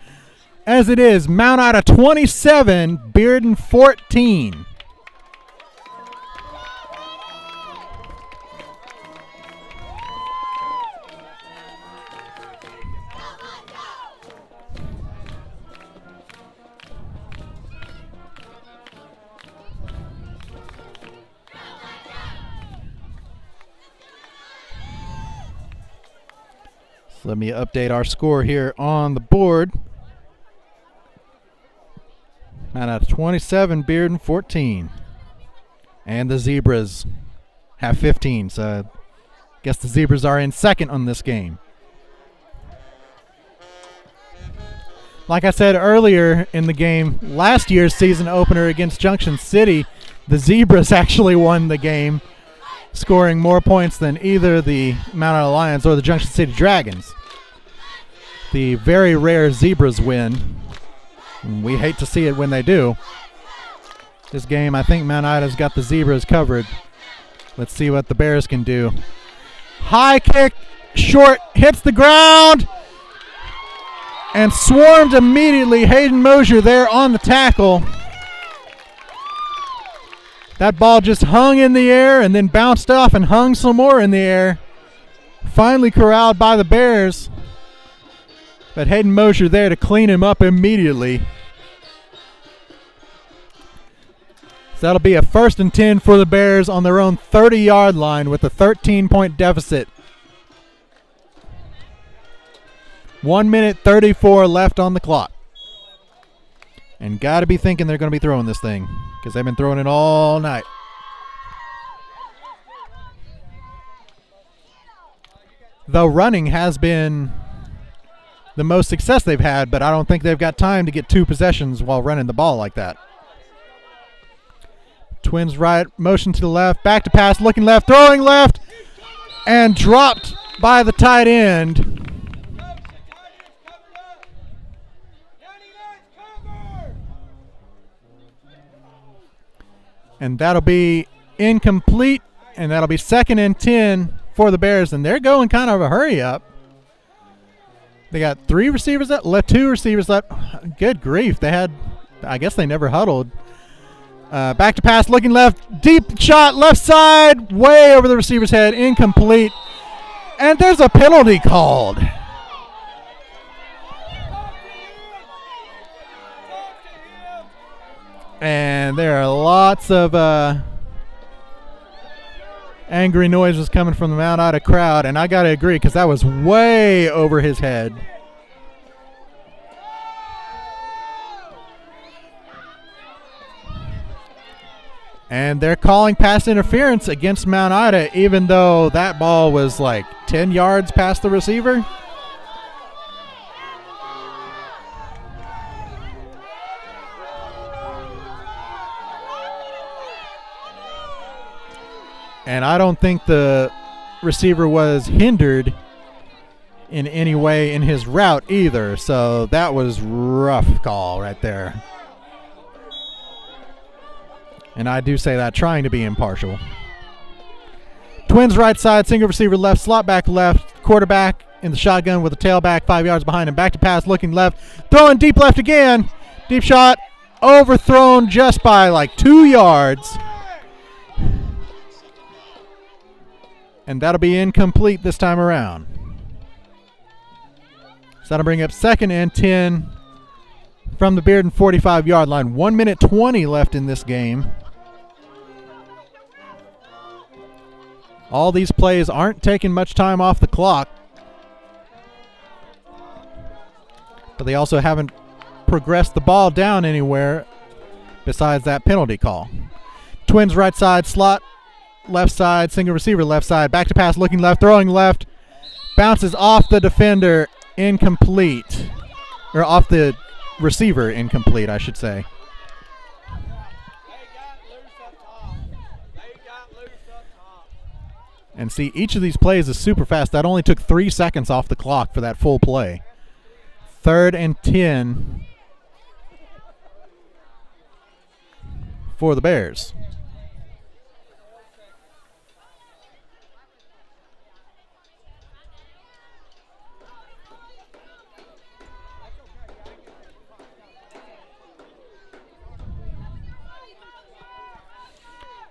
As it is, Mount Ida 27, Bearden 14. So let me update our score here on the board. Mount Ida 27, Bearden 14. And the Zebras have 15, so I guess the Zebras are in second on this game. Like I said earlier in the game, last year's season opener against Junction City, the Zebras actually won the game, scoring more points than either the Mount Ida Lions or the Junction City Dragons. The very rare Zebras win. We hate to see it when they do. This game, I think Mount Ida's got the Zebras covered. Let's see what the Bears can do. High kick, short, hits the ground, and swarmed immediately. Hayden Mosier there on the tackle. That ball just hung in the air and then bounced off and hung some more in the air. Finally corralled by the Bears. But Hayden Mosier there to clean him up immediately. So that'll be a 1st and 10 for the Bears on their own 30-yard line with a 13-point deficit. 1 minute 34 left on the clock. And got to be thinking they're going to be throwing this thing because they've been throwing it all night. Though running has been the most success they've had, but I don't think they've got time to get 2 possessions while running the ball like that. Twins right, motion to the left, back to pass, looking left, throwing left, and dropped by the tight end. And that'll be incomplete, and that'll be 2nd and 10 for the Bears, and they're going kind of a hurry up. They got 3 receivers left, 2 receivers left. Good grief. They had, I guess they never huddled. Back to pass, looking left, deep shot, left side, way over the receiver's head, incomplete. And there's a penalty called. And there are lots of angry noises coming from the Mount Ida crowd, and I got to agree because that was way over his head. And they're calling pass interference against Mount Ida, even though that ball was like 10 yards past the receiver. And I don't think the receiver was hindered in any way in his route either. So that was rough call right there. And I do say that trying to be impartial. Twins right side, single receiver left, slot back left, quarterback in the shotgun with the tailback 5 yards behind him. Back to pass, looking left, throwing deep left again. Deep shot, overthrown just by like 2 yards. And that'll be incomplete this time around. So that'll bring up 2nd and 10 from the Bearden 45-yard line. 1 minute 20 left in this game. All these plays aren't taking much time off the clock. But they also haven't progressed the ball down anywhere besides that penalty call. Twins right side, slot left side, single receiver left side, back to pass, looking left, throwing left, bounces off the defender, incomplete, or off the receiver, incomplete, I should say. And see, each of these plays is super fast. That only took 3 seconds off the clock for that full play. 3rd and 10 for the Bears.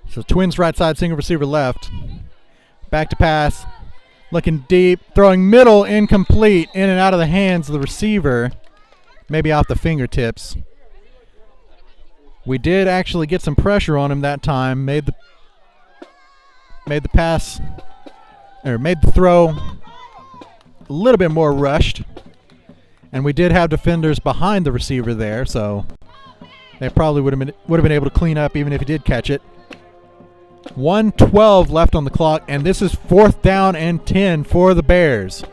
So Twins right side, single receiver left. Back to pass. Looking deep. Throwing middle, incomplete. In and out of the hands of the receiver. Maybe off the fingertips. We did actually get some pressure on him that time. Made the pass, or made the throw a little bit more rushed. And we did have defenders behind the receiver there, so they probably would have been able to clean up even if he did catch it. 1:12 left on the clock, and this is 4th down and 10 for the Bears.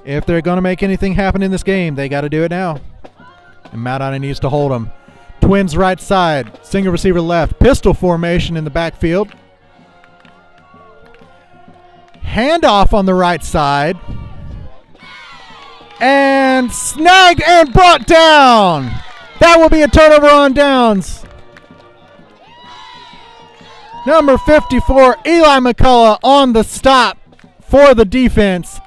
If they're going to make anything happen in this game, they got to do it now. And Mount Ida needs to hold them. Twins right side, single receiver left, pistol formation in the backfield. Handoff on the right side. And snagged and brought down. That will be a turnover on downs. Number 54, Eli McCullough on the stop for the defense.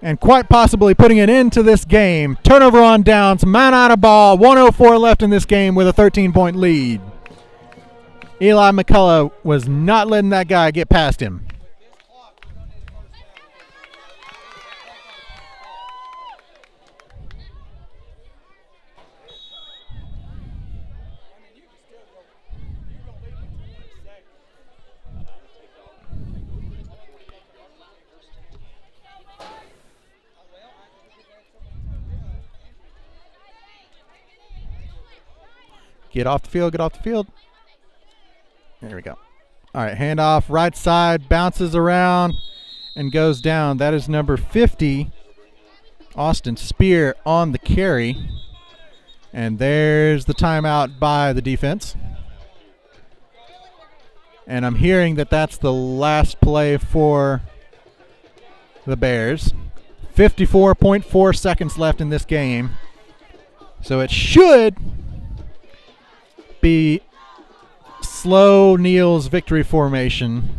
And quite possibly putting it into this game. Turnover on downs, Mount Ida ball, 1:04 left in this game with a 13-point lead. Eli McCullough was not letting that guy get past him. Get off the field, get off the field. There we go. All right, handoff, right side, bounces around and goes down. That is number 50, Austin Spear on the carry. And there's the timeout by the defense. And I'm hearing that that's the last play for the Bears. 54.4 seconds left in this game. So it should be slow Neal's victory formation,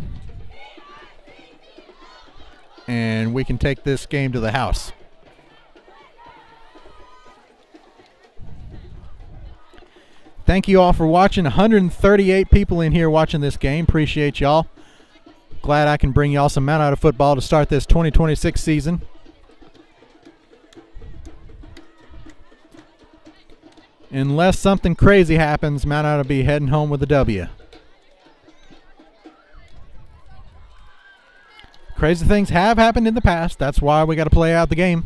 and we can take this game to the house. Thank you all for watching. 138 people in here watching this game. Appreciate y'all. Glad I can bring y'all some Mount Ida football to start this 2026 season. Unless something crazy happens, Mount Ida will be heading home with a W. Crazy things have happened in the past. That's why we got to play out the game.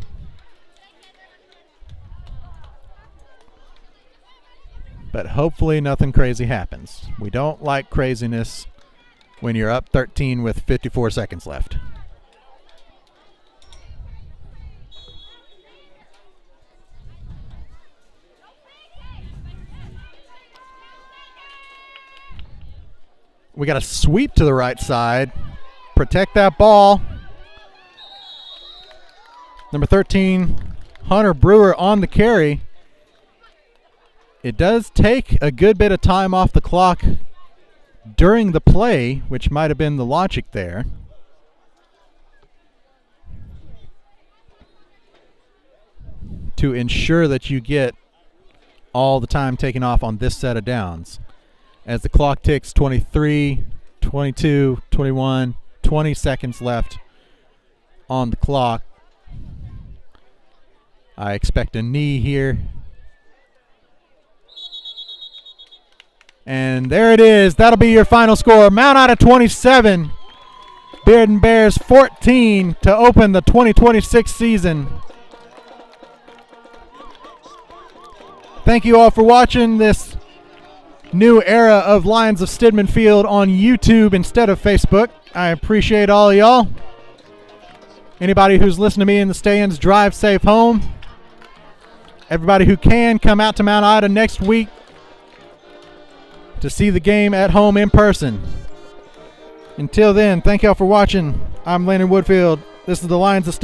But hopefully nothing crazy happens. We don't like craziness when you're up 13 with 54 seconds left. We got a sweep to the right side. Protect that ball. Number 13, Hunter Brewer on the carry. It does take a good bit of time off the clock during the play, which might have been the logic there. To ensure that you get all the time taken off on this set of downs. As the clock ticks 23, 22, 21, 20 seconds left on the clock. I expect a knee here. And there it is. That'll be your final score. Mount Ida 27, Bearden Bears 14 to open the 2026 season. Thank you all for watching this new era of Lions of Stidman Field on YouTube instead of Facebook. I appreciate all of y'all. Anybody who's listening to me in the stands, drive safe home. Everybody who can, come out to Mount Ida next week to see the game at home in person. Until then, thank y'all for watching. I'm Landon Woodfield. This is the Lions of Stidman.